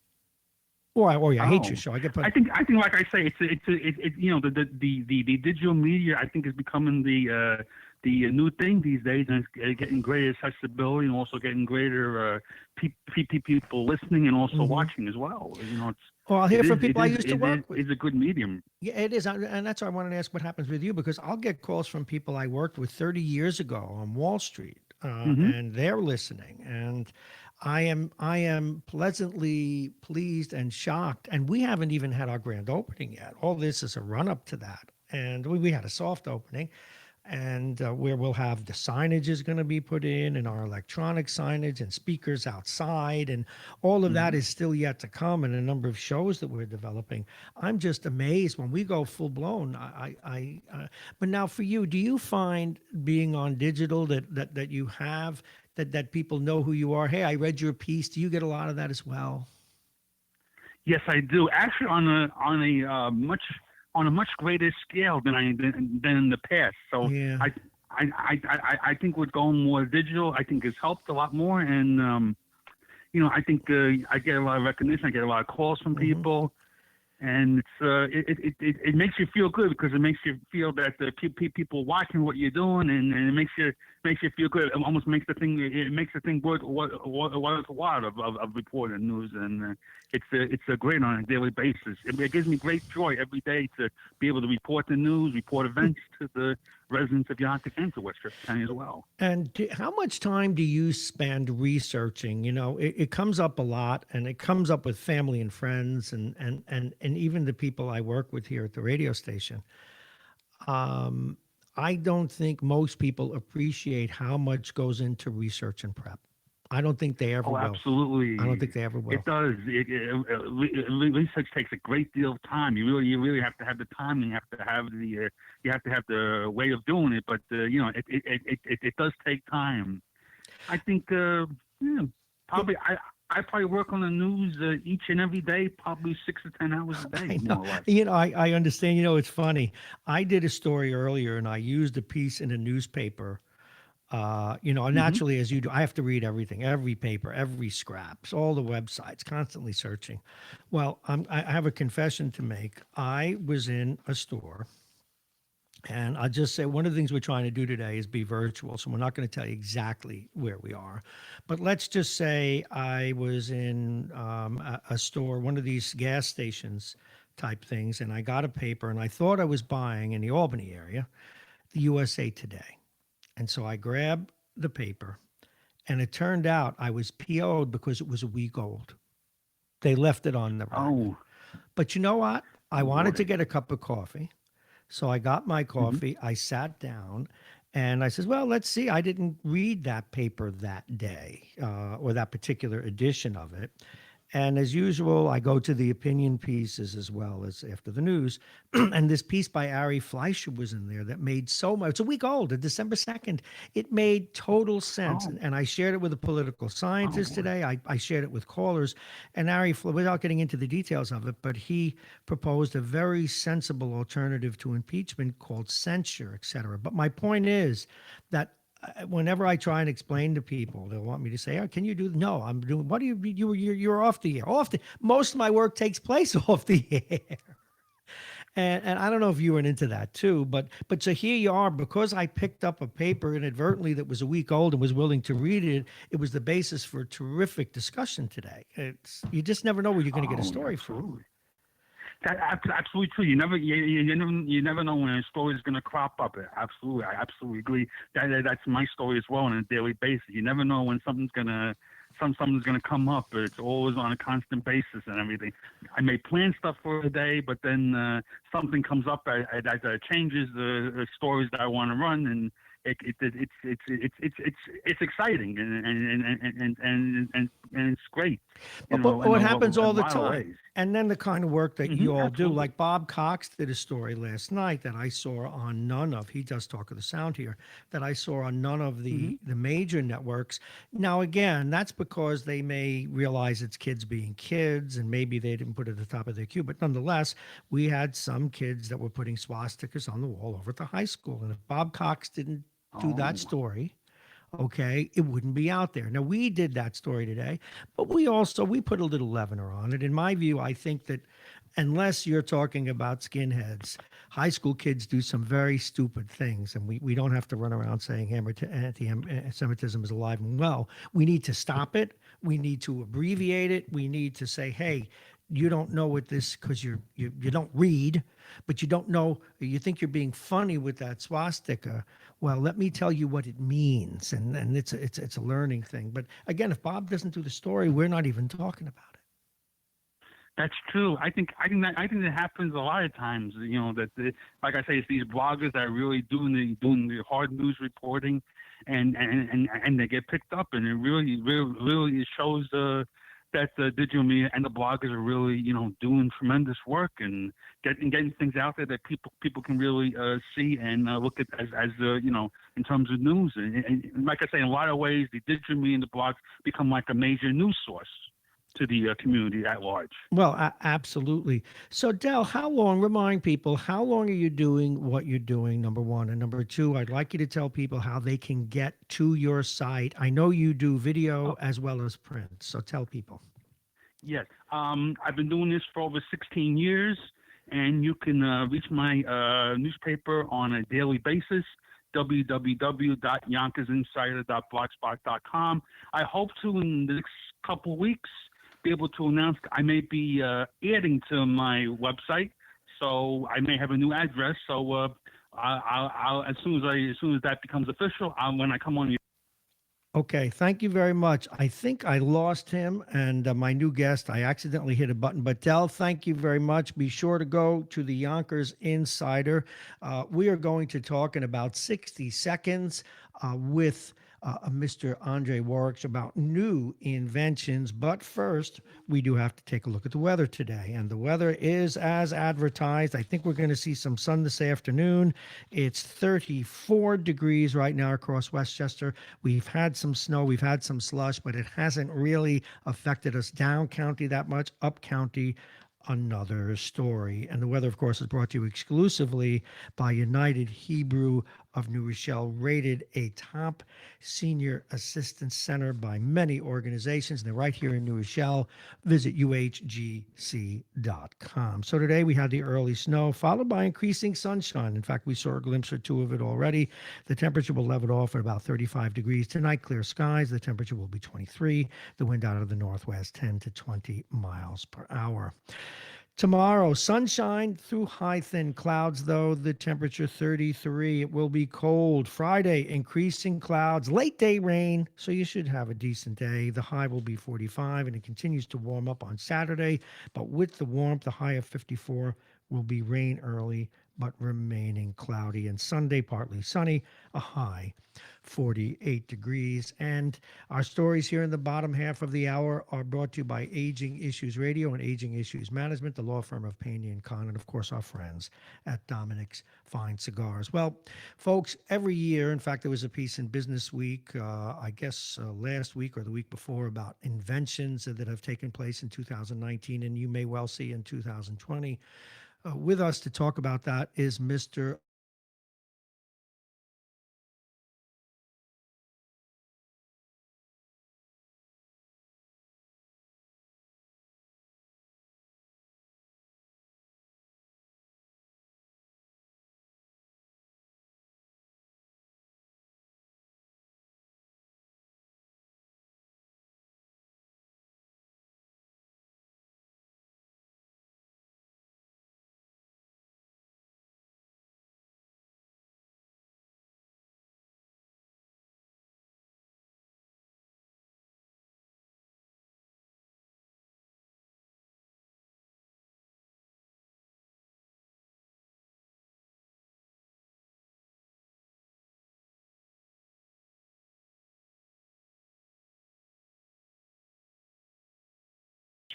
Or I hate your show. I think like I say, it's you know, the digital media I think is becoming the new thing these days, and it's getting greater accessibility and also getting greater people listening and also watching as well. You know, I'll hear from people I used to work with. It's a good medium. Yeah, it is, and that's why I wanted to ask what happens with you, because I'll get calls from people I worked with 30 years ago on Wall Street, and they're listening, and I am pleasantly pleased and shocked. And we haven't even had our grand opening yet. All this is a run up to that, and we had a soft opening. And where we'll have the signage is going to be put in, and our electronic signage and speakers outside, and all of that is still yet to come, and a number of shows that we're developing. I'm just amazed when we go full blown. But now for you, do you find being on digital that you have that people know who you are? Hey, I read your piece. Do you get a lot of that as well? Yes, I do. Actually, on a much greater scale than in the past. So yeah. I think with going more digital, I think it's helped a lot more. And you know, I think I get a lot of recognition. I get a lot of calls from people, and it makes you feel good, because it makes you feel that the people watching what you're doing, and it makes you feel good. It almost makes the thing worthwhile of reporting news, and it's a great on a daily basis. It gives me great joy every day to be able to report the news, report events to the residents of Yonkers and to Westchester County as well. And how much time do you spend researching? You know, it comes up a lot, and it comes up with family and friends, and even the people I work with here at the radio station. I don't think most people appreciate how much goes into research and prep. I don't think they ever will. Absolutely. I don't think they ever will. It does. Research takes a great deal of time. You really have to have the time. And you have to have the way of doing it. But you know, it does take time. I think probably I probably work on the news each and every day, probably 6 to 10 hours a day, more or less. You know, I understand. You know, it's funny. I did a story earlier, and I used a piece in a newspaper. You know, naturally, as you do, I have to read everything, every paper, every scraps, all the websites, constantly searching. Well, I have a confession to make. I was in a store, and I'll just say one of the things we're trying to do today is be virtual, so we're not going to tell you exactly where we are. But let's just say I was in a store, one of these gas stations type things, and I got a paper, and I thought I was buying in the Albany area, the USA Today. And so I grabbed the paper, and it turned out I was PO'd because it was a week old. They left it on the rack. Oh. But you know what? I wanted to get a cup of coffee. So I got my coffee. I sat down, And I says, well, let's see. I didn't read that paper that day or that particular edition of it. And as usual, I go to the opinion pieces as well as after the news. And this piece by Ari Fleischer was in there that made so much. It's a week old, December 2nd. It made total sense. Oh. And I shared it with a political scientist today. I shared it with callers. And Ari, without getting into the details of it, but he proposed a very sensible alternative to impeachment called censure, et cetera. But my point is that whenever I try and explain to people, they'll want me to say, "Oh, can you do?" No, I'm doing. What do you're off the air? Most of my work takes place off the air. And I don't know if you went into that too, but so here you are, because I picked up a paper inadvertently that was a week old and was willing to read it. It was the basis for a terrific discussion today. You just never know where you're going to get a story from. That's absolutely true. You never know when a story is going to crop up. Absolutely, I absolutely agree. That's my story as well on a daily basis. You never know when something's gonna come up. But it's always on a constant basis and everything. I may plan stuff for a day, but then something comes up that changes the stories that I want to run, and it's exciting and it's great. But what happens all the time, and then the kind of work that you all do, like Bob Cox did a story last night that I saw on none of. He does Talk of the Sound here, that I saw on none of the major networks. Now again, that's because they may realize it's kids being kids, and maybe they didn't put it at the top of their queue. But nonetheless, we had some kids that were putting swastikas on the wall over at the high school, and if Bob Cox didn't do that story, okay, it wouldn't be out there. Now, we did that story today, but we put a little leavener on it. In my view, I think that unless you're talking about skinheads, high school kids do some very stupid things, and we don't have to run around saying anti-Semitism is alive and well. We need to stop it. We need to abbreviate it. We need to say, hey, you don't know what this, because you don't read, but you don't know, you think you're being funny with that swastika. Well, let me tell you what it means, and it's a learning thing. But again, if Bob doesn't do the story, we're not even talking about it. That's true. I think that happens a lot of times. You know, that like I say, it's these bloggers that are really doing the hard news reporting, and they get picked up, and it really shows that the digital media and the bloggers are really, you know, doing tremendous work and getting things out there that people can really see and look at as you know, in terms of news. And like I say, in a lot of ways, the digital media and the blogs become like a major news source to the community at large. Well, absolutely. So, Del, remind people, how long are you doing what you're doing, number one? And number two, I'd like you to tell people how they can get to your site. I know you do video as well as print, so tell people. Yes. I've been doing this for over 16 years, and you can reach my newspaper on a daily basis, www.yonkersinsider.blogspot.com. I hope to, in the next couple weeks, be able to announce I may be adding to my website, so I may have a new address. So I'll as soon as that becomes official, when I come on. Okay, thank you very much. I think I lost him and my new guest. I accidentally hit a button, but Del, thank you very much. Be sure to go to the Yonkers Insider. We are going to talk in about 60 seconds with Mr. Andre Warwick about new inventions. But first, we do have to take a look at the weather today. And the weather is as advertised. I think we're going to see some sun this afternoon. It's 34 degrees right now across Westchester. We've had some snow, we've had some slush, but it hasn't really affected us down county that much. Up county, another story. And the weather, of course, is brought to you exclusively by United Hebrew of New Rochelle, rated a top senior assistance center by many organizations. They're right here in New Rochelle. Visit uhgc.com. So today we had the early snow, followed by increasing sunshine. In fact, we saw a glimpse or two of it already. The temperature will level off at about 35 degrees. Tonight, clear skies. The temperature will be 23. The wind out of the northwest, 10 to 20 miles per hour. Tomorrow, sunshine through high thin clouds, though. The temperature 33. It will be cold. Friday, increasing clouds, late day rain, so you should have a decent day. The high will be 45, and it continues to warm up on Saturday. But with the warmth, the high of 54 will be rain early but remaining cloudy. And Sunday, partly sunny, a high 48 degrees. And our stories here in the bottom half of the hour are brought to you by Aging Issues Radio and Aging Issues Management, the law firm of Payne and Con, and of course our friends at Dominic's Fine Cigars. Well, folks, every year, in fact, there was a piece in Business Week, I guess last week or the week before, about inventions that have taken place in 2019, and you may well see in 2020. With us to talk about that is Mr.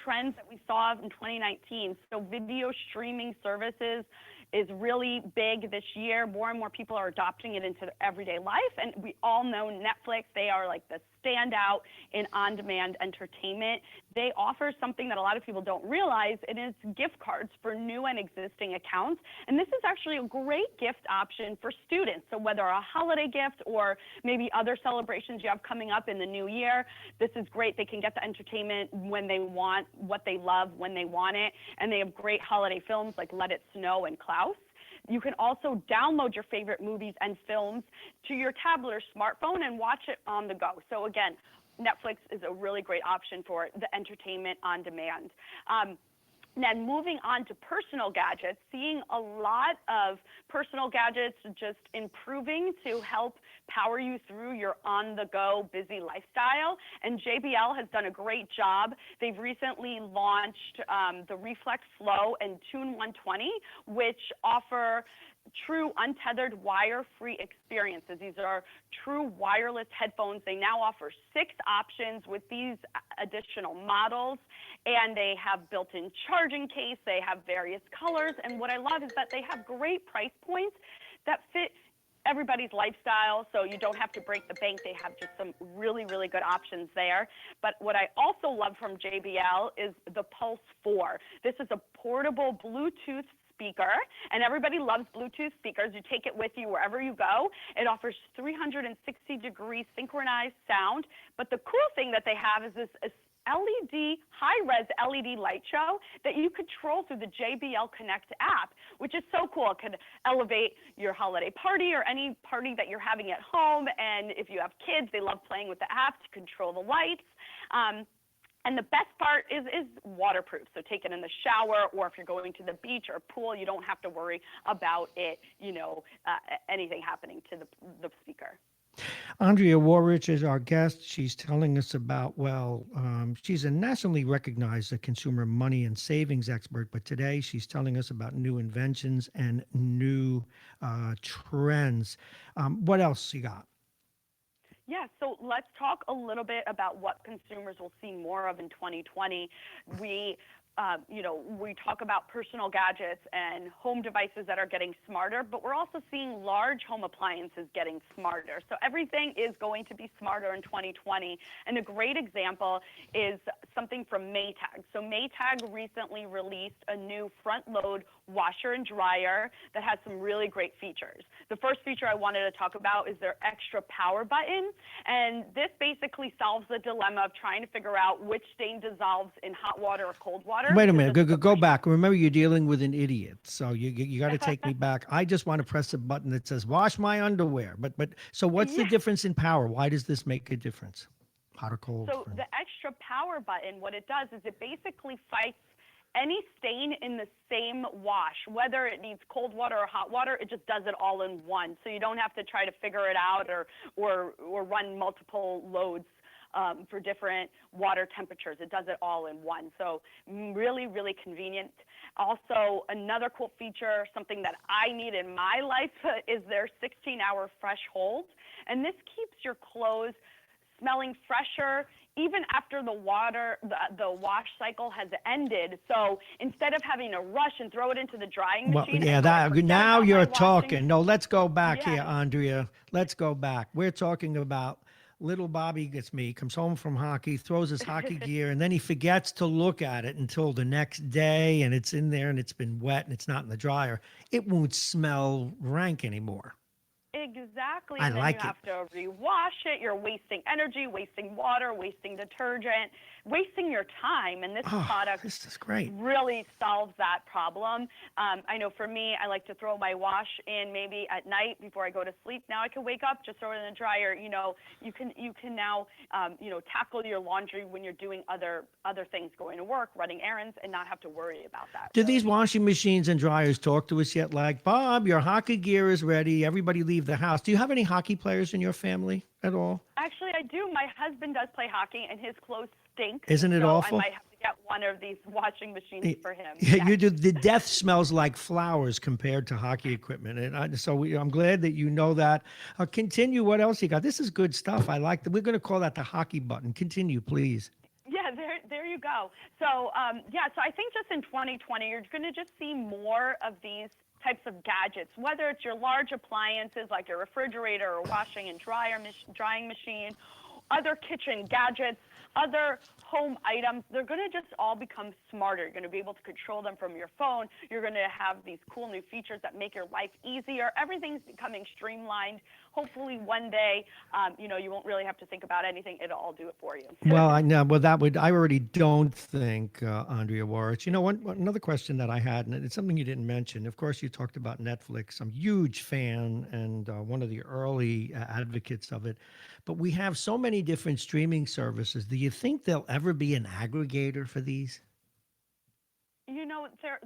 Trends that we saw in 2019. So video streaming services is really big this year. More and more people are adopting it into their everyday life. And we all know Netflix, they are like the standout in on-demand entertainment. They offer something that a lot of people don't realize, and it's gift cards for new and existing accounts. And this is actually a great gift option for students. So whether a holiday gift or maybe other celebrations you have coming up in the new year, this is great. They can get the entertainment when they want, what they love, when they want it. And they have great holiday films like Let It Snow and Klaus. You can also download your favorite movies and films to your tablet or smartphone and watch it on the go. So again, Netflix is a really great option for the entertainment on demand. Then moving on to personal gadgets, seeing a lot of personal gadgets just improving to help power you through your on-the-go busy lifestyle. And JBL has done a great job. They've recently launched the Reflect Flow and Tune 120, which offer true untethered wire-free experiences. These are true wireless headphones. They now offer 6 options with these additional models, and they have built-in charging case. They have various colors, and what I love is that they have great price points that fit everybody's lifestyle, so you don't have to break the bank. They have just some really, really good options there. But what I also love from JBL is the Pulse 4. This is a portable Bluetooth speaker, and everybody loves Bluetooth speakers. You take it with you wherever you go. It offers 360-degree synchronized sound, but the cool thing that they have is this LED, high-res LED light show that you control through the JBL Connect app, which is so cool. It could elevate your holiday party or any party that you're having at home, and if you have kids, they love playing with the app to control the lights. And the best part is waterproof. So take it in the shower, or if you're going to the beach or pool, you don't have to worry about it, anything happening to the speaker. Andrea Warrich is our guest. She's telling us about, she's a nationally recognized consumer money and savings expert, but today she's telling us about new inventions and new trends. What else you got? Yeah, so let's talk a little bit about what consumers will see more of in 2020. We talk about personal gadgets and home devices that are getting smarter, but we're also seeing large home appliances getting smarter. So everything is going to be smarter in 2020. And a great example is something from Maytag. So Maytag recently released a new front load washer and dryer that has some really great features. The first feature I wanted to talk about is their extra power button. And this basically solves the dilemma of trying to figure out which stain dissolves in hot water or cold water. Wait a minute, go back. Remember, you're dealing with an idiot, so you got to take me back. I just want to press a button that says wash my underwear. But so what's the difference in power? Why does this make a difference? Hot or cold? So the extra power button, what it does is it basically fights any stain in the same wash, whether it needs cold water or hot water. It just does it all in one, so you don't have to try to figure it out or run multiple loads for different water temperatures. It does it all in one. So really, really convenient. Also, another cool feature, something that I need in my life, is their 16-hour fresh hold. And this keeps your clothes smelling fresher even after the wash cycle has ended. So instead of having to rush and throw it into the drying machine. Now you're talking. No, let's go back Yeah. here, Andrea. Let's go back. We're talking about little Bobby comes home from hockey, throws his hockey gear, and then he forgets to look at it until the next day, and it's in there and it's been wet and it's not in the dryer. It won't smell rank anymore. Exactly. I And then like you have to rewash it. You're wasting energy, wasting water, wasting detergent, wasting your time. And this product This is great. really solves that problem. I know for me, I like to throw my wash in maybe at night before I go to sleep. Now I can wake up, just throw it in the dryer. You know, you can now tackle your laundry when you're doing other things, going to work, running errands, and not have to worry about that. Do these washing machines and dryers talk to us yet? Like, Bob, your hockey gear is ready. Everybody leave the house. Do you have any hockey players in your family at all? Actually, I do. My husband does play hockey, and his clothes stink. Isn't it awful? I might have to get one of these washing machines for him. Yeah, Yes. you do. The death smells like flowers compared to hockey equipment, and I'm glad that you know that. Continue. What else you got? This is good stuff. I like that. We're going to call that the hockey button. Continue, please. Yeah, there you go. So, so I think just in 2020, you're going to just see more of these types of gadgets, whether it's your large appliances like your refrigerator or washing and drying machine, other kitchen gadgets, other home items. They're going to just all become smarter. You're going to be able to control them from your phone. You're going to have these cool new features that make your life easier. Everything's becoming streamlined. Hopefully one day, you won't really have to think about anything. It'll all do it for you. Well, I know. Well, I already don't think, Andrea Warich. You know, another question that I had, and it's something you didn't mention. Of course, you talked about Netflix. I'm a huge fan and one of the early advocates of it. But we have so many different streaming services. Do you think there'll ever be an aggregator for these?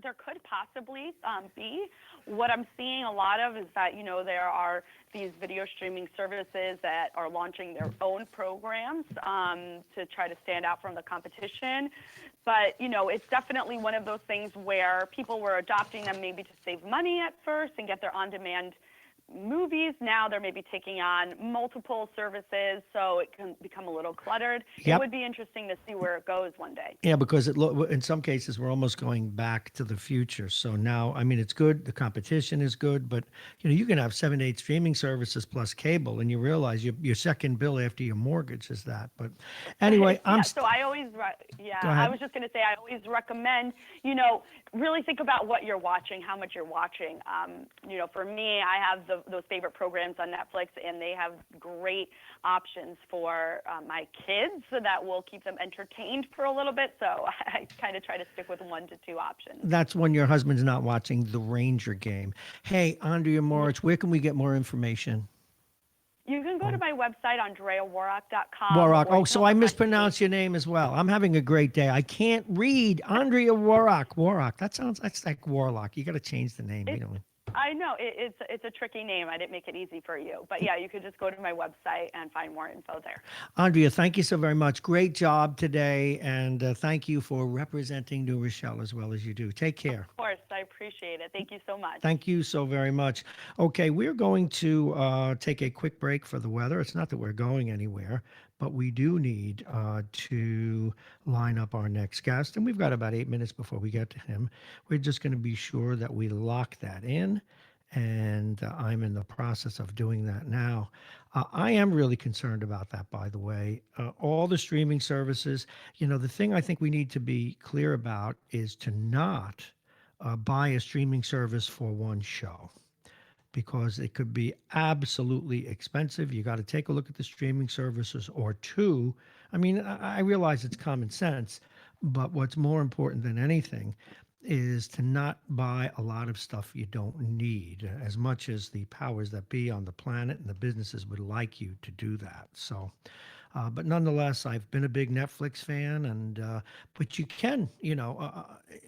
There could possibly be. What I'm seeing a lot of is that, there are these video streaming services that are launching their own programs to try to stand out from the competition. But, it's definitely one of those things where people were adopting them maybe to save money at first and get their on-demand movies. Now they're maybe taking on multiple services, so it can become a little cluttered. Yep. It would be interesting to see where it goes one day. Yeah, because in some cases we're almost going back to the future. So now, I mean, it's good. The competition is good, but you can have 7, 8 streaming services plus cable, and you realize your second bill after your mortgage is that. But anyway, So I always, I was just going to say, I always recommend, really think about what you're watching, how much you're watching. For me, I have those favorite programs on Netflix, and they have great options for my kids so that will keep them entertained for a little bit. So I kind of try to stick with 1 to 2 options. That's when your husband's not watching the Ranger game. Hey, Andrea Moritz, where can we get more information? You can go to my website, AndreaWarrock.com. Warrock. Oh, so I mispronounced your name as well. I'm having a great day. I can't read. Andrea Warrock. Warrock. That's like Warlock. You got to change the name. I know it's a tricky name. I didn't make it easy for you, but yeah, you could just go to my website and find more info there. Andrea, thank you so very much. Great job today, and thank you for representing New Rochelle as well as you do. Take care. Of course, I appreciate it. Thank you so much. Thank you so very much. Okay, we're going to take a quick break for the weather. It's not that we're going anywhere, but we do need to line up our next guest, and we've got about 8 minutes before we get to him. We're just going to be sure that we lock that in, and I'm in the process of doing that now. I am really concerned about that, by the way. All the streaming services, the thing I think we need to be clear about is to not buy a streaming service for one show, because it could be absolutely expensive. You got to take a look at the streaming services, or two. I mean, I realize it's common sense, but what's more important than anything is to not buy a lot of stuff you don't need, as much as the powers that be on the planet and the businesses would like you to do that. So But nonetheless, I've been a big Netflix fan, and but you can,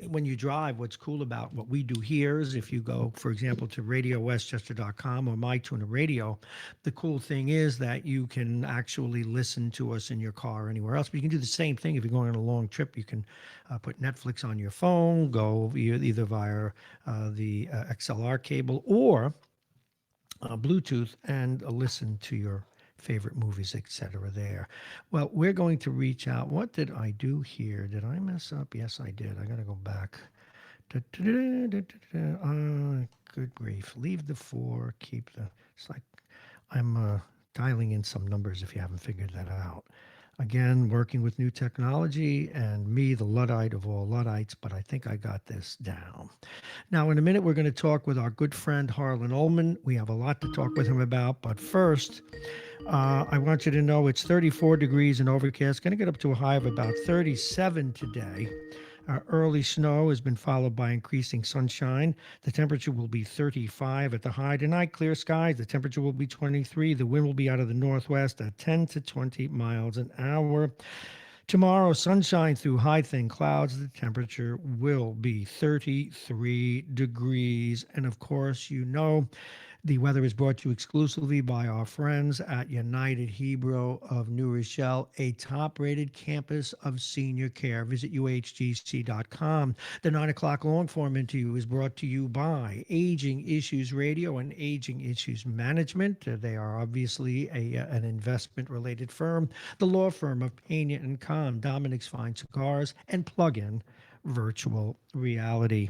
when you drive, what's cool about what we do here is if you go, for example, to radiowestchester.com or MyTuner Radio, the cool thing is that you can actually listen to us in your car or anywhere else. But you can do the same thing if you're going on a long trip. You can put Netflix on your phone, go either via the XLR cable or Bluetooth, and listen to your favorite movies, etc. there. Well, we're going to reach out. What did I do here? Did I mess up? Yes, I did. I got to go back. Good grief. Leave the 4, keep the... It's like I'm dialing in some numbers if you haven't figured that out. Again, working with new technology and me, the Luddite of all Luddites, but I think I got this down. Now, in a minute, we're going to talk with our good friend Harlan Ullman. We have a lot to talk with him about, but first, I want you to know it's 34 degrees and overcast. Going to get up to a high of about 37 today. Early snow has been followed by increasing sunshine. The temperature will be 35 at the high. Tonight, clear skies. The temperature will be 23. The wind will be out of the northwest at 10 to 20 miles an hour. Tomorrow, sunshine through high thin clouds. The temperature will be 33 degrees. And of course, the weather is brought to you exclusively by our friends at United Hebrew of New Rochelle, a top-rated campus of senior care. Visit uhgc.com. The 9 o'clock long-form interview is brought to you by Aging Issues Radio and Aging Issues Management. They are obviously an investment-related firm. The law firm of Pena and Kahn, Dominic's Fine Cigars, and Plug-in Virtual Reality.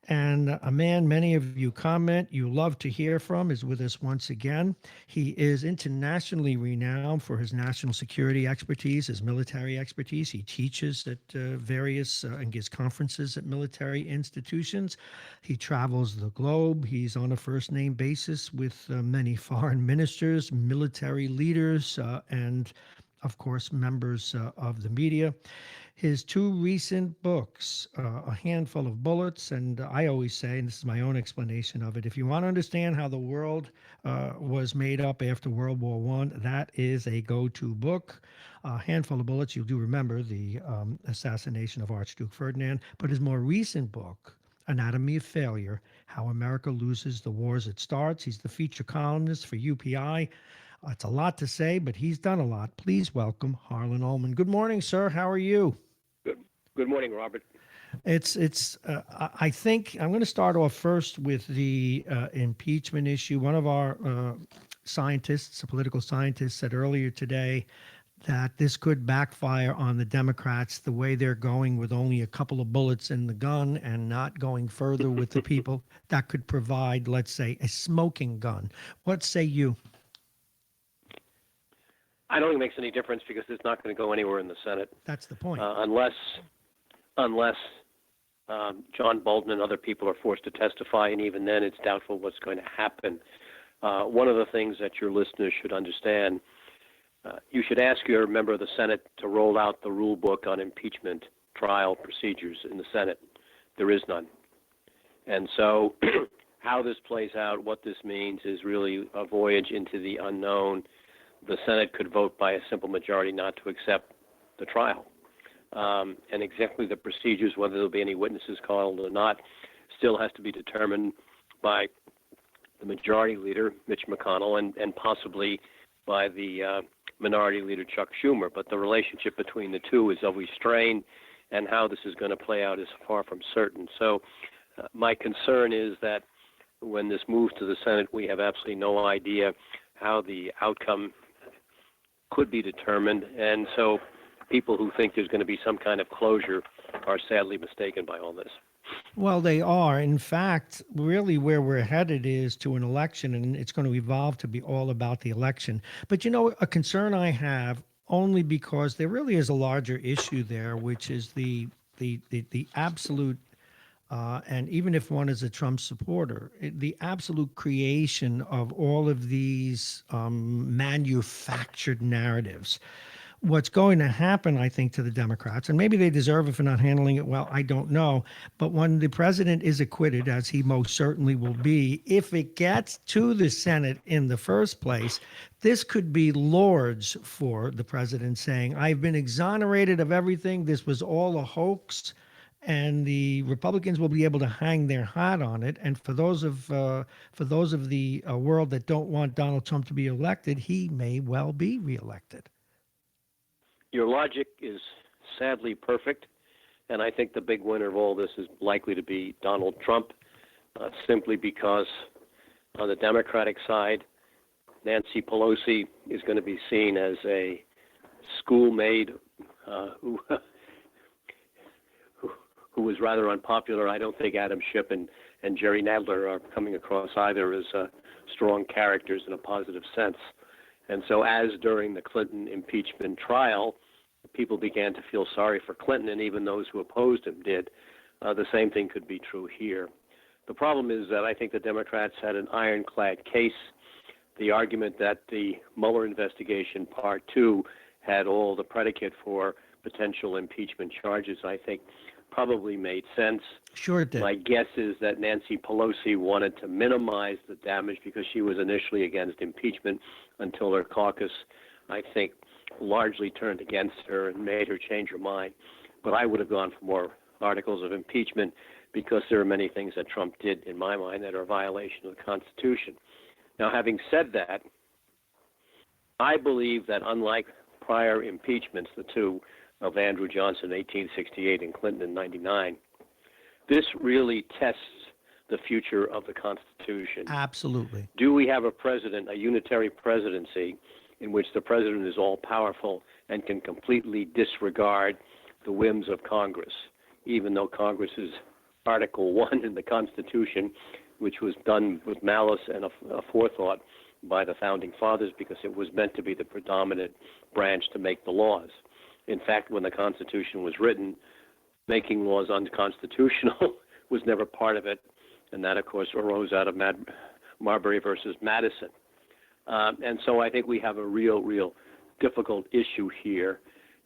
And a man many of you comment you love to hear from is with us once again. He is internationally renowned for his national security expertise, his military expertise. He teaches at various and gives conferences at military institutions. He travels the globe. He's on a first-name basis with many foreign ministers, military leaders, and, of course, members of the media. His 2 recent books, A Handful of Bullets, and I always say, and this is my own explanation of it, if you want to understand how the world was made up after World War I, that is a go-to book. A Handful of Bullets, you do remember the assassination of Archduke Ferdinand, but his more recent book, Anatomy of Failure, How America Loses the Wars It Starts. He's the feature columnist for UPI. It's a lot to say, but he's done a lot. Please welcome Harlan Ullman. Good morning, sir. How are you? Good morning, Robert. I think I'm going to start off first with the impeachment issue. One of our scientists, a political scientist, said earlier today that this could backfire on the Democrats the way they're going with only a couple of bullets in the gun and not going further with the people that could provide, let's say, a smoking gun. What say you? I don't think it makes any difference because it's not going to go anywhere in the Senate. That's the point. Unless John Bolton and other people are forced to testify, and even then it's doubtful what's going to happen. One of the things that your listeners should understand, you should ask your member of the Senate to roll out the rule book on impeachment trial procedures in the Senate. There is none. And so how this plays out, what this means is really a voyage into the unknown. The Senate could vote by a simple majority not to accept the trial. And exactly the procedures, whether there'll be any witnesses called or not, still has to be determined by the majority leader, Mitch McConnell, and possibly by the minority leader, Chuck Schumer. But the relationship between the two is always strained, and how this is going to play out is far from certain. So my concern is that when this moves to the Senate, we have absolutely no idea how the outcome could be determined. And so people who think there's going to be some kind of closure are sadly mistaken by all this. Well, they are. In fact, really where we're headed is to an election, and it's going to evolve to be all about the election. But, a concern I have, only because there really is a larger issue there, which is the absolute, and even if one is a Trump supporter, the absolute creation of all of these manufactured narratives. what's going to happen, I think, to the Democrats, and maybe they deserve it for not handling it well, I don't know. But when the president is acquitted, as he most certainly will be, if it gets to the Senate in the first place, this could be Lords for the president saying, I've been exonerated of everything. This was all a hoax. And the Republicans will be able to hang their hat on it. And for those of the world that don't want Donald Trump to be elected, he may well be reelected. Your logic is sadly perfect, and I think the big winner of all this is likely to be Donald Trump, simply because on the Democratic side, Nancy Pelosi is going to be seen as a schoolmaid who was rather unpopular. I don't think Adam Schiff and Jerry Nadler are coming across either as strong characters in a positive sense. And so as during the Clinton impeachment trial, people began to feel sorry for Clinton, and even those who opposed him did, the same thing could be true here. The problem is that I think the Democrats had an ironclad case. The argument that the Mueller investigation, Part 2, had all the predicate for potential impeachment charges, I think probably made sense. Sure it did. My guess is that Nancy Pelosi wanted to minimize the damage because she was initially against impeachment until her caucus, I think, largely turned against her and made her change her mind. But I would have gone for more articles of impeachment because there are many things that Trump did, in my mind, that are a violation of the Constitution. Now, having said that, I believe that unlike prior impeachments, the two of Andrew Johnson in 1868 and Clinton in 99, this really tests the future of the Constitution. Absolutely. Do we have a president, a unitary presidency, in which the president is all-powerful and can completely disregard the whims of Congress, even though Congress's Article 1 in the Constitution, which was done with malice and a forethought by the Founding Fathers because it was meant to be the predominant branch to make the laws. In fact, when the Constitution was written, making laws unconstitutional was never part of it, and that, of course, arose out of Marbury versus Madison. And so I think we have a real difficult issue here.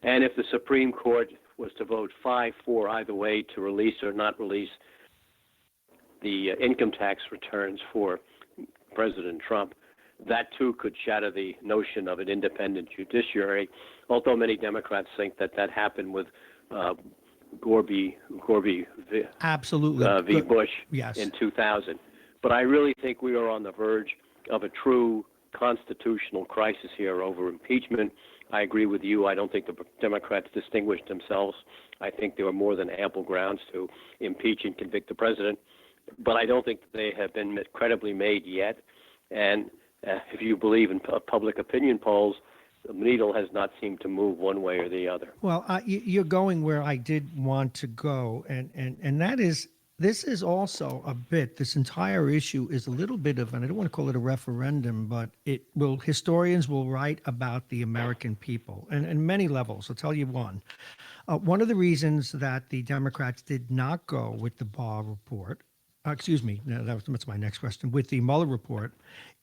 And if the Supreme Court was to vote 5-4 either way to release or not release the income tax returns for President Trump, that too could shatter the notion of an independent judiciary, although many Democrats think that happened with Gorby Absolutely. v. Bush Yes. in 2000. But I really think we are on the verge of a true constitutional crisis here over impeachment. I agree with you. I don't think the Democrats distinguished themselves. I think there were more than ample grounds to impeach and convict the president. But I don't think they have been credibly made yet. And if you believe in public opinion polls, the needle has not seemed to move one way or the other. Well, you're going where I did want to go, and that is, this is also a bit, this entire issue is a little bit of, and I don't want to call it a referendum, but historians will write about the American people, and many levels. I'll tell you one. One of the reasons that the Democrats did not go with the Barr report, that's my next question, with the Mueller report,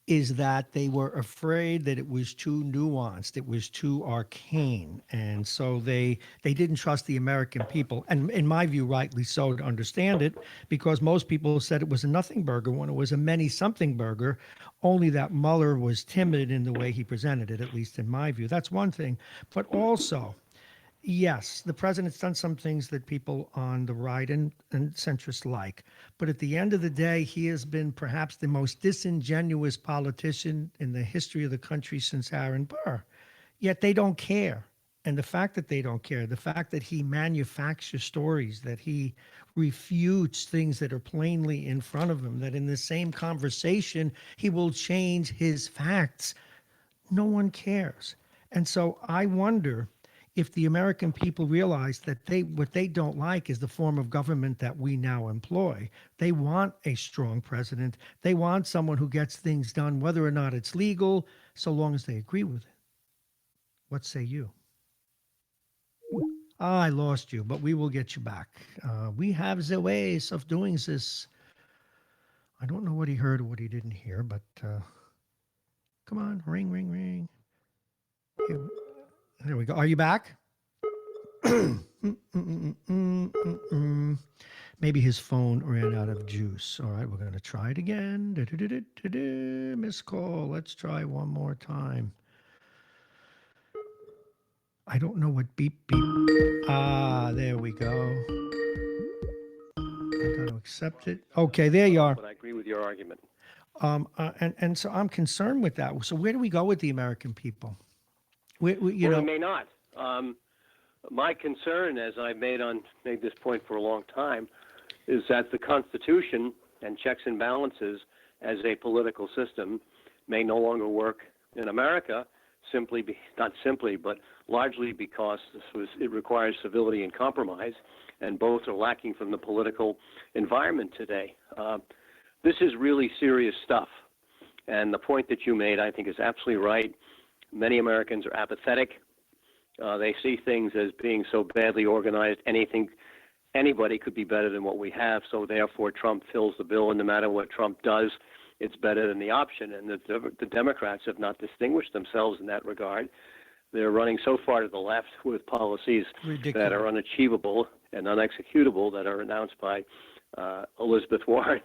is that they were afraid that it was too nuanced, it was too arcane, and so they didn't trust the American people, and in my view, rightly so, to understand it, because most people said it was a nothing burger when it was a many-something burger, only that Mueller was timid in the way he presented it, at least in my view. That's one thing, but also, yes, the president's done some things that people on the right and centrist like. But at the end of the day, he has been perhaps the most disingenuous politician in the history of the country since Aaron Burr. Yet they don't care. And the fact that they don't care, the fact that he manufactures stories, that he refutes things that are plainly in front of him, that in the same conversation, he will change his facts, no one cares. And so I wonder if the American people realize that what they don't like is the form of government that we now employ. They want a strong president. They want someone who gets things done, whether or not it's legal, so long as they agree with it. What say you? I lost you, but we will get you back. We have the ways of doing this. I don't know what he heard or what he didn't hear, but come on, ring, ring, ring. Here. There we go. Are you back? Maybe his phone ran out of juice. All right, we're going to try it again. Missed call. Let's try one more time. I don't know what beep beep. There we go. I got to accept it. Okay, there you are. But I agree with your argument. And so I'm concerned with that. So where do we go with the American people? We may not. My concern, as I've made this point for a long time, is that the Constitution and checks and balances as a political system may no longer work in America, but largely because it requires civility and compromise, and both are lacking from the political environment today. This is really serious stuff, and the point that you made, I think, is absolutely right. Many Americans are apathetic. They see things as being so badly organized, anybody could be better than what we have, so therefore Trump fills the bill, and no matter what Trump does, it's better than the option. And the Democrats have not distinguished themselves in that regard. They're running so far to the left with policies that are unachievable and unexecutable that are announced by Elizabeth Warren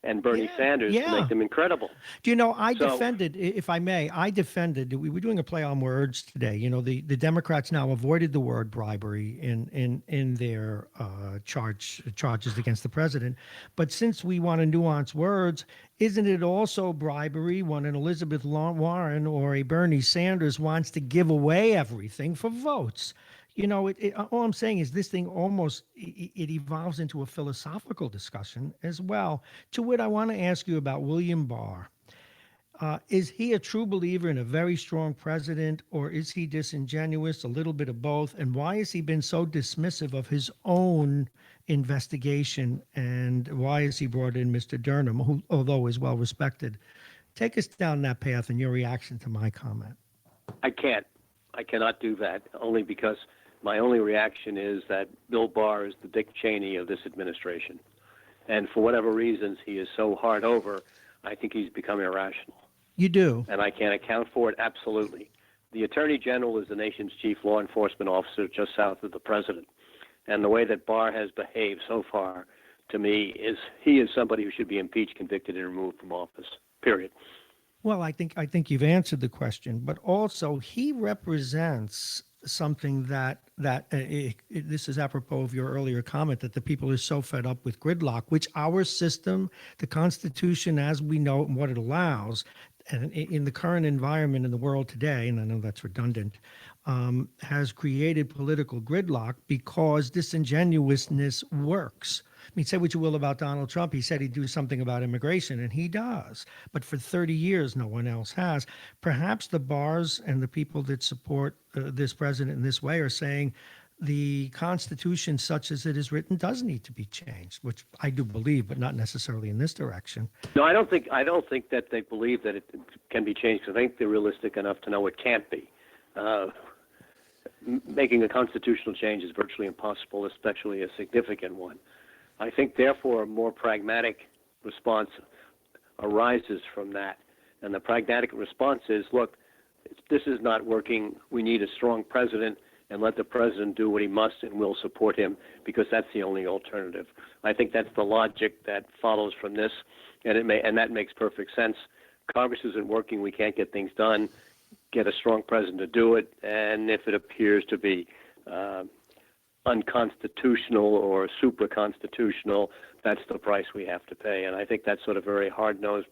and Bernie Sanders to make them incredible. Do you know, I defended, if I may, we were doing a play on words today. You know, the Democrats now avoided the word bribery in their charges against the president. But since we want to nuance words, isn't it also bribery when an Elizabeth Warren or a Bernie Sanders wants to give away everything for votes? You know, all I'm saying is this thing it evolves into a philosophical discussion as well. To which I want to ask you about William Barr. Is he a true believer in a very strong president, or is he disingenuous, a little bit of both? And why has he been so dismissive of his own investigation? And why has he brought in Mr. Durham, who, although is well respected? Take us down that path and your reaction to my comment. I cannot do that, only because my only reaction is that Bill Barr is the Dick Cheney of this administration. And for whatever reasons he is so hard over, I think he's become irrational. You do? And I can't account for it, absolutely. The Attorney General is the nation's chief law enforcement officer just south of the president. And the way that Barr has behaved so far, to me, he is somebody who should be impeached, convicted, and removed from office, period. Well, I think you've answered the question, but also he represents something that this is apropos of your earlier comment that the people are so fed up with gridlock, which our system, the Constitution as we know it and what it allows, and in the current environment in the world today, and I know that's redundant, has created political gridlock because disingenuousness works. I mean, say what you will about Donald Trump. He said he'd do something about immigration, and he does. But for 30 years, no one else has. Perhaps the bars and the people that support this president in this way are saying the Constitution, such as it is written, does need to be changed, which I do believe, but not necessarily in this direction. No, I don't think that they believe that it can be changed. I think they're realistic enough to know it can't be. Making a constitutional change is virtually impossible, especially a significant one. I think, therefore, a more pragmatic response arises from that. And the pragmatic response is, look, this is not working. We need a strong president, and let the president do what he must, and we'll support him, because that's the only alternative. I think that's the logic that follows from this, and that makes perfect sense. Congress isn't working. We can't get things done. Get a strong president to do it, and if it appears to be unconstitutional or supra-constitutional, that's the price we have to pay. And I think that sort of very hard-nosed,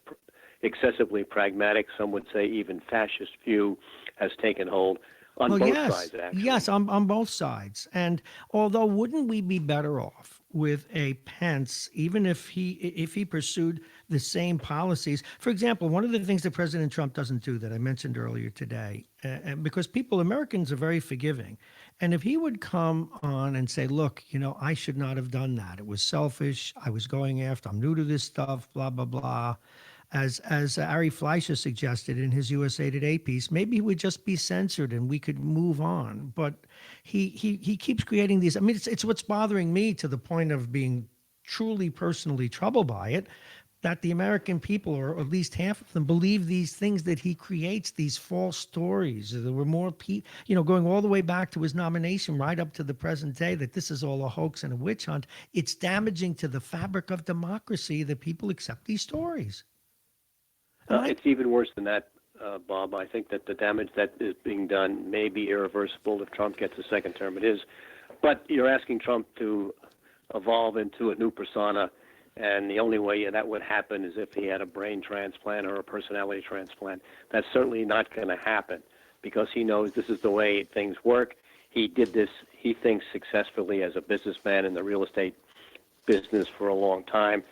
excessively pragmatic, some would say even fascist view has taken hold on both sides, actually. Yes, on both sides. And although wouldn't we be better off with a Pence, even if he pursued the same policies? For example, one of the things that President Trump doesn't do that I mentioned earlier today, and because Americans are very forgiving, and if he would come on and say, look, I should not have done that. It was selfish. I'm new to this stuff, blah, blah, blah. As Ari Fleischer suggested in his USA Today piece, maybe he would just be censored and we could move on. But he keeps creating these. I mean, it's what's bothering me to the point of being truly personally troubled by it. that the American people, or at least half of them, believe these things that he creates, these false stories. There were more people, going all the way back to his nomination right up to the present day, that this is all a hoax and a witch hunt. It's damaging to the fabric of democracy that people accept these stories. It's even worse than that, Bob. I think that the damage that is being done may be irreversible if Trump gets a second term. It is. But you're asking Trump to evolve into a new persona, and the only way that would happen is if he had a brain transplant or a personality transplant. That's certainly not going to happen, because he knows this is the way things work. He did this, he thinks, successfully as a businessman in the real estate business for a long time.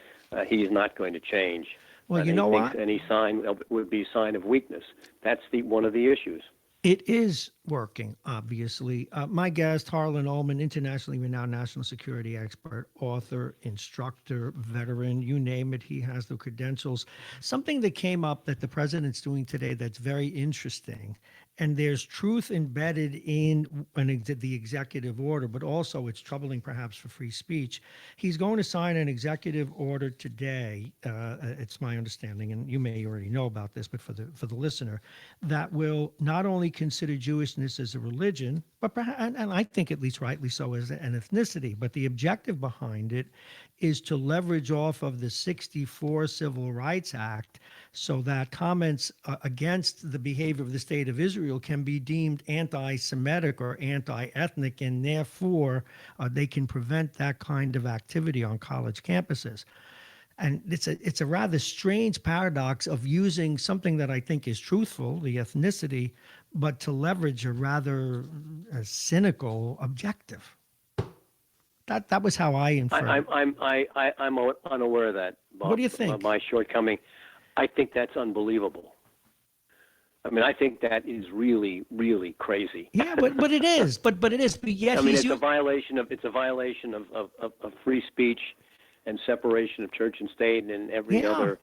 He's not going to change. Well, you know what? Any sign would be a sign of weakness. That's one of the issues. It is working, obviously. My guest, Harlan Ullman, internationally renowned national security expert, author, instructor, veteran, you name it, he has the credentials. Something that came up that the president's doing today that's very interesting, and there's truth embedded in the executive order, but also it's troubling perhaps for free speech. He's going to sign an executive order today, it's my understanding, and you may already know about this, but for the listener, that will not only consider Jewishness as a religion, but perhaps, and I think at least rightly so, as an ethnicity, but the objective behind it is to leverage off of the 1964 Civil Rights Act so that comments against the behavior of the State of Israel can be deemed anti-Semitic or anti-ethnic, and therefore they can prevent that kind of activity on college campuses. And it's a rather strange paradox of using something that I think is truthful, the ethnicity, but to leverage a rather cynical objective. That was how I inferred. I'm unaware of that, Bob. What do you think? My shortcoming. I think that's unbelievable. I mean, I think that is really, really crazy. Yeah, but it is. But it is. But yet I mean, it's a violation of free speech and separation of church and state and every other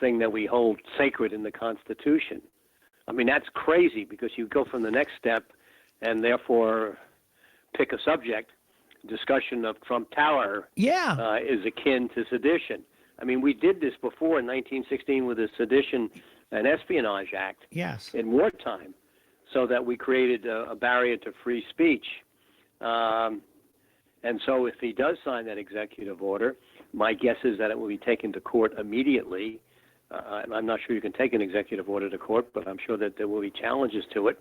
thing that we hold sacred in the Constitution. I mean, that's crazy, because you go from the next step and therefore pick a subject. Discussion of Trump Tower is akin to sedition. I mean, we did this before in 1916 with the Sedition and Espionage Act in wartime, so that we created a barrier to free speech. And so if he does sign that executive order, my guess is that it will be taken to court immediately. And I'm not sure you can take an executive order to court, but I'm sure that there will be challenges to it,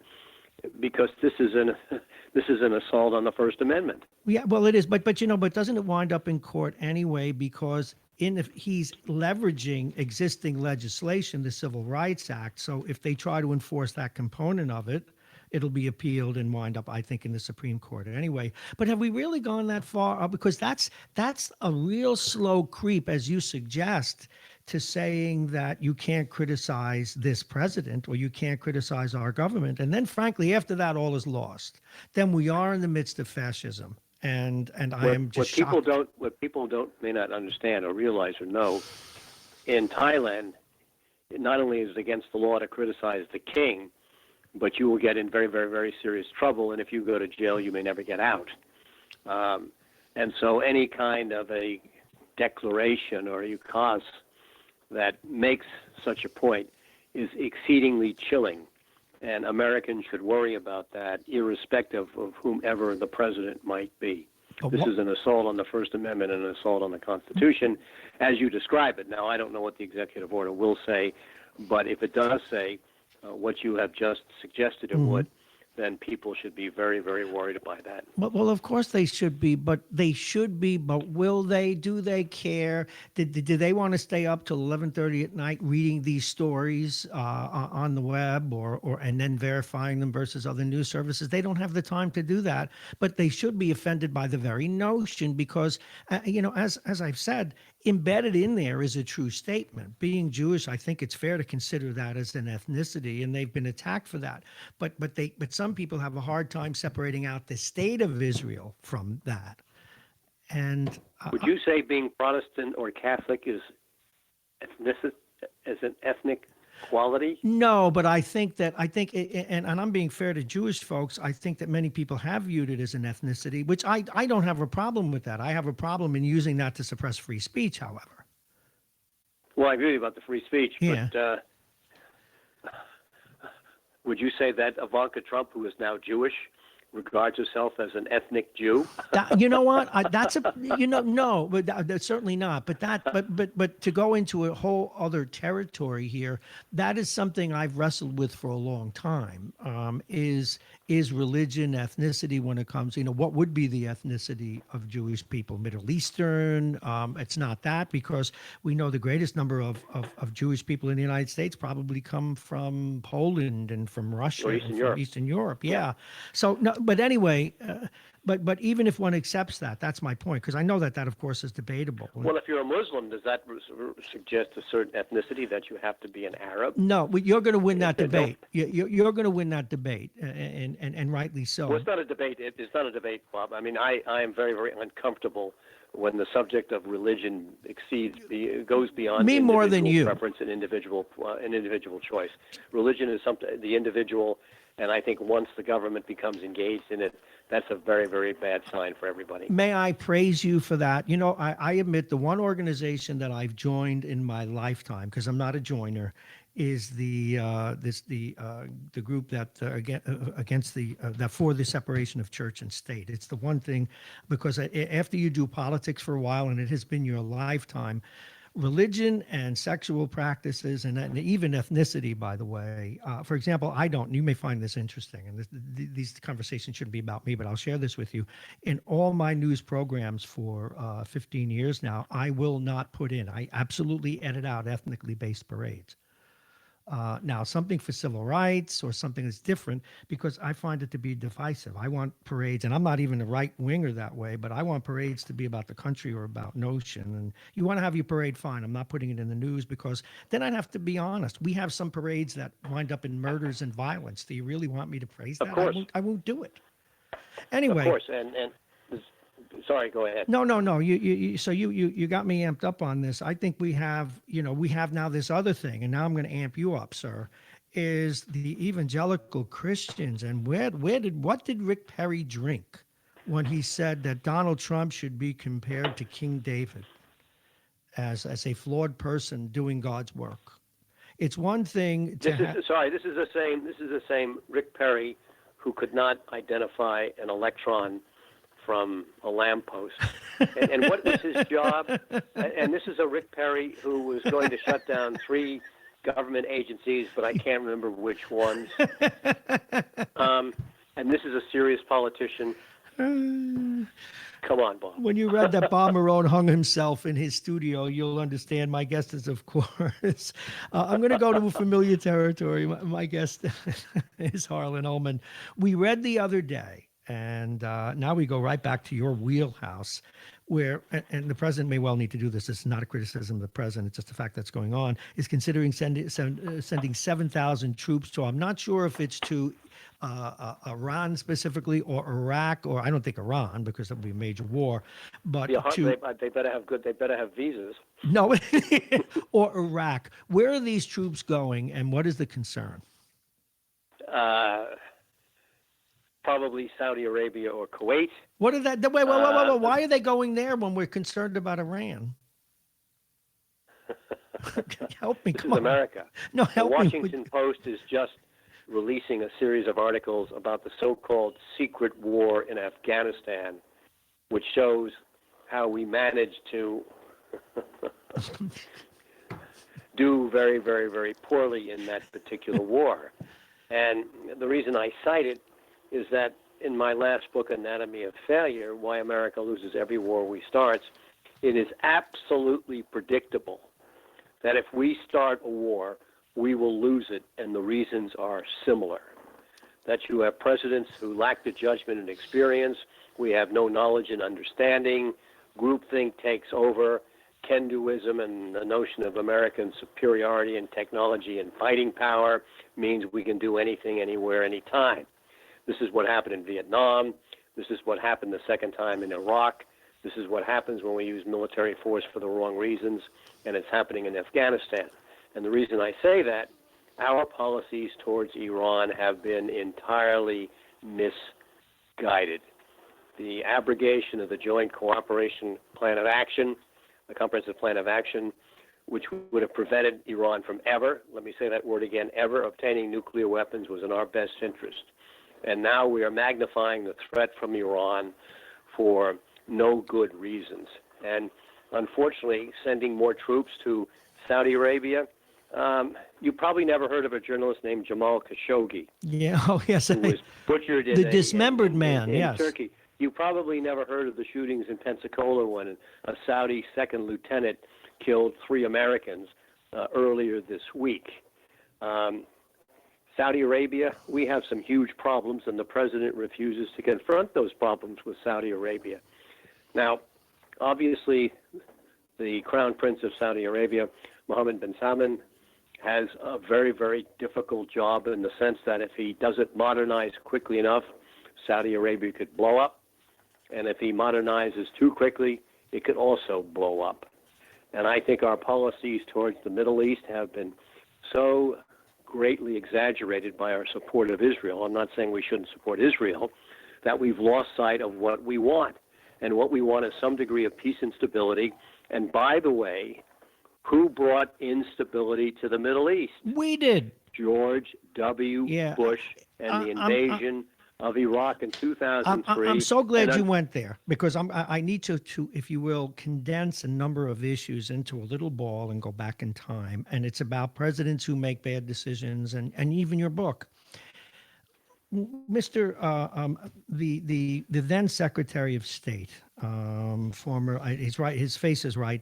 because this is an assault on the First Amendment. Yeah, well, it is, but doesn't it wind up in court anyway? Because he's leveraging existing legislation, the Civil Rights Act. So if they try to enforce that component of it, it'll be appealed and wind up, I think, in the Supreme Court anyway. But have we really gone that far? Because that's a real slow creep, as you suggest, to saying that you can't criticize this president or you can't criticize our government. And then, frankly, after that, all is lost. Then we are in the midst of fascism. And I am just shocked. What people may not understand or realize or know, in Thailand, not only is it against the law to criticize the king, but you will get in very, very, very serious trouble. And if you go to jail, you may never get out. And so any kind of a declaration or ukaz that makes such a point is exceedingly chilling. And Americans should worry about that, irrespective of whomever the president might be. This is an assault on the First Amendment and an assault on the Constitution, as you describe it. Now, I don't know what the executive order will say, but if it does say what you have just suggested it would, then people should be very, very worried by that. Well, of course they should be, but will they? Do they care? Do they want to stay up till 11:30 at night reading these stories on the web or and then verifying them versus other news services? They don't have the time to do that, but they should be offended by the very notion, because, as I've said, embedded in there is a true statement. Being Jewish, I think it's fair to consider that as an ethnicity, and they've been attacked for that. But some people have a hard time separating out the state of Israel from that. And would you say being Protestant or Catholic is an ethnic quality? No, but I think, and I'm being fair to Jewish folks, I think that many people have viewed it as an ethnicity, which I don't have a problem with that. I have a problem in using that to suppress free speech, however. Well, I agree with you about the free speech, Yeah. but would you say that Ivanka Trump, who is now Jewish, regards herself as an ethnic Jew? You know what? That's a no, but that's certainly not. But to go into a whole other territory here, that is something I've wrestled with for a long time. Is religion, ethnicity when it comes? What would be the ethnicity of Jewish people? Middle Eastern? It's not that, because we know the greatest number of Jewish people in the United States probably come from Poland and from Russia Or and Eastern from Europe. Eastern Europe. Yeah. So no, but anyway, but even if one accepts that, that's my point, because I know that of course is debatable. Well, if you're a Muslim, does that suggest a certain ethnicity, that you have to be an Arab? No, but you're going to win that No. debate. You're going to win that debate, and rightly so. Well, it's not a debate. It's not a debate, Bob. I mean, I am very, very uncomfortable when the subject of religion goes beyond Me more than individual you. preference and individual choice. Religion is something the individual, and I think once the government becomes engaged in it, that's a very, very bad sign for everybody. May I praise you for that? I admit the one organization that I've joined in my lifetime, because I'm not a joiner, is the group that against that for the separation of church and state. It's the one thing, because after you do politics for a while, and it has been your lifetime, religion and sexual practices and even ethnicity, by the way. For example, you may find this interesting, and these conversations shouldn't be about me, but I'll share this with you. In all my news programs for 15 years now, I will not put in, I absolutely edit out ethnically based parades. Now, something for civil rights or something that's different, because I find it to be divisive. I want parades, and I'm not even a right winger that way, but I want parades to be about the country or about notion. And you want to have your parade, fine. I'm not putting it in the news, because then I'd have to be honest. We have some parades that wind up in murders and violence. Do you really want me to praise that? Of course. I won't do it. Anyway. Of course, and sorry, go ahead. No. So you got me amped up on this. I think we have now this other thing, and now I'm going to amp you up, sir. Is the evangelical Christians, and what did Rick Perry drink when he said that Donald Trump should be compared to King David as a flawed person doing God's work? It's one thing to This is the same Rick Perry who could not identify an electron from a lamppost. And what was his job? And this is a Rick Perry who was going to shut down 3 government agencies, but I can't remember which ones. And this is a serious politician. Come on, Bob. When you read that Bob Marrone hung himself in his studio, you'll understand. My guest is, of course, I'm going to go to familiar territory. My guest is Harlan Ullman. We read the other day, and now we go right back to your wheelhouse, where, and the president may well need to do this. This is not a criticism of the president. It's just a fact that's going on, is considering sending 7,000 troops to, I'm not sure if it's to Iran specifically, or Iraq, or I don't think Iran, because that would be a major war, but they better have visas. No, or Iraq. Where are these troops going, and what is the concern? Probably Saudi Arabia or Kuwait. What are that? Wait. Why are they going there when we're concerned about Iran? Help me, This come is on. America. No, help the me. Washington Post is just releasing a series of articles about the so-called secret war in Afghanistan, which shows how we managed to do very, very, very poorly in that particular war. And the reason I cite it is that in my last book, Anatomy of Failure, Why America Loses Every War We Start, it is absolutely predictable that if we start a war, we will lose it, and the reasons are similar. That you have presidents who lack the judgment and experience, we have no knowledge and understanding, groupthink takes over, can-doism and the notion of American superiority in technology and fighting power means we can do anything, anywhere, anytime. This is what happened in Vietnam. This is what happened the second time in Iraq. This is what happens when we use military force for the wrong reasons, and it's happening in Afghanistan. And the reason I say that, our policies towards Iran have been entirely misguided. The abrogation of the Joint Cooperation Plan of Action, the Comprehensive Plan of Action, which would have prevented Iran from ever, let me say that word again, ever obtaining nuclear weapons, was in our best interest. And now we are magnifying the threat from Iran for no good reasons. And unfortunately, sending more troops to Saudi Arabia, you probably never heard of a journalist named Jamal Khashoggi. Yeah, oh yes. Who was butchered in the dismembered man, in yes. Turkey. You probably never heard of the shootings in Pensacola when a Saudi second lieutenant killed 3 Americans earlier this week. Saudi Arabia, we have some huge problems, and the president refuses to confront those problems with Saudi Arabia. Now, obviously, the Crown Prince of Saudi Arabia, Mohammed bin Salman, has a very, very difficult job in the sense that if he doesn't modernize quickly enough, Saudi Arabia could blow up. And if he modernizes too quickly, it could also blow up. And I think our policies towards the Middle East have been so greatly exaggerated by our support of Israel. I'm not saying we shouldn't support Israel, that we've lost sight of what we want. And what we want is some degree of peace and stability. And by the way, who brought instability to the Middle East? We did. George W. Bush and the invasion of Iraq in 2003. I'm so glad you went there, because I need to, if you will, condense a number of issues into a little ball and go back in time. And it's about presidents who make bad decisions, and even your book. Mr. The then Secretary of State, former, he's right, his face is right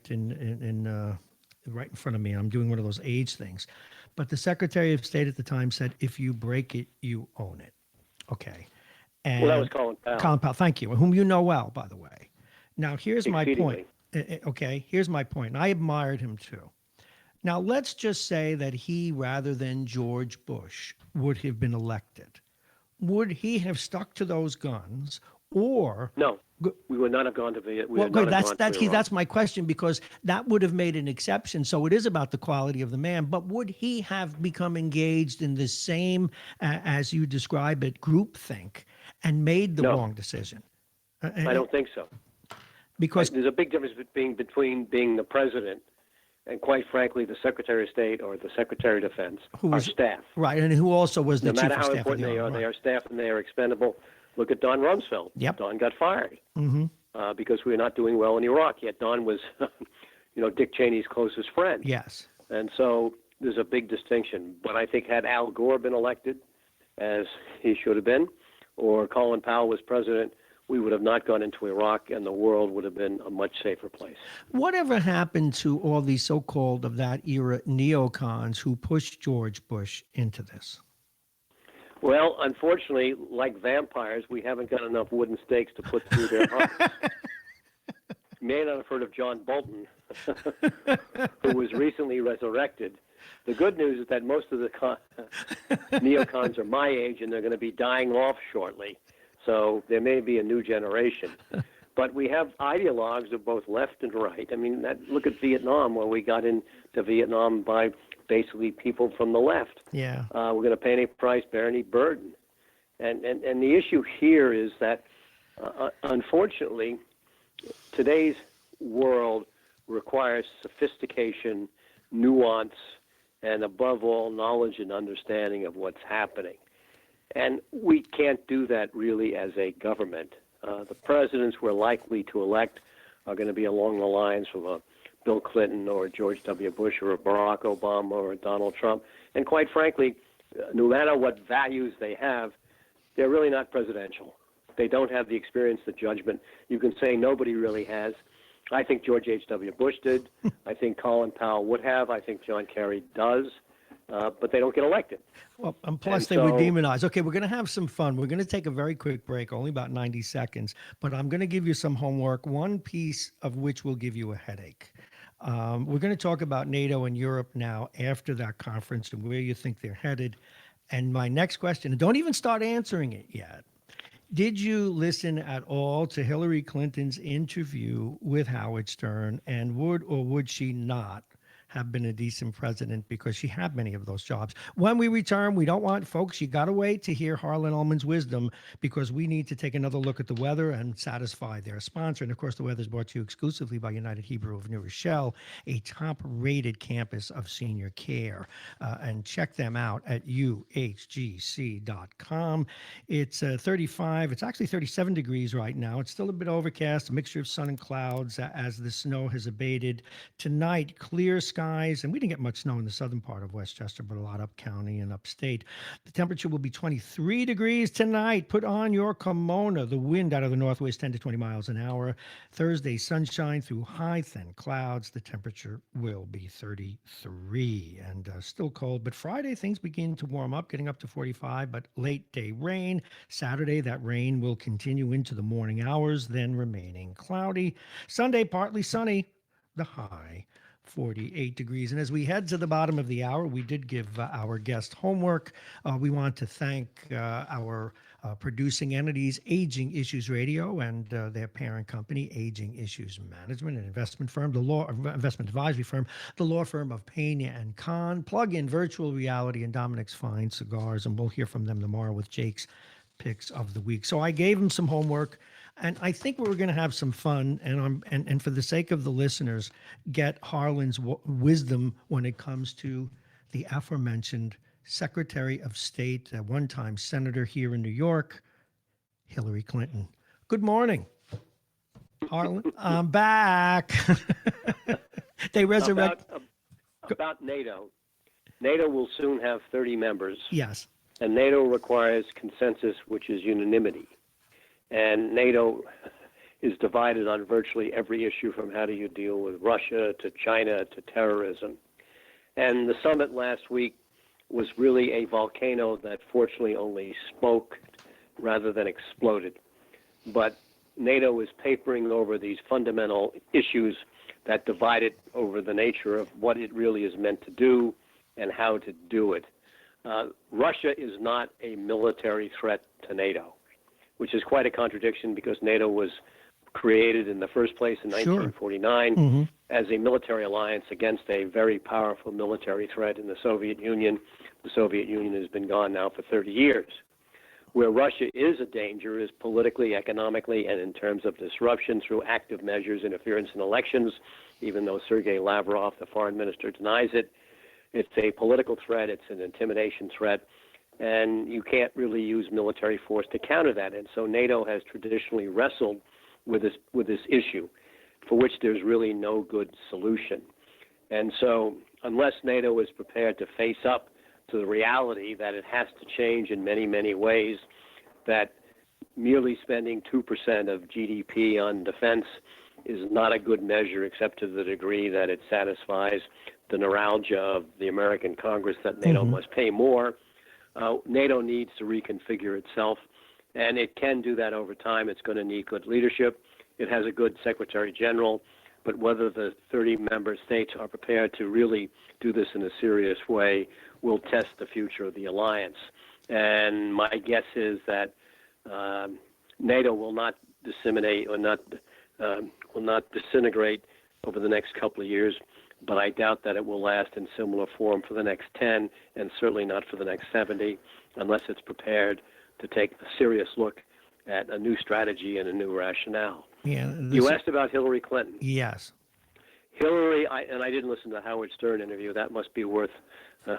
right in front of me. I'm doing one of those age things. But the Secretary of State at the time said, if you break it, you own it. Okay. And well, that was Colin Powell. Colin Powell, thank you, whom you know well, by the way. Now, here's my point. Okay, here's my point. And I admired him too. Now, let's just say that he, rather than George Bush, would have been elected. Would he have stuck to those guns, or no? We would not have gone to Vietnam. Well, that's my question, because that would have made an exception. So it is about the quality of the man. But would he have become engaged in the same, as you describe it, groupthink, and made the wrong decision? I don't think so. Because there's a big difference between being the president and, quite frankly, the Secretary of State or the Secretary of Defense, our staff. Right, and who also was the chief of staff. No matter how important they are staff and they are expendable. Look at Don Rumsfeld. Yep. Don got fired because we were not doing well in Iraq. Yet Don was, Dick Cheney's closest friend. Yes. And so there's a big distinction. But I think had Al Gore been elected, as he should have been, or Colin Powell was president, we would have not gone into Iraq, and the world would have been a much safer place. Whatever happened to all these so-called of that era neocons who pushed George Bush into this? Well, unfortunately, like vampires, we haven't got enough wooden stakes to put through their hearts. You may not have heard of John Bolton, who was recently resurrected. The good news is that most of the neocons are my age, and they're going to be dying off shortly. So there may be a new generation. But we have ideologues of both left and right. I mean, look at Vietnam, where we got into Vietnam by basically people from the left. Yeah. We're going to pay any price, bear any burden. And the issue here is that, unfortunately, today's world requires sophistication, nuance, and above all, knowledge and understanding of what's happening. And we can't do that really as a government. The presidents we're likely to elect are going to be along the lines of a Bill Clinton or George W. Bush or a Barack Obama or a Donald Trump. And quite frankly, no matter what values they have, they're really not presidential. They don't have the experience, the judgment. You can say nobody really has. I think George H.W. Bush did. I think Colin Powell would have. I think John Kerry does. But they don't get elected. Well, and plus they would demonize. Okay, we're going to have some fun. We're going to take a very quick break, only about 90 seconds. But I'm going to give you some homework, one piece of which will give you a headache. We're going to talk about NATO and Europe now after that conference and where you think they're headed. And my next question, and don't even start answering it yet. Did you listen at all to Hillary Clinton's interview with Howard Stern, and would or would she not have been a decent president because she had many of those jobs. When we return, we don't want, folks, you got to wait to hear Harlan Ullman's wisdom because we need to take another look at the weather and satisfy their sponsor. And of course, the weather is brought to you exclusively by United Hebrew of New Rochelle, a top-rated campus of senior care. And check them out at uhgc.com. It's 35. It's actually 37 degrees right now. It's still a bit overcast, a mixture of sun and clouds as the snow has abated. Tonight, clear skies, and we didn't get much snow in the southern part of Westchester, but a lot up county and upstate. The temperature will be 23 degrees tonight. Put on your kimono. The wind out of the northwest 10 to 20 miles an hour. Thursday, sunshine through high, thin clouds. The temperature will be 33 and still cold. But Friday, things begin to warm up, getting up to 45, but late day rain. Saturday, that rain will continue into the morning hours, then remaining cloudy. Sunday, partly sunny, the high 48 degrees. And as we head to the bottom of the hour, we did give our guest homework. We want to thank our producing entities, Aging Issues Radio, and their parent company, Aging Issues Management, an investment firm, investment advisory firm, the law firm of Pena and Kahn, Plug-in Virtual Reality, and Dominic's Fine Cigars. And we'll hear from them tomorrow with Jake's Picks of the Week. So I gave him some homework, and I think we were going to have some fun. And for the sake of the listeners, get Harlan's wisdom when it comes to the aforementioned Secretary of State, at one time Senator here in New York, Hillary Clinton. Good morning, Harlan. I'm back. They resurrect. About NATO. NATO will soon have 30 members. Yes. And NATO requires consensus, which is unanimity. And NATO is divided on virtually every issue, from how do you deal with Russia to China to terrorism. And the summit last week was really a volcano that fortunately only smoked rather than exploded. But NATO is papering over these fundamental issues that divide it over the nature of what it really is meant to do and how to do it. Russia is not a military threat to NATO, which is quite a contradiction because NATO was created in the first place in 1949 as a military alliance against a very powerful military threat in the Soviet Union. The Soviet Union has been gone now for 30 years. Where Russia is a danger is politically, economically, and in terms of disruption through active measures, interference in elections, even though Sergei Lavrov, the foreign minister, denies it. It's a political threat. It's an intimidation threat. And you can't really use military force to counter that. And so NATO has traditionally wrestled with this issue, for which there's really no good solution. And so unless NATO is prepared to face up to the reality that it has to change in many, many ways, that merely spending 2% of GDP on defense is not a good measure, except to the degree that it satisfies the neuralgia of the American Congress that NATO must pay more. NATO needs to reconfigure itself, and it can do that over time. It's going to need good leadership. It has a good Secretary General, but whether the 30 member states are prepared to really do this in a serious way will test the future of the alliance. And my guess is that NATO will not disseminate or will not disintegrate over the next couple of years, but I doubt that it will last in similar form for the next 10, and certainly not for the next 70, unless it's prepared to take a serious look at a new strategy and a new rationale. Yeah, you asked about Hillary Clinton. Yes. Hillary, and I didn't listen to the Howard Stern interview. That must be worth a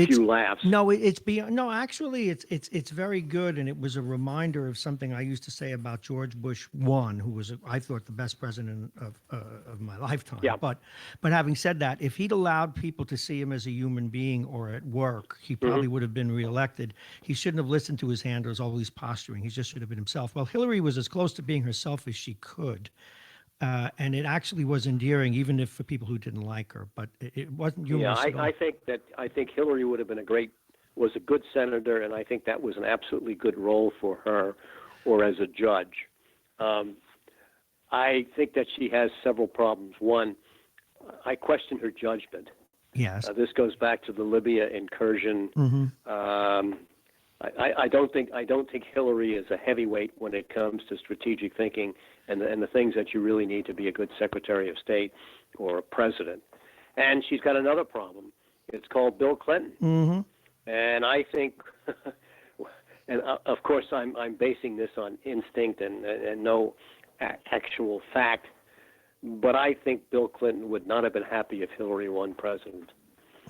few laughs. No, it's beyond. No, actually, it's very good, and it was a reminder of something I used to say about George Bush I, who was, I thought, the best president of my lifetime. Yeah. But having said that, if he'd allowed people to see him as a human being or at work, he probably would have been reelected. He shouldn't have listened to his handlers, always posturing. He just should have been himself. Well, Hillary was as close to being herself as she could. And it actually was endearing, even if for people who didn't like her. But it wasn't humorous at all. I think Hillary would have been was a good senator, and I think that was an absolutely good role for her, or as a judge. I think that she has several problems. One, I question her judgment. Yes. This goes back to the Libya incursion. I don't think Hillary is a heavyweight when it comes to strategic thinking and the things that you really need to be a good Secretary of State or a president. And she's got another problem. It's called Bill Clinton. Mm-hmm. And I think, and of course I'm basing this on instinct and no actual fact, but I think Bill Clinton would not have been happy if Hillary won president.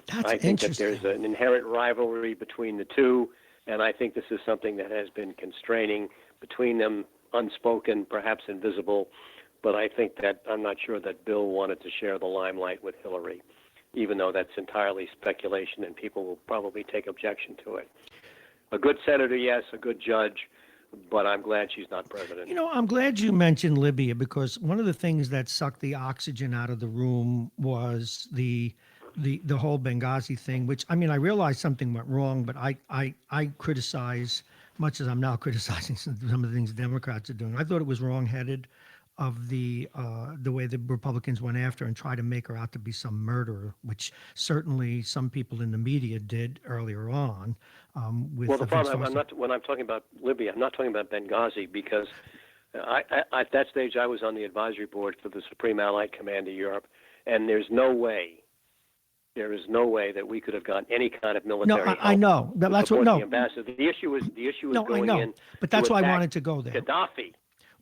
That's I think that interesting. there's an inherent rivalry between the two, and I think this is something that has been constraining between them, unspoken, perhaps invisible, but I think that I'm not sure that Bill wanted to share the limelight with Hillary, even though that's entirely speculation and people will probably take objection to it. A good senator, yes, a good judge, but I'm glad she's not president. You know, I'm glad you mentioned Libya, because one of the things that sucked the oxygen out of the room was the whole Benghazi thing, which, I mean, I realized something went wrong, but I criticize, much as I'm now criticizing some of the things Democrats are doing. I thought it was wrong-headed of the way the Republicans went after and tried to make her out to be some murderer, which certainly some people in the media did earlier on. Well, the problem, when I'm talking about Libya, I'm not talking about Benghazi, because at that stage I was on the advisory board for the Supreme Allied Command of Europe, and there is no way that we could have gotten any kind of military help. I know. That's what. No. The ambassador. The issue was No, going I know. in. But that's to why I attack wanted to go there. Gaddafi.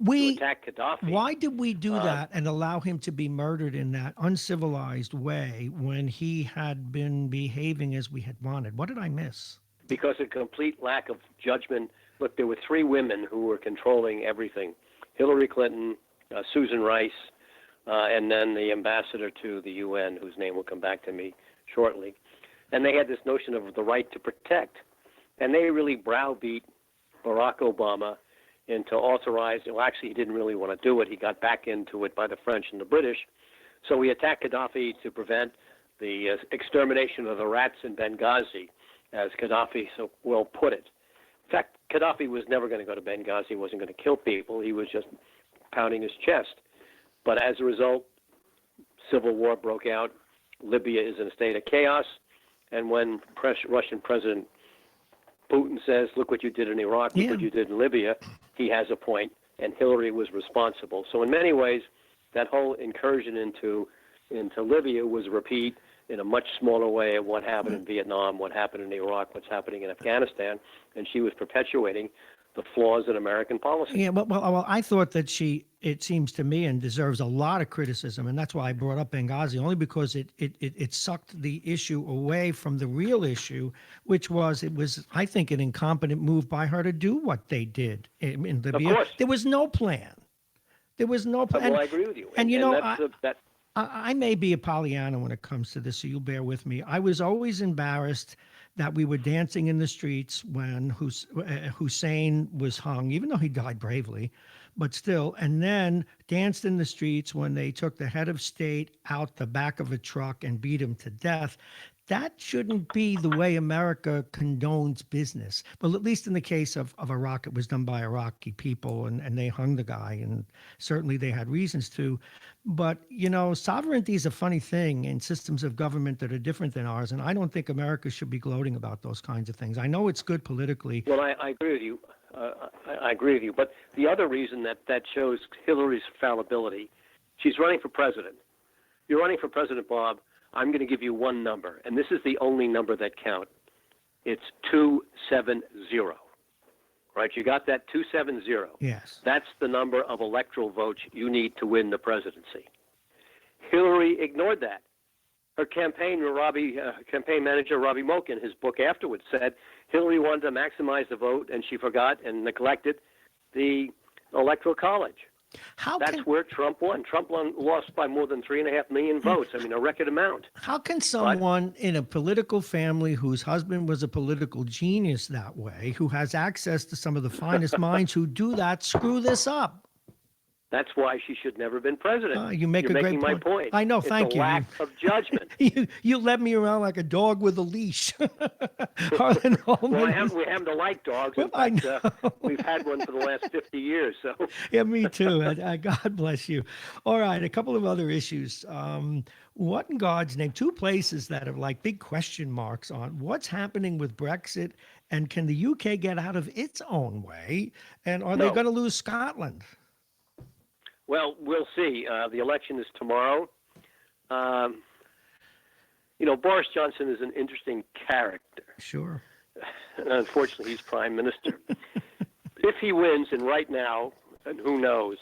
We to attack Gaddafi. Why did we do that and allow him to be murdered in that uncivilized way when he had been behaving as we had wanted? What did I miss? Because of complete lack of judgment. Look, there were three women who were controlling everything: Hillary Clinton, Susan Rice, and then the ambassador to the UN, whose name will come back to me shortly. And they had this notion of the right to protect. And they really browbeat Barack Obama into authorizing, well, actually, he didn't really want to do it. He got back into it by the French and the British. So we attacked Gaddafi to prevent the extermination of the rats in Benghazi, as Gaddafi so well put it. In fact, Gaddafi was never going to go to Benghazi. He wasn't going to kill people. He was just pounding his chest. But as a result, civil war broke out. Libya is in a state of chaos. And when Russian President Putin says, look what you did in Iraq, look what you did in Libya, he has a point, and Hillary was responsible. So in many ways, that whole incursion into Libya was a repeat in a much smaller way of what happened in Vietnam, what happened in Iraq, what's happening in Afghanistan, and she was perpetuating the flaws in American policy. Yeah, well, I thought that it seems to me, and deserves a lot of criticism, and that's why I brought up Benghazi, only because it sucked the issue away from the real issue, which was, I think, an incompetent move by her to do what they did in Libya. Of course. There was no plan. There was no plan. Well, I agree with you. And you know, that's I may be a Pollyanna when it comes to this, so you'll bear with me. I was always embarrassed that we were dancing in the streets when Hussein was hung, even though he died bravely, but still, and then danced in the streets when they took the head of state out the back of a truck and beat him to death. That shouldn't be the way America condones business. Well, at least in the case of Iraq, it was done by Iraqi people, and they hung the guy, and certainly they had reasons to. But, you know, sovereignty is a funny thing in systems of government that are different than ours, and I don't think America should be gloating about those kinds of things. I know it's good politically. Well, I agree with you. I agree with you. But the other reason that shows Hillary's fallibility, she's running for president. You're running for president, Bob. I'm going to give you one number, and this is the only number that counts. It's 270. Right? You got that? 270. Yes. That's the number of electoral votes you need to win the presidency. Hillary ignored that. Her campaign manager, Robbie Moak, in his book afterwards said Hillary wanted to maximize the vote, and she forgot and neglected the Electoral College. That's where Trump won. Trump lost by more than 3.5 million votes. I mean, a record amount. How can someone in a political family whose husband was a political genius that way, who has access to some of the finest minds who do that, screw this up? That's why she should never have been president. You're making my point. I know, it's thank a you. Lack of judgment. you led me around like a dog with a leash. Well, we happen to like dogs. In fact, we've had one for the last 50 years. So. Yeah, me too. God bless you. All right, a couple of other issues. What in God's name? Two places that have like big question marks on what's happening with Brexit, and can the UK get out of its own way? And are they going to lose Scotland? Well, we'll see. The election is tomorrow. Boris Johnson is an interesting character. Sure. And unfortunately, he's prime minister. If he wins, and right now, and who knows,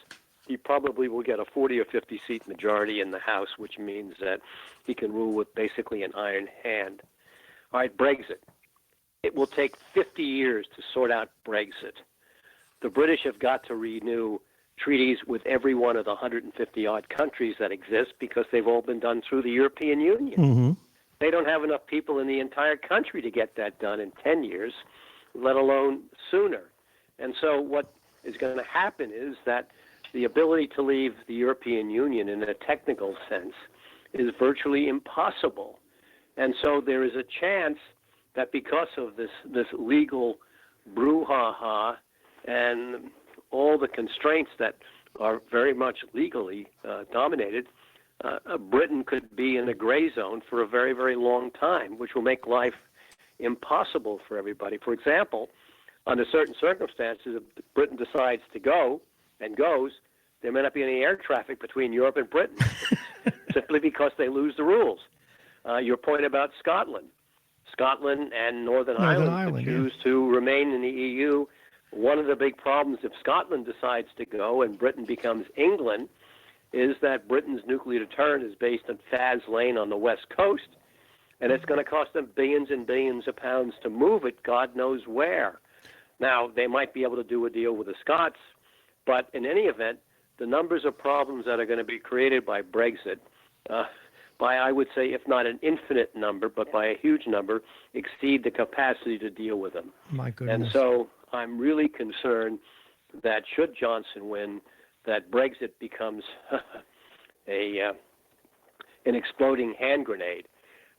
he probably will get a 40 or 50 seat majority in the House, which means that he can rule with basically an iron hand. All right, Brexit. It will take 50 years to sort out Brexit. The British have got to renew treaties with every one of the 150-odd countries that exist because they've all been done through the European Union. Mm-hmm. They don't have enough people in the entire country to get that done in 10 years, let alone sooner. And so what is going to happen is that the ability to leave the European Union in a technical sense is virtually impossible. And so there is a chance that because of this legal brouhaha and all the constraints that are very much legally dominated, Britain could be in a gray zone for a very, very long time, which will make life impossible for everybody. For example, under certain circumstances, if Britain decides to go and goes, there may not be any air traffic between Europe and Britain, simply because they lose the rules. Your point about Scotland. Scotland and Northern Ireland could choose to remain in the EU. One of the big problems if Scotland decides to go and Britain becomes England is that Britain's nuclear deterrent is based on Faz Lane on the west coast, and it's going to cost them billions and billions of pounds to move it, God knows where. Now, they might be able to do a deal with the Scots, but in any event, the numbers of problems that are going to be created by Brexit, by, I would say, if not an infinite number, but by a huge number, exceed the capacity to deal with them. My goodness. And so I'm really concerned that should Johnson win, that Brexit becomes an exploding hand grenade.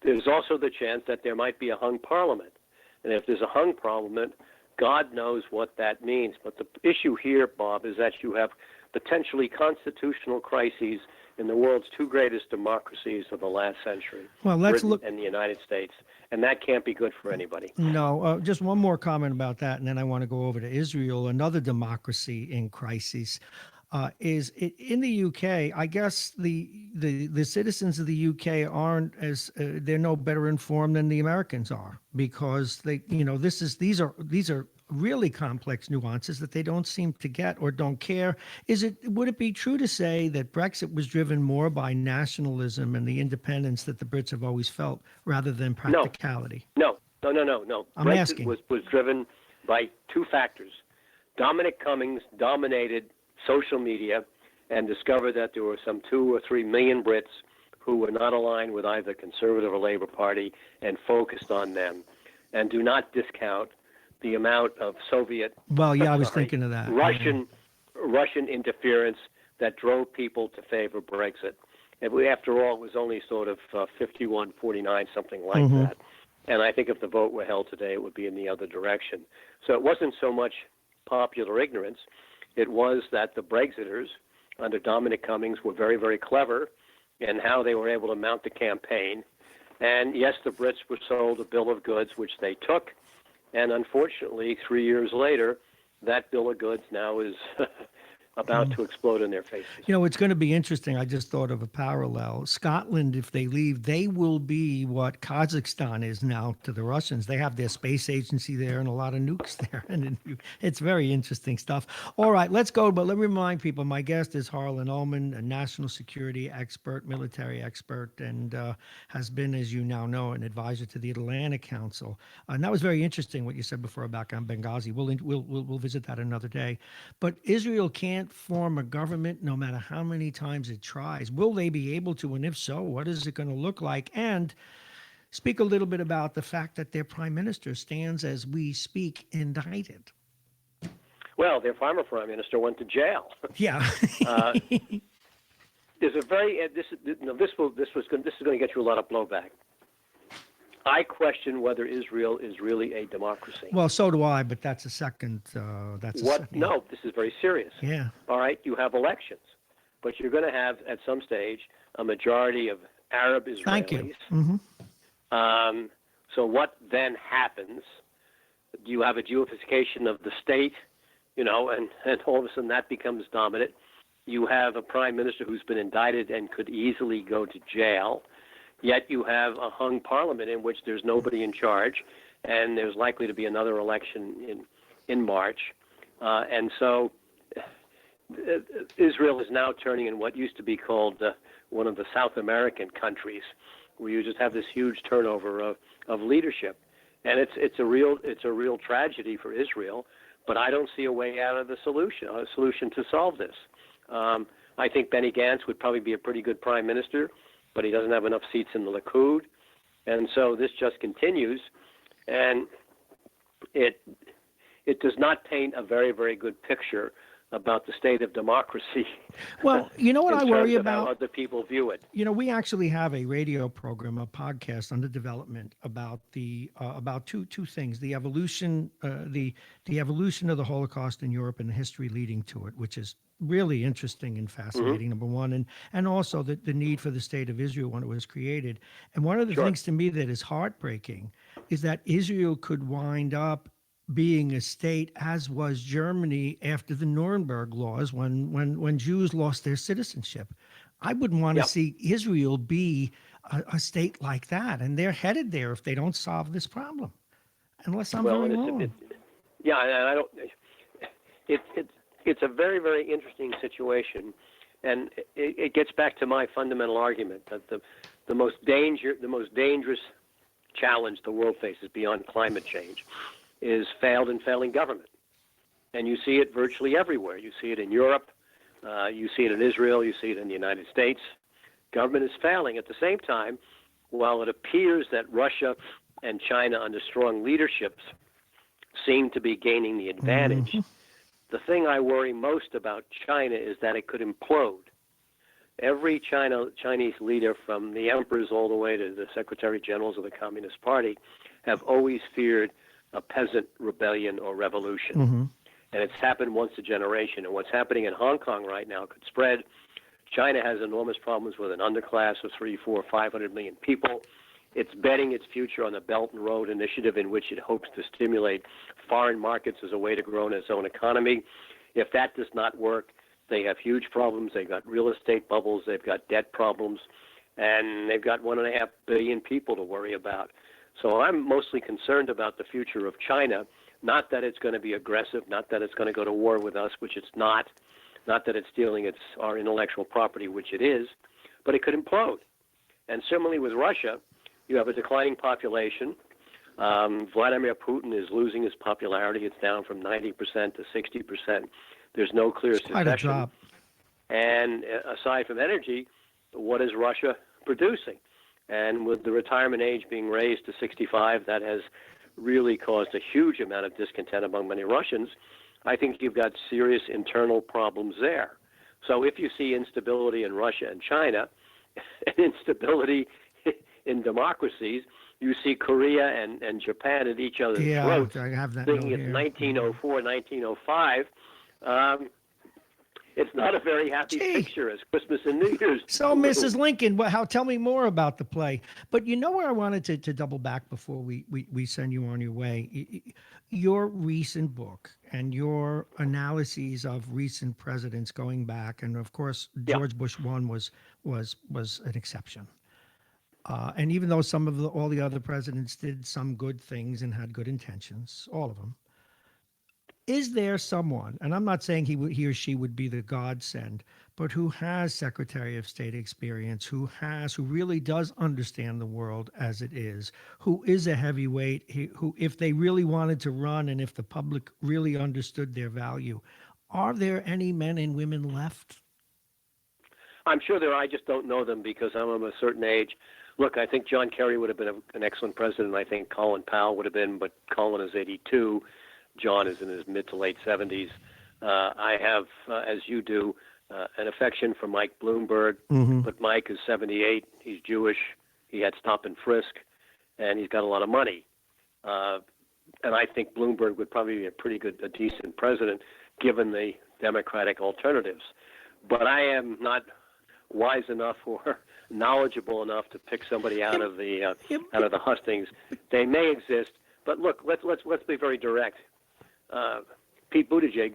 There's also the chance that there might be a hung parliament. And if there's a hung parliament, God knows what that means. But the issue here, Bob, is that you have potentially constitutional crises in the world's two greatest democracies of the last century, well, let's Britain look and the United States. And that can't be good for anybody. No, just one more comment about that, and then I want to go over to Israel, another democracy in crisis. In the UK, I guess the citizens of the UK aren't as they're no better informed than the Americans are, because these are really complex nuances that they don't seem to get or don't care. Would it be true to say that Brexit was driven more by nationalism and the independence that the Brits have always felt rather than practicality? No. I'm Brexit asking. was driven by two factors. Dominic Cummings dominated social media and discovered that there were some 2 or 3 million Brits who were not aligned with either Conservative or Labour Party and focused on them. And do not discount the amount of thinking of that. Russian interference that drove people to favor Brexit. And after all, it was only sort of 51-49, something like that. And I think if the vote were held today, it would be in the other direction. So it wasn't so much popular ignorance. It was that the Brexiters under Dominic Cummings were very, very clever in how they were able to mount the campaign. And yes, the Brits were sold a bill of goods, which they took. And unfortunately, 3 years later, that bill of goods now is about to explode in their faces. It's going to be interesting. I just thought of a parallel. Scotland, if they leave, they will be what Kazakhstan is now to the Russians. They have their space agency there and a lot of nukes there. And it's very interesting stuff. All right, let's go. But let me remind people, my guest is Harlan Ullman, a national security expert, military expert, and has been, as you now know, an advisor to the Atlantic Council. And that was very interesting what you said before about Benghazi. We'll visit that another day. But Israel can't form a government no matter how many times it tries. Will they be able to? And if so, what is it going to look like? And speak a little bit about the fact that their prime minister stands, as we speak, indicted. Well, their former prime minister went to jail. Yeah. There's a very this is going to get you a lot of blowback. I question whether Israel is really a democracy. Well, so do I, but that's a second. No, this is very serious. Yeah. All right, you have elections, but you're going to have at some stage a majority of Arab Israelis. Thank you. Mm-hmm. So what then happens? You have a Jewification of the state, and all of a sudden that becomes dominant. You have a prime minister who's been indicted and could easily go to jail. Yet you have a hung parliament in which there's nobody in charge, and there's likely to be another election in March. And so Israel is now turning in what used to be called one of the South American countries, where you just have this huge turnover of leadership. And it's a real tragedy for Israel, but I don't see a way out of a solution to solve this. I think Benny Gantz would probably be a pretty good prime minister, but he doesn't have enough seats in the Likud. And so this just continues, and it does not paint a very, very good picture about the state of democracy. Well, you know what I worry how about? other people view it. You know, we actually have a radio program, a podcast under development about about two things: the evolution, the evolution of the Holocaust in Europe and the history leading to it, which is really interesting and fascinating. Number one, and also the need for the state of Israel when it was created. And one of the things to me that is heartbreaking is that Israel could wind up being a state, as was Germany after the Nuremberg laws, when Jews lost their citizenship. I wouldn't want to see Israel be a state like that, and they're headed there if they don't solve this problem. Unless I'm very wrong. And I don't. It's a very, very interesting situation, and it gets back to my fundamental argument that the most dangerous challenge the world faces beyond climate change is failed and failing government. And you see it virtually everywhere. You see it in Europe, you see it in Israel, you see it in the United States. Government is failing. At the same time, while it appears that Russia and China under strong leaderships seem to be gaining the advantage, the thing I worry most about China is that it could implode. Every Chinese leader, from the emperors all the way to the secretary generals of the Communist Party, have always feared a peasant rebellion or revolution. And it's happened once a generation. And what's happening in Hong Kong right now could spread. China has enormous problems with an underclass of 300, 400, 500 million people. It's betting its future on the Belt and Road Initiative, in which it hopes to stimulate foreign markets as a way to grow in its own economy. If that does not work, they have huge problems. They've got real estate bubbles. They've got debt problems. And they've got 1.5 billion people to worry about. So I'm mostly concerned about the future of China, not that it's going to be aggressive, not that it's going to go to war with us, which it's not that it's stealing our intellectual property, which it is, but it could implode. And similarly with Russia, you have a declining population. Vladimir Putin is losing his popularity. It's down from 90% to 60%. There's no clear succession. Quite a drop. And aside from energy, what is Russia producing? And with the retirement age being raised to 65, that has really caused a huge amount of discontent among many Russians. I think you've got serious internal problems there. So if you see instability in Russia and China, and instability in democracies, you see Korea and Japan at each other's throats. I have that thinking note it's here. 1904, 1905. It's not a very happy picture as Christmas and New Year's. So, Mrs. Lincoln, tell me more about the play. But you know where I wanted to double back before we send you on your way? Your recent book and your analyses of recent presidents going back, and of course, George Bush 1 was an exception. And even though all the other presidents did some good things and had good intentions, all of them, is there someone, and I'm not saying he or she would be the godsend, but who has Secretary of State experience, who really does understand the world as it is, who is a heavyweight, who, if they really wanted to run and if the public really understood their value, are there any men and women left? I'm sure there are. I just don't know them because I'm of a certain age. Look, I think John Kerry would have been an excellent president. I think Colin Powell would have been, but Colin is 82. John is in his mid to late 70s. I have, as you do, an affection for Mike Bloomberg, but Mike is 78. He's Jewish. He had stop and frisk, and he's got a lot of money. And I think Bloomberg would probably be a decent president, given the Democratic alternatives. But I am not wise enough or knowledgeable enough to pick somebody out of the hustings. They may exist, but look, let's be very direct. Pete Buttigieg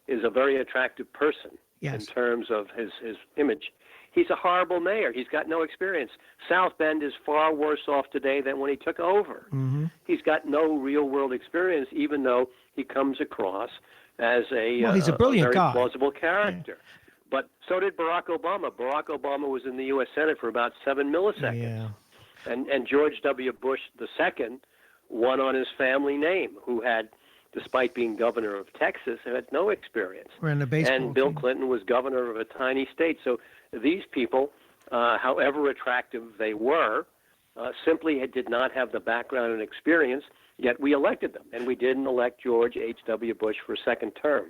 is a very attractive person in terms of his image. He's a horrible mayor. He's got no experience. South Bend is far worse off today than when he took over. Mm-hmm. He's got no real-world experience, even though he comes across as He's a brilliant very guy. plausible character. Yeah. But so did Barack Obama. Barack Obama was in the U.S. Senate for about 7 milliseconds. Yeah. And George W. Bush II won on his family name, who had, despite being governor of Texas, had no experience. Ran the baseball and Bill team. Clinton was governor of a tiny state. So these people, however attractive they were, simply did not have the background and experience, yet we elected them. And we didn't elect George H.W. Bush for a second term.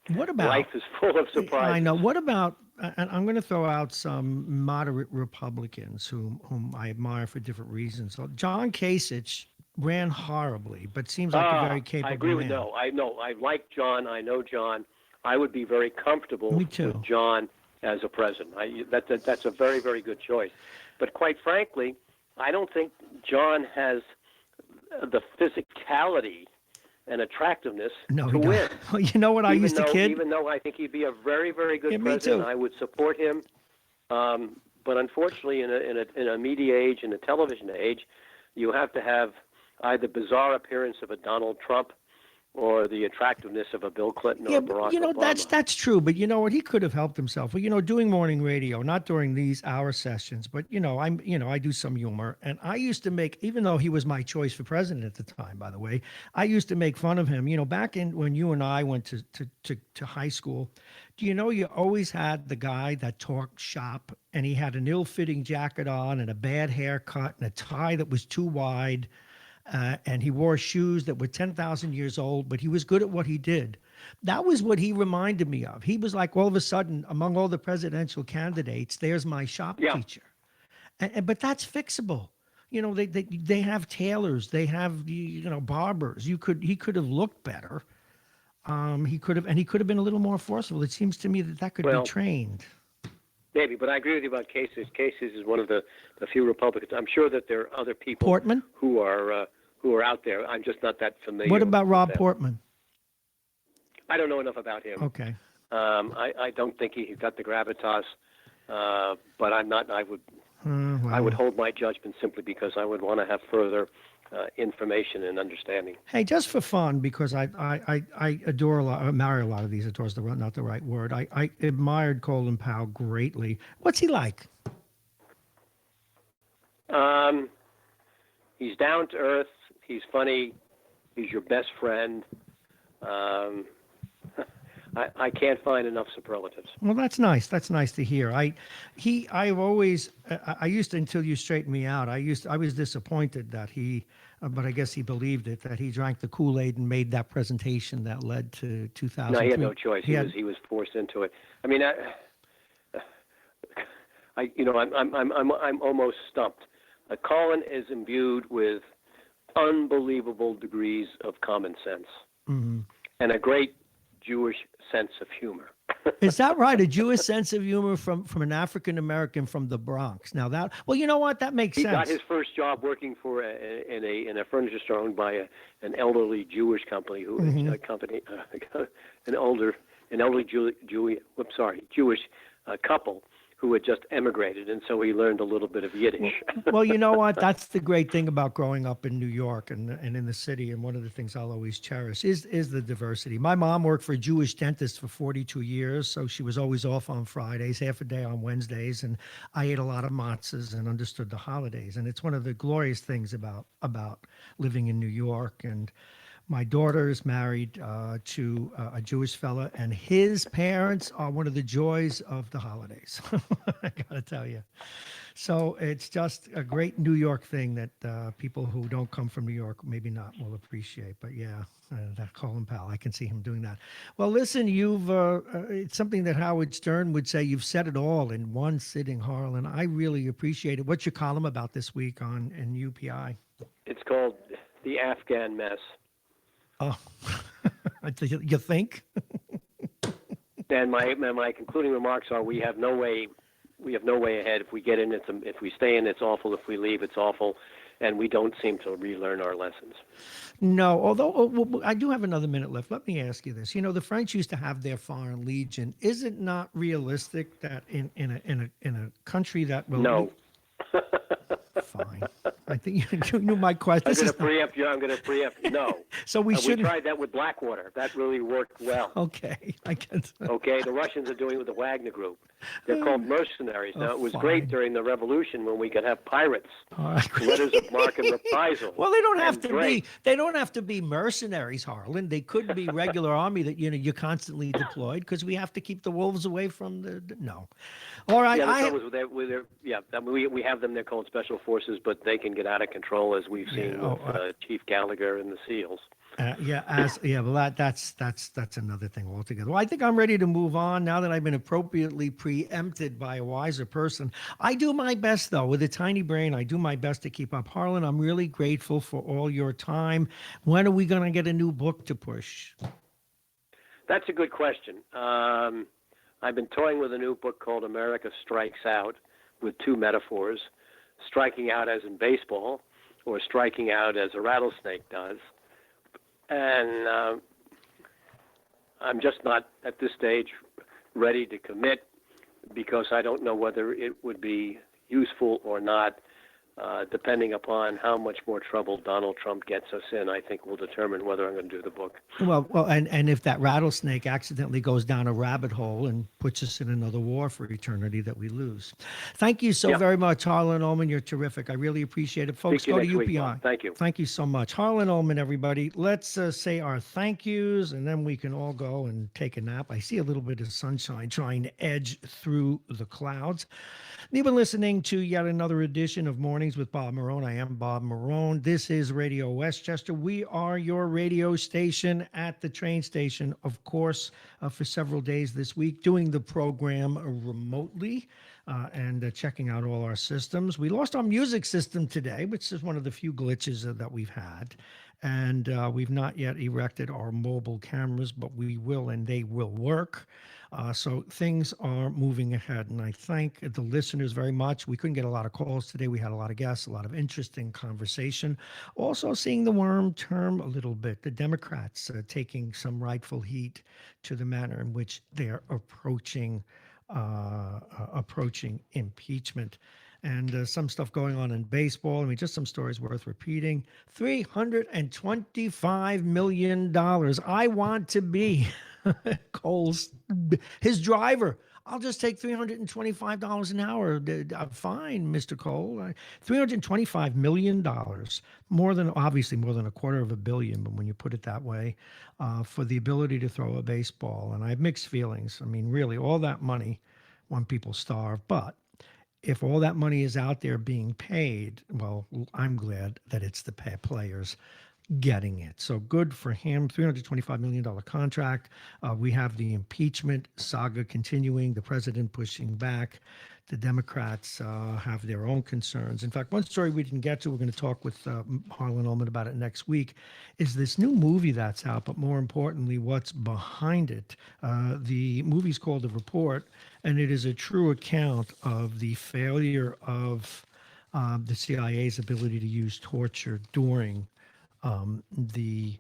What about life is full of surprises. I know. What about? And I'm going to throw out some moderate Republicans whom I admire for different reasons. So John Kasich ran horribly, but seems like a very capable I agree with man. no. I know. I like John. I know John. I would be very comfortable Me too. with John as a president. That's a very, very good choice. But quite frankly, I don't think John has the physicality and attractiveness to win. Well, you know what I used to kid? Even though I think he'd be a very, very good me president, too. I would support him. But unfortunately, in a media age, in a television age, you have to have either bizarre appearance of a Donald Trump or the attractiveness of a Bill Clinton or Barack Obama. That's true. But you know what? He could have helped himself. Well, doing morning radio, not during these hour sessions, but I do some humor, and I used to make, even though he was my choice for president at the time, by the way, I used to make fun of him. Back when you and I went to high school, you always had the guy that talked shop, and he had an ill-fitting jacket on and a bad haircut and a tie that was too wide. And he wore shoes that were 10,000 years old, but he was good at what he did. That was what he reminded me of. He was like, all of a sudden, among all the presidential candidates, there's my shop teacher. But that's fixable. They have tailors, they have barbers. He could have looked better. He could have been a little more forceful. It seems to me that could be trained. Maybe, but I agree with you about Kasich. Kasich is one of the few Republicans. I'm sure that there are other people Portman? who are out there. I'm just not that familiar. What about Rob with them. Portman? I don't know enough about him. Okay. I don't think he's got the gravitas, but I'm not. I would hold my judgment simply because I would want to have further information and understanding. Hey, just for fun, because I adore a lot, marry a lot of these. Adore not the right word. I admired Colin Powell greatly. What's he like? He's down to earth. He's funny. He's your best friend. I can't find enough superlatives. Well, that's nice. That's nice to hear. I used to, until you straightened me out, I was disappointed that he, but I guess he believed it, that he drank the Kool-Aid and made that presentation that led to 2003. No, he had no choice. He was forced into it. I mean, I'm almost stumped. Colin is imbued with unbelievable degrees of common sense and a great Jewish sense of humor. Is that right? A Jewish sense of humor from an African American from the Bronx. Now you know what? That makes sense. He got his first job working for in a furniture store owned by an elderly Jewish company Jewish couple who had just emigrated, and so he learned a little bit of Yiddish. Well, you know what? That's the great thing about growing up in New York and in the city, and one of the things I'll always cherish is the diversity. My mom worked for a Jewish dentist for 42 years, so she was always off on Fridays, half a day on Wednesdays, and I ate a lot of matzahs and understood the holidays. And it's one of the glorious things about living in New York. And my daughter is married to a Jewish fella, and his parents are one of the joys of the holidays. I gotta tell you. So it's just a great New York thing that people who don't come from New York maybe not will appreciate. But yeah, that Colin Powell, I can see him doing that. Well, listen, it's something that Howard Stern would say. You've said it all in one sitting, Harlan. I really appreciate it. What's your column about this week in UPI? It's called The Afghan Mess. Oh, you think? And my concluding remarks are: we have no way we have no way ahead. If we get in, if we stay in, it's awful. If we leave, it's awful, and we don't seem to relearn our lessons. No, although I do have another minute left. Let me ask you this. You know, the French used to have their Foreign Legion. Is it not realistic that in a country that will No. Fine. I think you knew my question. I'm going to preempt you. I'm going to preempt. No. So we should. We tried that with Blackwater. That really worked well. Okay, I get. Okay, the Russians are doing it with the Wagner Group. They're called mercenaries. Now, it was fine. great during the Revolution when we could have pirates, Right. letters of marque and reprisal. Well, they don't have And to Drake. be. They don't have to be mercenaries, Harlan. They could be regular army that you're constantly deployed because we have to keep the wolves away from the. No. All right. Yeah, the trouble is we have them. They're called special forces, but they can get out of control, as we've seen with Chief Gallagher and the SEALs. Well, that's another thing altogether. Well, I think I'm ready to move on now that I've been appropriately preempted by a wiser person. I do my best, though, with a tiny brain. I do my best to keep up. Harlan, I'm really grateful for all your time. When are we going to get a new book to push? That's a good question. I've been toying with a new book called America Strikes Out, with two metaphors: striking out as in baseball, or striking out as a rattlesnake does. And I'm just not at this stage ready to commit, because I don't know whether it would be useful or not. Depending upon how much more trouble Donald Trump gets us in, I think will determine whether I'm going to do the book. Well, and if that rattlesnake accidentally goes down a rabbit hole and puts us in another war for eternity that we lose. Thank you so very much, Harlan Ullman. You're terrific. I really appreciate it. Folks, go to UPI. Week, thank you. Thank you so much. Harlan Ullman, everybody. Let's say our thank yous, and then we can all go and take a nap. I see a little bit of sunshine trying to edge through the clouds. You've been listening to yet another edition of Mornings with Bob Marrone. I am Bob Marrone. This is Radio Westchester. We are your radio station at the train station, of course, for several days this week, doing the program remotely and checking out all our systems. We lost our music system today, which is one of the few glitches that we've had. And we've not yet erected our mobile cameras, but we will, and they will work. So things are moving ahead, and I thank the listeners very much. We couldn't get a lot of calls today. We had a lot of guests, a lot of interesting conversation. Also seeing the worm turn a little bit. The Democrats taking some rightful heat to the manner in which they're approaching impeachment. And some stuff going on in baseball. I mean, just some stories worth repeating. $325 million. I want to be Cole's, his driver. I'll just take $325 an hour. Fine, Mr. Cole. $325 million. Obviously more than $250 million, but when you put it that way, for the ability to throw a baseball. And I have mixed feelings. I mean, really, all that money when people starve. But if all that money is out there being paid, well, I'm glad that it's the players getting it. So good for him. $325 million contract. We have the impeachment saga continuing, the president pushing back. The Democrats have their own concerns. In fact, one story we didn't get to, we're going to talk with Harlan Ullman about it next week, is this new movie that's out, but more importantly, what's behind it. The movie's called The Report, and it is a true account of the failure of the CIA's ability to use torture during the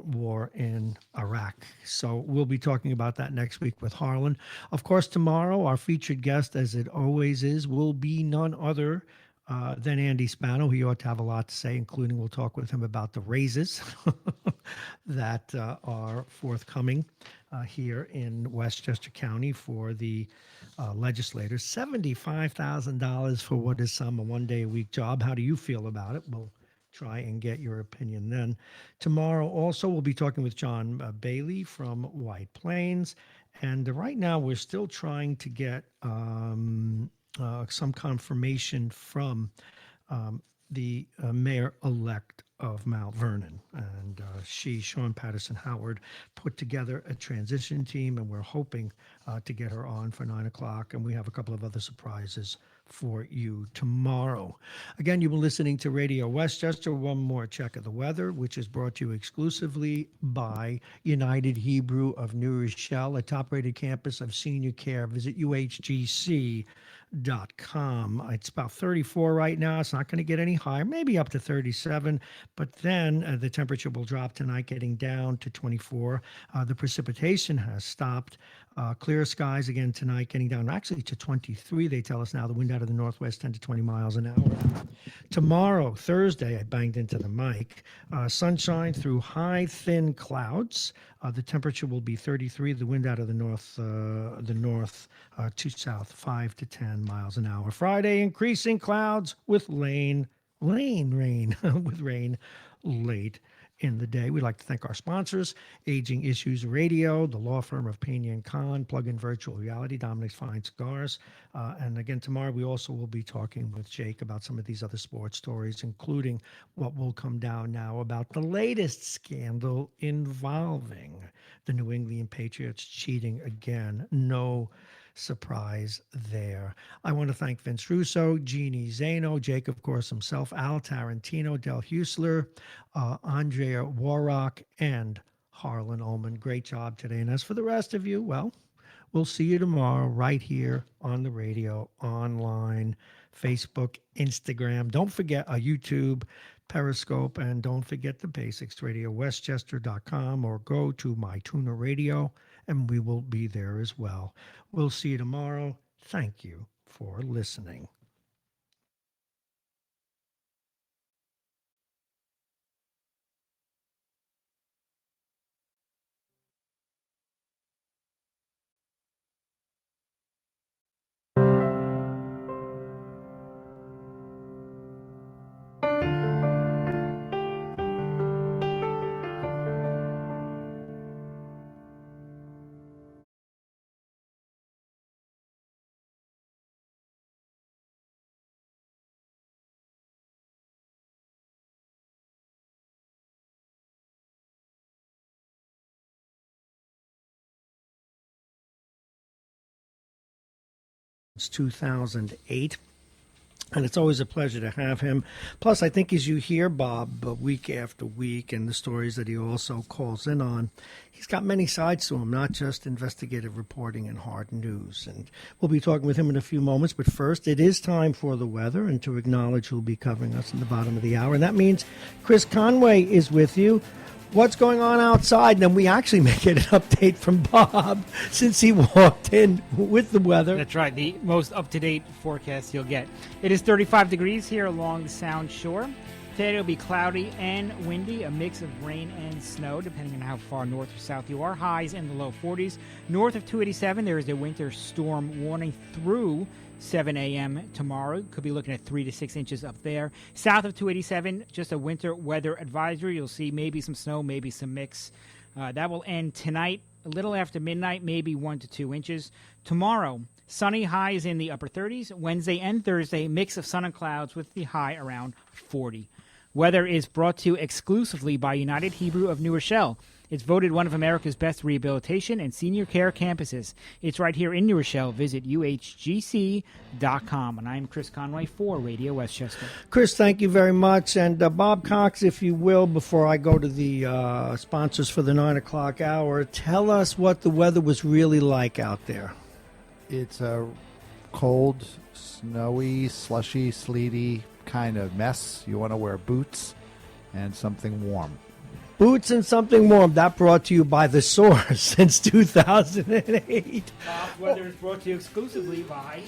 war in Iraq. So we'll be talking about that next week with Harlan. Of course, tomorrow, our featured guest, as it always is, will be none other than Andy Spano. He ought to have a lot to say, including we'll talk with him about the raises that are forthcoming here in Westchester County for the legislators. $75,000 for what is some a one-day-a-week job. How do you feel about it? We'll try and get your opinion then. Tomorrow also we'll be talking with John Bailey from White Plains. And right now we're still trying to get some confirmation from the mayor-elect of Mount Vernon. And Sean Patterson Howard, put together a transition team, and we're hoping to get her on for 9 o'clock. And we have a couple of other surprises for you tomorrow. Again, you've been listening to Radio Westchester. One more check of the weather, which is brought to you exclusively by United Hebrew of New Rochelle, a top-rated campus of senior care. Visit uhgc.com. It's about 34 right now. It's not going to get any higher, maybe up to 37, but then the temperature will drop tonight, getting down to 24. The precipitation has stopped. Clear skies again tonight, getting down actually to 23. They tell us now the wind out of the northwest, 10 to 20 miles an hour. Tomorrow, Thursday, I banged into the mic. Sunshine through high, thin clouds. The temperature will be 33. The wind out of the north to south, 5 to 10 miles an hour. Friday, increasing clouds with rain with rain late in the day. We'd like to thank our sponsors, Aging Issues Radio, the law firm of Pena & Kahn, Plug-in Virtual Reality, Dominic's Fine Cigars. And again, tomorrow we also will be talking with Jake about some of these other sports stories, including what will come down now about the latest scandal involving the New England Patriots cheating again. No surprise there. I want to thank Vince Russo, Jeannie Zano, Jake, of course, himself, Al Tarantino, Del Husler, Andrea Warrock, and Harlan Ullman. Great job today. And as for the rest of you, well, we'll see you tomorrow right here on the radio, online, Facebook, Instagram. Don't forget YouTube, Periscope, and don't forget the basics, RadioWestchester.com, or go to MyTuner Radio, and we will be there as well. We'll see you tomorrow. Thank you for listening. It's 2008, and it's always a pleasure to have him. Plus, I think as you hear Bob week after week and the stories that he also calls in on, he's got many sides to him, not just investigative reporting and hard news. And we'll be talking with him in a few moments, but first, it is time for the weather and to acknowledge who'll be covering us in the bottom of the hour. And that means Chris Conway is with you. What's going on outside? And then we actually may get an update from Bob since he walked in with the weather. That's right, the most up-to-date forecast you'll get. It is 35 degrees here along the Sound Shore. Today it'll be cloudy and windy, a mix of rain and snow, depending on how far north or south you are. Highs in the low 40s. North of 287, there is a winter storm warning through 7 a.m. tomorrow. Could be looking at 3 to 6 inches up there. South of 287, just a winter weather advisory. You'll see maybe some snow, maybe some mix. That will end tonight, a little after midnight, maybe 1 to 2 inches. Tomorrow, sunny, highs in the upper 30s. Wednesday and Thursday, mix of sun and clouds with the high around 40. Weather is brought to you exclusively by United Hebrew of New Rochelle. It's voted one of America's best rehabilitation and senior care campuses. It's right here in New Rochelle. Visit uhgc.com. And I'm Chris Conway for Radio Westchester. Chris, thank you very much. And Bob Cox, if you will, before I go to the sponsors for the 9 o'clock hour, tell us what the weather was really like out there. It's a cold, snowy, slushy, sleety kind of mess. You want to wear boots and something warm. Boots and something warm. That brought to you by The Source since 2008. Weather is brought to you exclusively by...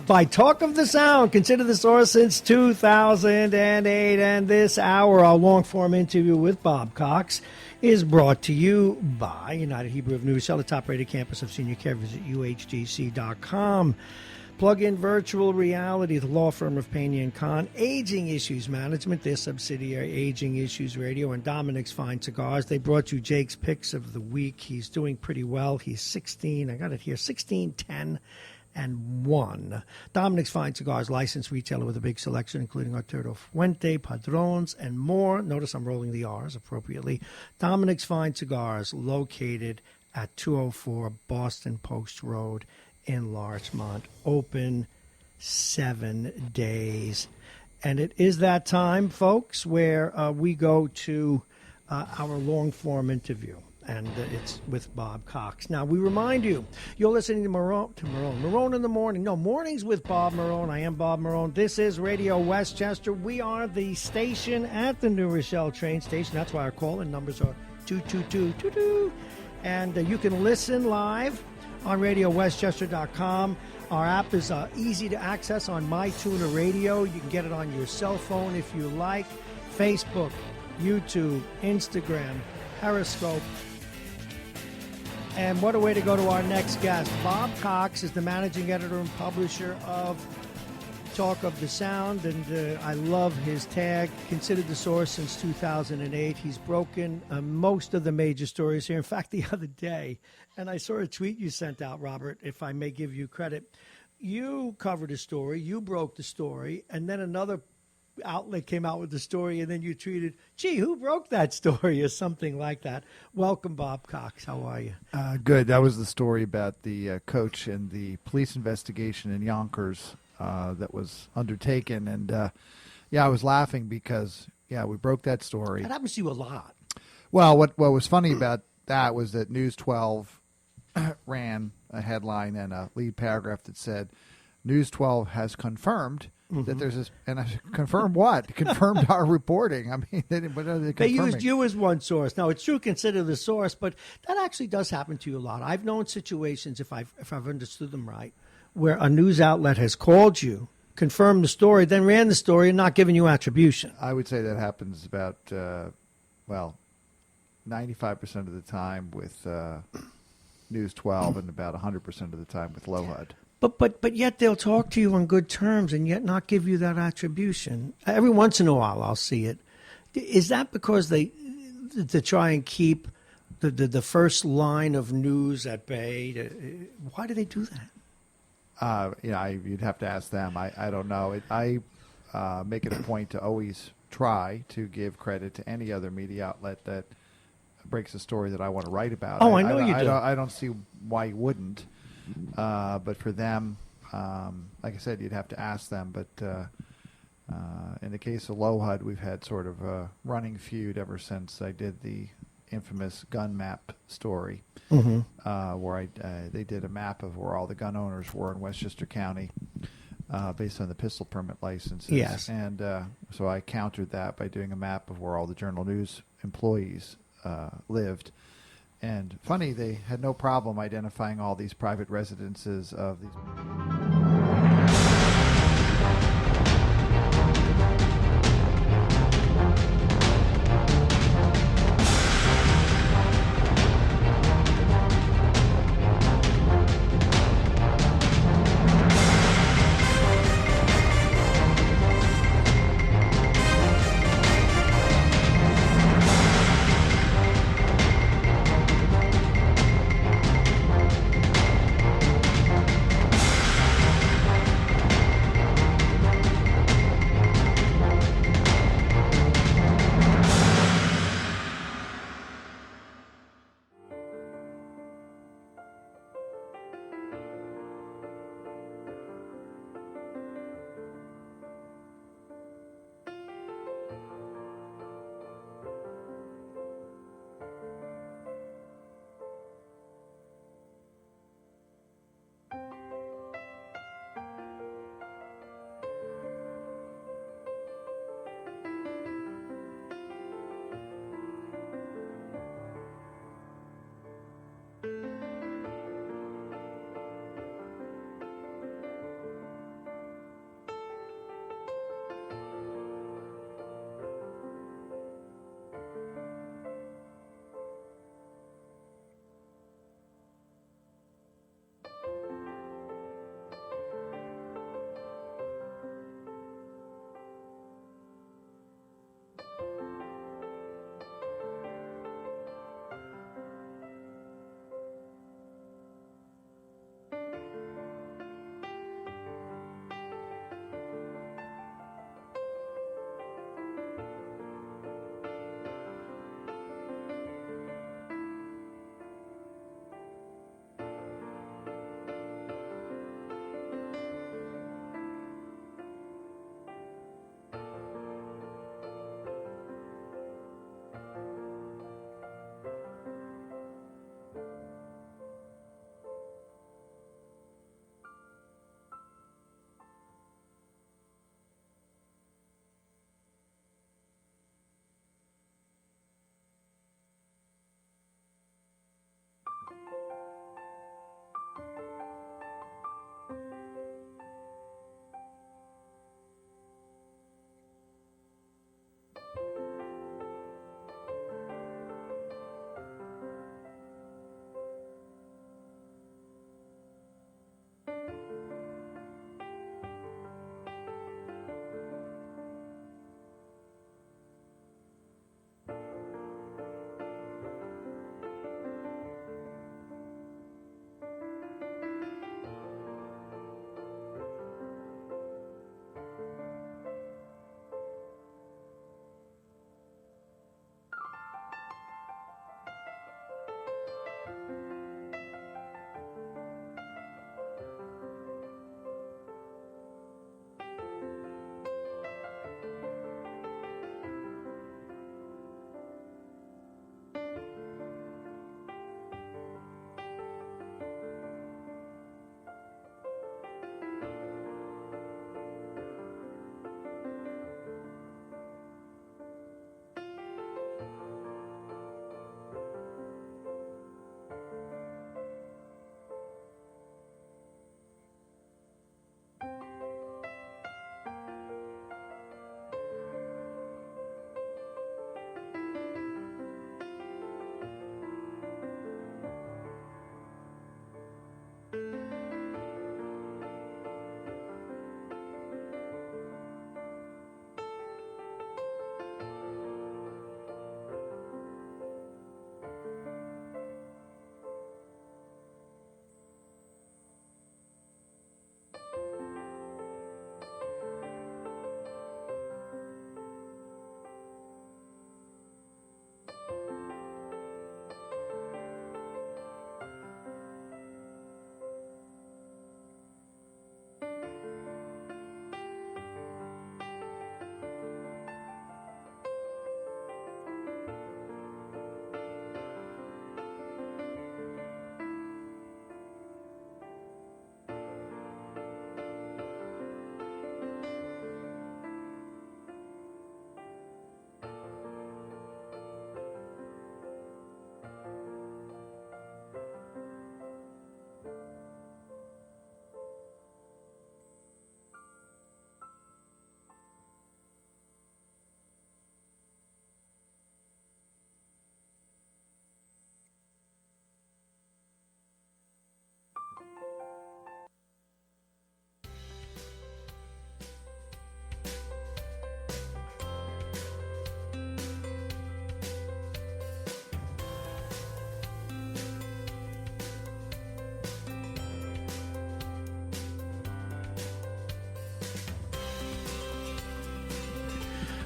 by Talk of the Sound. Consider The Source since 2008. And this hour, our long-form interview with Bob Cox is brought to you by United Hebrew of New Rochelle, the top-rated campus of senior care. Visit uhgc.com. Plug-in Virtual Reality, the law firm of Pena & Kahn, Aging Issues Management, their subsidiary Aging Issues Radio, and Dominic's Fine Cigars. They brought you Jake's Picks of the Week. He's doing pretty well. He's 16, I got it here, 16, 10, and 1. Dominic's Fine Cigars, licensed retailer with a big selection, including Arturo Fuente, Padrones, and more. Notice I'm rolling the R's appropriately. Dominic's Fine Cigars, located at 204 Boston Post Road in Larchmont, open 7 days. And it is that time, folks, where we go to our long-form interview, and it's with Bob Cox. Now, we remind you, you're listening to Marrone in the Morning. No, Mornings with Bob Marrone. I am Bob Marrone. This is Radio Westchester. We are the station at the New Rochelle train station. That's why our call-in numbers are 22222. And you can listen live on RadioWestchester.com. Our app is easy to access on MyTuner Radio. You can get it on your cell phone if you like. Facebook, YouTube, Instagram, Periscope. And what a way to go to our next guest. Bob Cox is the managing editor and publisher of Talk of the Sound, and I love his tag, considered the source since 2008. He's broken most of the major stories here. In fact, the other day, and I saw a tweet you sent out, Robert, if I may give you credit. You covered a story, you broke the story, and then another outlet came out with the story, and then you tweeted, gee, who broke that story, or something like that. Welcome, Bob Cox. How are you? Good. That was the story about the coach and the police investigation in Yonkers that was undertaken. And, I was laughing because, we broke that story. That happens to you a lot. Well, what was funny about that was that News 12 ran a headline and a lead paragraph that said, News 12 has confirmed that there's this, and I said, confirmed what? Confirmed our reporting. I mean, what are they confirming? They used you as one source. Now, it's true, consider the source, but that actually does happen to you a lot. I've known situations, if I've understood them right, where a news outlet has called you, confirmed the story, then ran the story and not given you attribution. I would say that happens about, 95% of the time with News 12 and about 100% of the time with LOHUD. But yet they'll talk to you on good terms and yet not give you that attribution. Every once in a while I'll see it. Is that because they try and keep the first line of news at bay? Why do they do that? You'd have to ask them. I don't know. I make it a point to always try to give credit to any other media outlet that breaks a story that I want to write about. Oh, I know you do. I don't see why you wouldn't. But for them, like I said, you'd have to ask them. But in the case of LOHUD, we've had sort of a running feud ever since I did the infamous gun map story, where they did a map of where all the gun owners were in Westchester County based on the pistol permit licenses. Yes. And so I countered that by doing a map of where all the Journal News employees lived. And funny, they had no problem identifying all these private residences of these.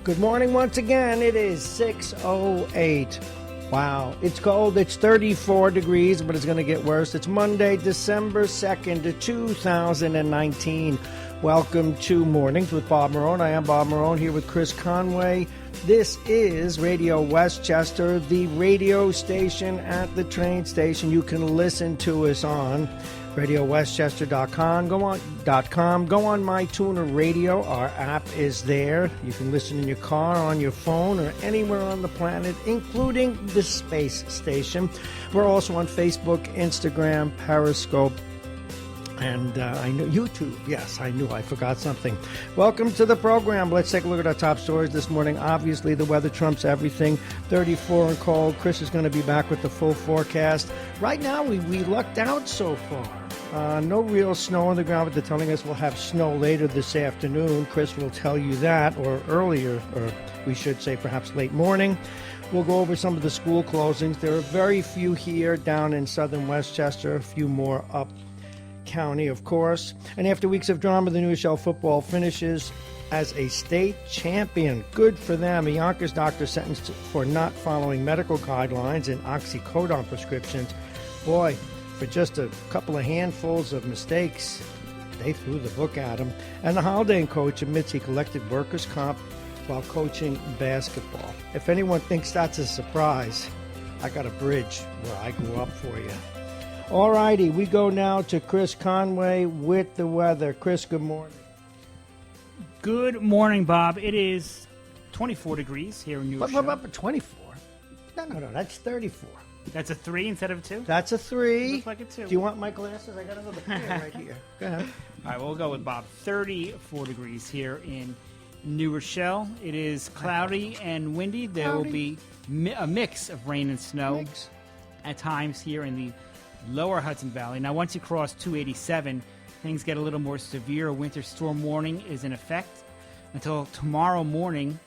Good morning once again. It is 6:08. Wow, it's cold. It's 34 degrees, but it's going to get worse. It's Monday, December 2nd, 2019. Welcome to Mornings with Bob Marrone. I am Bob Marrone here with Chris Conway. This is Radio Westchester, the radio station at the train station. You can listen to us on RadioWestchester.com. Go on MyTuner Radio. Our app is there. You can listen in your car, on your phone, or anywhere on the planet, including the space station. We're also on Facebook, Instagram, Periscope, and I know YouTube. Yes, I knew I forgot something. Welcome to the program. Let's take a look at our top stories this morning. Obviously, the weather trumps everything. 34 and cold. Chris is going to be back with the full forecast. Right now, we lucked out so far. No real snow on the ground, but they're telling us we'll have snow later this afternoon. Chris will tell you that, or earlier, or we should say perhaps late morning. We'll go over some of the school closings. There are very few here down in southern Westchester, a few more up county, of course. And after weeks of drama, the New Rochelle football finishes as a state champion. Good for them. A Yonkers doctor sentenced for not following medical guidelines and oxycodone prescriptions. Boy, for just a couple of handfuls of mistakes, they threw the book at him. And the Holiday Inn coach admits he collected workers' comp while coaching basketball. If anyone thinks that's a surprise, I got a bridge where I grew up for you. All righty, we go now to Chris Conway with the weather. Chris, good morning. Good morning, Bob. It is 24 degrees here in New Rochelle. What, 24? No, that's 34. That's a 3 instead of a 2? That's a 3. Looks like a 2. Do you want my glasses? I got another pair right here. Go ahead. All right, we'll go with Bob. 34 degrees here in New Rochelle. It is cloudy and windy. There will be a mix of rain and snow at times here in the lower Hudson Valley. Now, once you cross 287, things get a little more severe. A winter storm warning is in effect until tomorrow morning.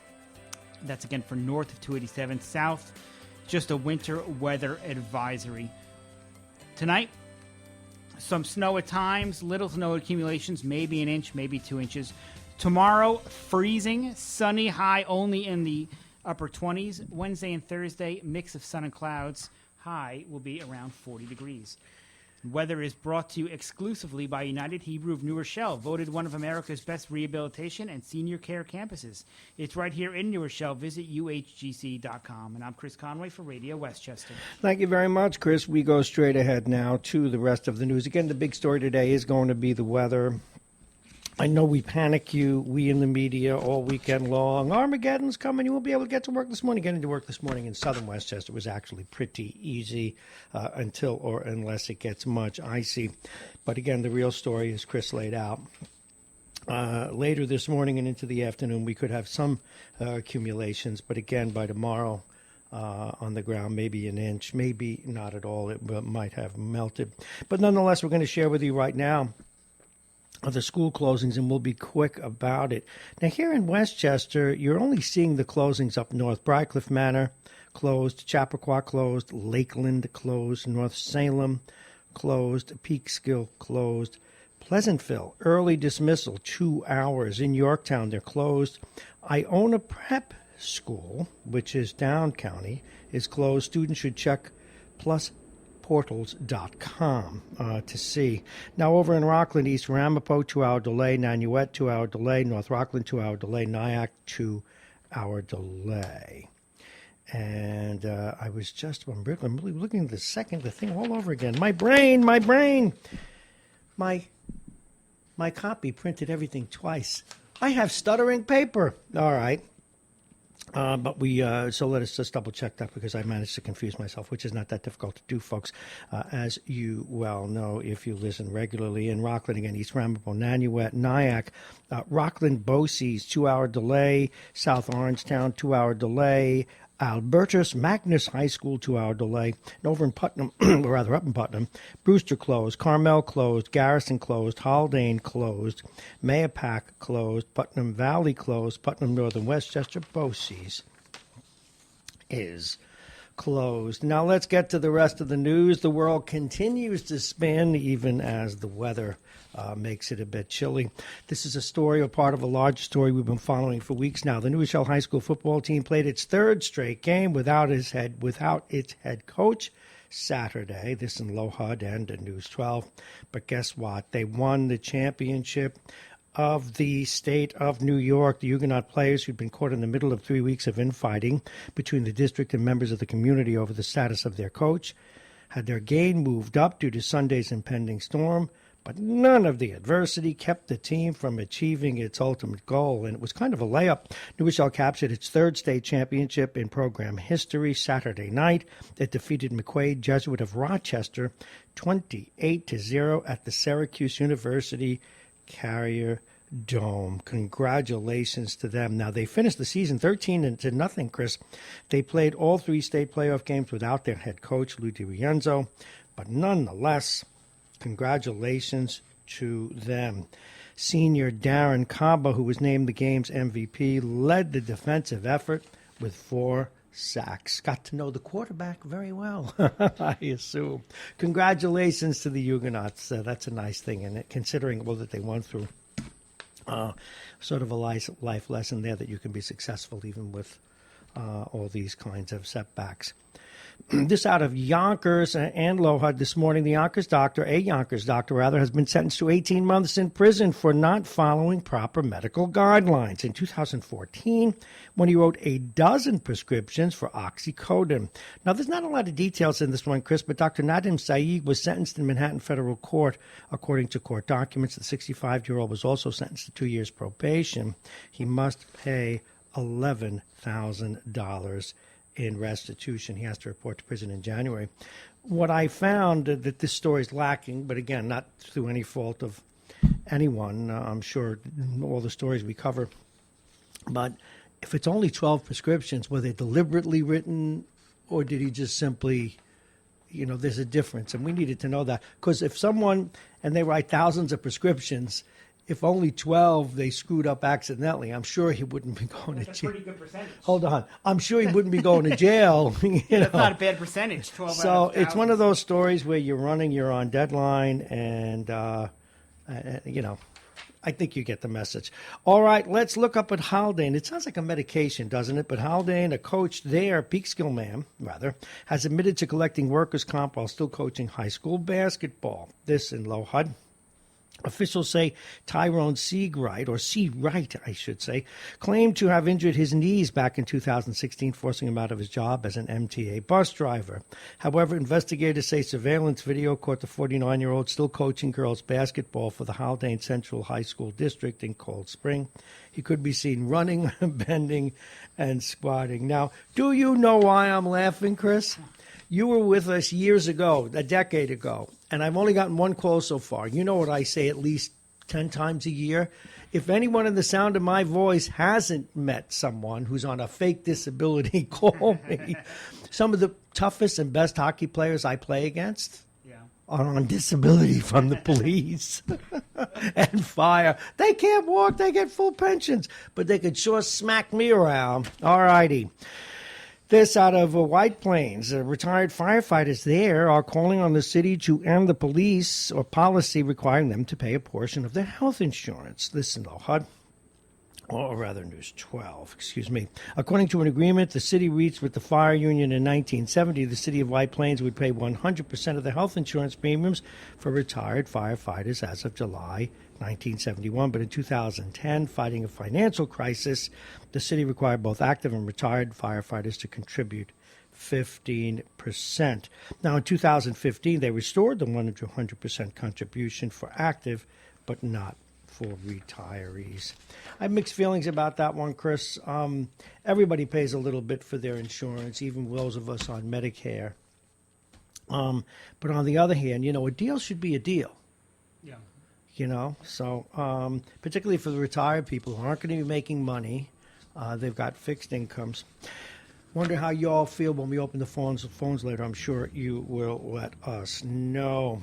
That's again for north of 287. South, just a winter weather advisory. Tonight, some snow at times, little snow accumulations, maybe an inch, maybe 2 inches. Tomorrow, freezing, sunny, high only in the upper 20s. Wednesday and Thursday, mix of sun and clouds. High will be around 40 degrees. Weather is brought to you exclusively by United Hebrew of New Rochelle, voted one of America's best rehabilitation and senior care campuses. It's right here in New Rochelle. Visit uhgc.com. And I'm Chris Conway for Radio Westchester. Thank you very much, Chris. We go straight ahead now to the rest of the news. Again, the big story today is going to be the weather. I know we panic you, we in the media, all weekend long. Armageddon's coming. You won't be able to get to work this morning. Getting to work this morning in southern Westchester was actually pretty easy unless it gets much icy. But again, the real story is Chris laid out. Later this morning and into the afternoon, we could have some accumulations. But again, by tomorrow on the ground, maybe an inch, maybe not at all. It might have melted. But nonetheless, we're going to share with you right now of the school closings, and we'll be quick about it. Now, here in Westchester, you're only seeing the closings up north. Briarcliff Manor closed, Chappaqua closed, Lakeland closed, North Salem closed, Peekskill closed, Pleasantville, early dismissal, 2 hours. In Yorktown, they're closed. Iona Prep School, which is down county, is closed. Students should check plusportals.com to see. Now, over in Rockland, East Ramapo, 2-hour delay. Nanuet, 2-hour delay. North Rockland, 2-hour delay. Nyack, 2-hour delay. And I'm really looking at the thing all over again. My brain. My copy printed everything twice. I have stuttering paper. All right. So let us just double check that, because I managed to confuse myself, which is not that difficult to do, folks, as you well know if you listen regularly. In Rockland, again, East Ramapo, Nanuet, Nyack, Rockland, Bosse's, 2-hour delay. South Orangetown, 2-hour delay. Albertus Magnus High School, 2-hour delay. And over in Putnam, or rather up in Putnam, Brewster closed, Carmel closed, Garrison closed, Haldane closed, Mayapack closed, Putnam Valley closed, Putnam Northern Westchester, Bosse's is closed. Now let's get to the rest of the news. The world continues to spin even as the weather makes it a bit chilly. This is a story, or part of a larger story we've been following for weeks now. The New Rochelle High School football team played its third straight game without its head coach Saturday. This in Low HUD and in News 12. But guess what? They won the championship of the state of New York. The Huguenot players, who'd been caught in the middle of 3 weeks of infighting between the district and members of the community over the status of their coach, had their game moved up due to Sunday's impending storm, but none of the adversity kept the team from achieving its ultimate goal, and it was kind of a layup. New Rochelle captured its third state championship in program history Saturday night. It defeated McQuaid Jesuit of Rochester 28-0 at the Syracuse University Carrier Dome. Congratulations to them. Now, they finished the season 13-0, Chris. They played all 3 state playoff games without their head coach, Lou DiRienzo, but nonetheless, congratulations to them. Senior Darren Kaba, who was named the game's MVP, led the defensive effort with 4 sacks. Got to know the quarterback very well, I assume. Congratulations to the Huguenots. That's a nice thing, and considering that they went through sort of a life lesson there, that you can be successful even with all these kinds of setbacks. This out of Yonkers and Low HUD this morning. A Yonkers doctor, has been sentenced to 18 months in prison for not following proper medical guidelines. In 2014, when he wrote a dozen prescriptions for oxycodone. Now, there's not a lot of details in this one, Chris, but Dr. Nadim Saeed was sentenced in Manhattan federal court. According to court documents, the 65-year-old was also sentenced to 2 years probation. He must pay $11,000 in restitution. He has to report to prison in January. What I found that this story is lacking, but again, not through any fault of anyone. I'm sure all the stories we cover. But if it's only 12 prescriptions, were they deliberately written, or did he just simply, there's a difference. And we needed to know that. Because if someone, and they write thousands of prescriptions, if only 12 they screwed up accidentally, I'm sure he wouldn't be going to jail. That's a pretty good percentage. Hold on. I'm sure he wouldn't be going to jail. That's not a bad percentage. 12 so it's one of those stories where you're on deadline, and, I think you get the message. All right, let's look up at Haldane. It sounds like a medication, doesn't it? But Haldane, a coach there, Peekskill man, has admitted to collecting workers' comp while still coaching high school basketball. This in Low HUD. Officials say Tyrone Seawright, I should say, claimed to have injured his knees back in 2016, forcing him out of his job as an MTA bus driver. However, investigators say surveillance video caught the 49-year-old still coaching girls basketball for the Haldane Central High School District in Cold Spring. He could be seen running, bending, and squatting. Now, do you know why I'm laughing, Chris? You were with us years ago, a decade ago, and I've only gotten one call so far. You know what I say at least 10 times a year? If anyone in the sound of my voice hasn't met someone who's on a fake disability, call me. Some of the toughest and best hockey players I play against are on disability from the police and fire. They can't walk, they get full pensions, but they could sure smack me around. All righty. This out of White Plains. Retired firefighters there are calling on the city to end the police or policy requiring them to pay a portion of their health insurance. This in Low HUD, or rather News 12, According to an agreement the city reached with the fire union in 1970, the city of White Plains would pay 100% of the health insurance premiums for retired firefighters as of July 1971. But in 2010, fighting a financial crisis, the city required both active and retired firefighters to contribute 15%. Now, in 2015, they restored the 100% contribution for active, but not for retirees. I have mixed feelings about that one, Chris. Everybody pays a little bit for their insurance, even those of us on Medicare. But on the other hand, a deal should be a deal. Yeah. So particularly for the retired people who aren't going to be making money, they've got fixed incomes. Wonder how you all feel when we open the phones later. I'm sure you will let us know.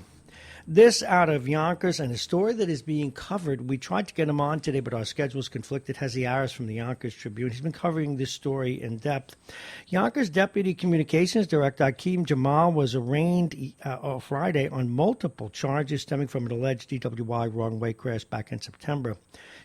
This out of Yonkers, and a story that is being covered. We tried to get him on today, but our schedules conflicted. Hezi Aris from the Yonkers Tribune. He's been covering this story in depth. Yonkers Deputy Communications Director Akeem Jamal was arraigned Friday on multiple charges stemming from an alleged DWI wrong-way crash back in September.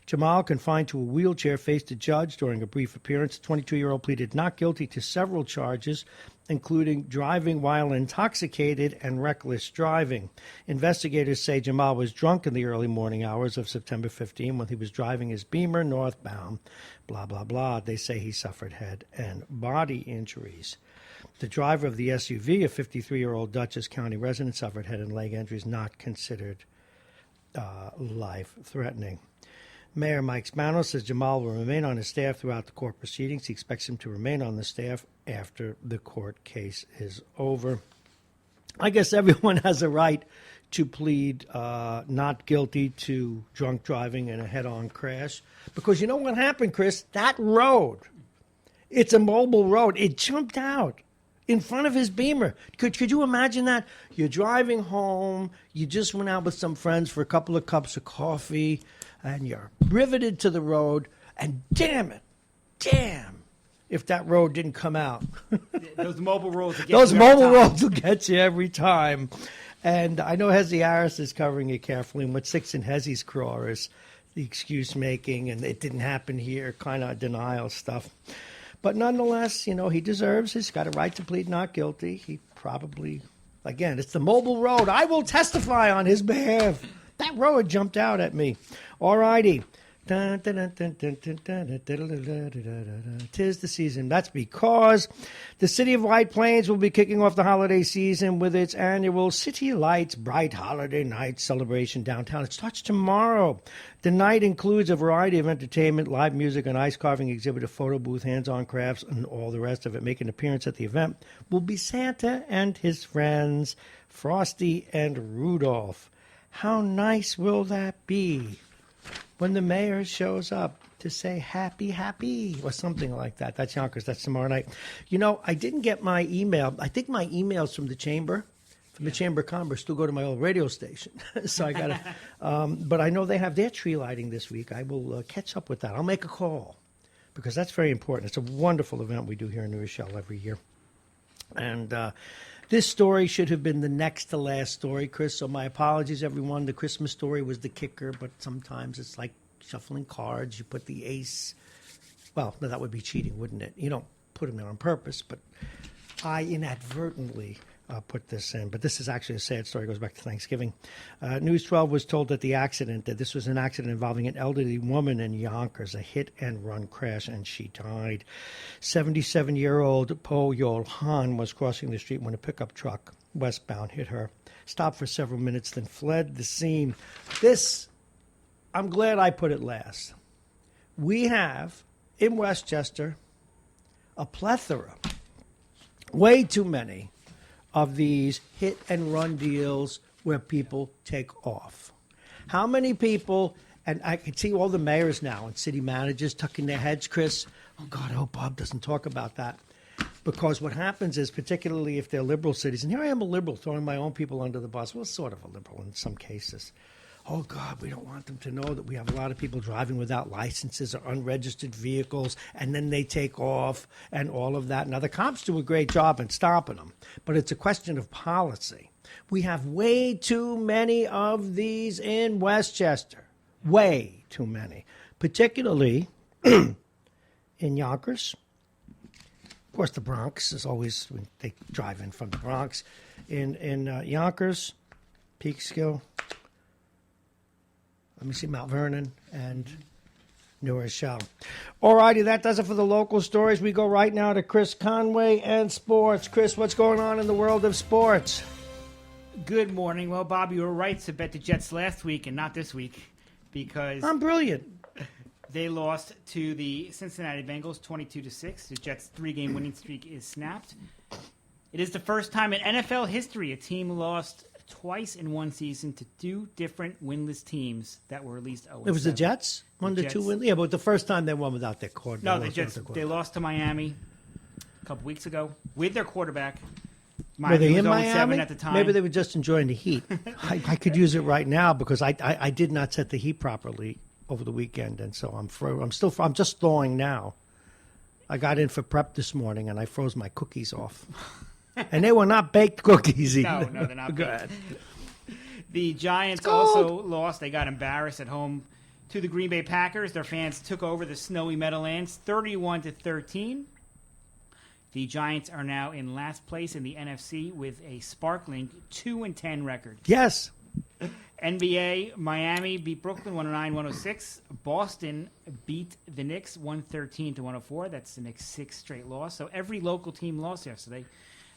Jamal, confined to a wheelchair, faced a judge during a brief appearance. The 22-year-old pleaded not guilty to several charges, including driving while intoxicated and reckless driving. Investigators say Jamal was drunk in the early morning hours of September 15 when he was driving his Beamer northbound. Blah, blah, blah. They say he suffered head and body injuries. The driver of the SUV, a 53-year-old Dutchess County resident, suffered head and leg injuries not considered life-threatening. Mayor Mike Spano says Jamal will remain on his staff throughout the court proceedings. He expects him to remain on the staff after the court case is over. I guess everyone has a right to plead not guilty to drunk driving in a head-on crash. Because you know what happened, Chris? That road, it's a mobile road. It jumped out in front of his Beamer. Could you imagine that? You're driving home. You just went out with some friends for a couple of cups of coffee, and you're riveted to the road, and damn, if that road didn't come out. Those mobile roads will get Those you every mobile time. roads will get you every time. And I know Hezi Aris is covering it carefully, and what sticks in Hezi's craw is the excuse-making, and it didn't happen here, kind of denial stuff. But nonetheless, he deserves, he's got a right to plead not guilty. He probably, again, it's the mobile road. I will testify on his behalf. That road jumped out at me. All righty. Tis the season. That's because the city of White Plains will be kicking off the holiday season with its annual City Lights Bright Holiday Night celebration downtown. It starts tomorrow. The night includes a variety of entertainment, live music, an ice carving exhibit, a photo booth, hands-on crafts, and all the rest of it. Making an appearance at the event will be Santa and his friends, Frosty and Rudolph. How nice will that be when the mayor shows up to say happy, happy, or something like that? That's Yonkers. That's tomorrow night. I didn't get my email. I think my emails from the Chamber, the Chamber of Commerce, still go to my old radio station. So I got to, but I know they have their tree lighting this week. I will catch up with that. I'll make a call because that's very important. It's a wonderful event we do here in New Rochelle every year. And this story should have been the next to last story, Chris, so my apologies, everyone. The Christmas story was the kicker, but sometimes it's like shuffling cards. You put the ace. Well, no, that would be cheating, wouldn't it? You don't put them there on purpose, but I inadvertently put this in. But this is actually a sad story. It goes back to Thanksgiving. News 12 was told that this was an accident involving an elderly woman in Yonkers, a hit-and-run crash, and she died. 77-year-old Po Yol Han was crossing the street when a pickup truck westbound hit her, stopped for several minutes, then fled the scene. I'm glad I put it last. We have, in Westchester, a plethora, way too many, of these hit-and-run deals where people take off. How many people, and I can see all the mayors now and city managers tucking their heads, Chris, oh, God, I hope Bob doesn't talk about that. Because what happens is, particularly if they're liberal cities, and here I am a liberal throwing my own people under the bus, well, sort of a liberal in some cases. Oh, God, we don't want them to know that we have a lot of people driving without licenses or unregistered vehicles, and then they take off and all of that. Now, the cops do a great job in stopping them, but it's a question of policy. We have way too many of these in Westchester, way too many, particularly in Yonkers. Of course, the Bronx is always, they drive in from the Bronx. In Yonkers, Peekskill, let me see, Mount Vernon, and New Rochelle. All righty, that does it for the local stories. We go right now to Chris Conway and sports. Chris, what's going on in the world of sports? Good morning. Well, Bob, you were right to bet the Jets last week and not this week because I'm brilliant. They lost to the Cincinnati Bengals 22-6. The Jets' 3-game winning streak is snapped. It is the first time in NFL history a team lost twice in one season to two different winless teams that were at least 0-7. It was the Jets? One to two wins? Yeah, but the first time they won without their quarterback. No, the Jets, they lost to Miami a couple weeks ago with their quarterback. Were they was in 0-7 Miami? at the time. Maybe they were just enjoying the heat. I could use it right now because I did not set the heat properly over the weekend, and so I'm just thawing now. I got in for prep this morning, and I froze my cookies off, and they were not baked cookies either. No, they're not Go baked. ahead. The Giants also lost. They got embarrassed at home to the Green Bay Packers. Their fans took over the snowy Meadowlands 31-13. The Giants are now in last place in the NFC with a sparkling 2-10 record. Yes. NBA, Miami beat Brooklyn 109-106. Boston beat the Knicks 113-104. That's the Knicks' sixth straight loss. So every local team lost yesterday.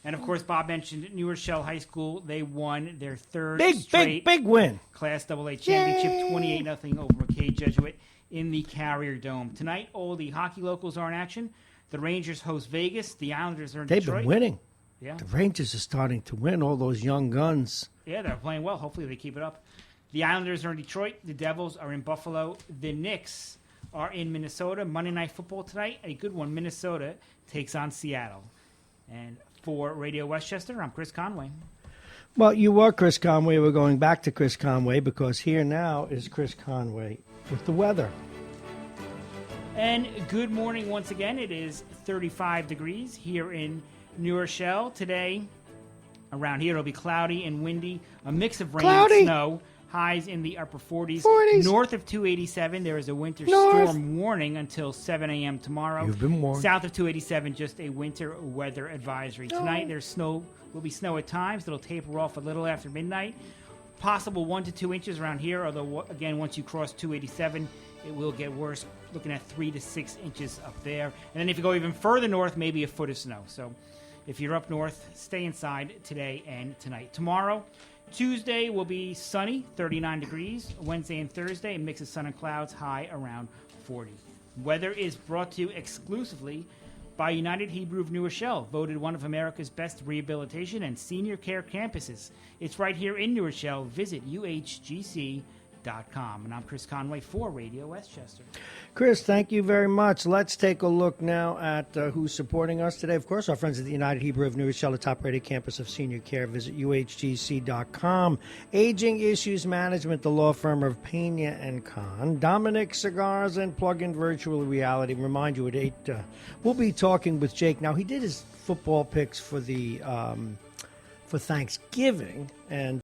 And, of course, Bob mentioned New Rochelle High School. They won their third straight big win. Class AA championship, 28-0 over McKay Jesuit in the Carrier Dome. Tonight, all the hockey locals are in action. The Rangers host Vegas. The Islanders are in They've Detroit. been winning. Yeah. The Rangers are starting to win, all those young guns. Yeah, they're playing well. Hopefully they keep it up. The Islanders are in Detroit. The Devils are in Buffalo. The Knicks are in Minnesota. Monday Night Football tonight, a good one. Minnesota takes on Seattle. And for Radio Westchester, I'm Chris Conway. Well, you were Chris Conway. We're going back to Chris Conway because here now is Chris Conway with the weather. And good morning once again. It is 35 degrees here in New Rochelle. Today, around here, it'll be cloudy and windy, a mix of rain and snow. Highs in the upper 40s. North of 287, there is a winter storm warning until 7 a.m. tomorrow. You've been warned. South of 287, just a winter weather advisory. Tonight, there's will be snow at times. It'll taper off a little after midnight. Possible 1 to 2 inches around here, although, again, once you cross 287, it will get worse, looking at 3 to 6 inches up there. And then if you go even further north, maybe a foot of snow. So if you're up north, stay inside today and tonight. Tomorrow, Tuesday will be sunny, 39 degrees. Wednesday and Thursday, a mix of sun and clouds, high around 40. Weather is brought to you exclusively by United Hebrew of New Rochelle, voted one of America's best rehabilitation and senior care campuses. It's right here in New Rochelle. Visit uhgc.com. And I'm Chris Conway for Radio Westchester. Chris, thank you very much. Let's take a look now at who's supporting us today. Of course, our friends at the United Hebrew of New Rochelle, the top-rated campus of senior care. Visit uhgc.com. Aging Issues Management, the law firm of Pena and Kahn. Dominic Cigars and Plug-in Virtual Reality. Remind you at 8, we'll be talking with Jake. Now, he did his football picks for the for Thanksgiving, and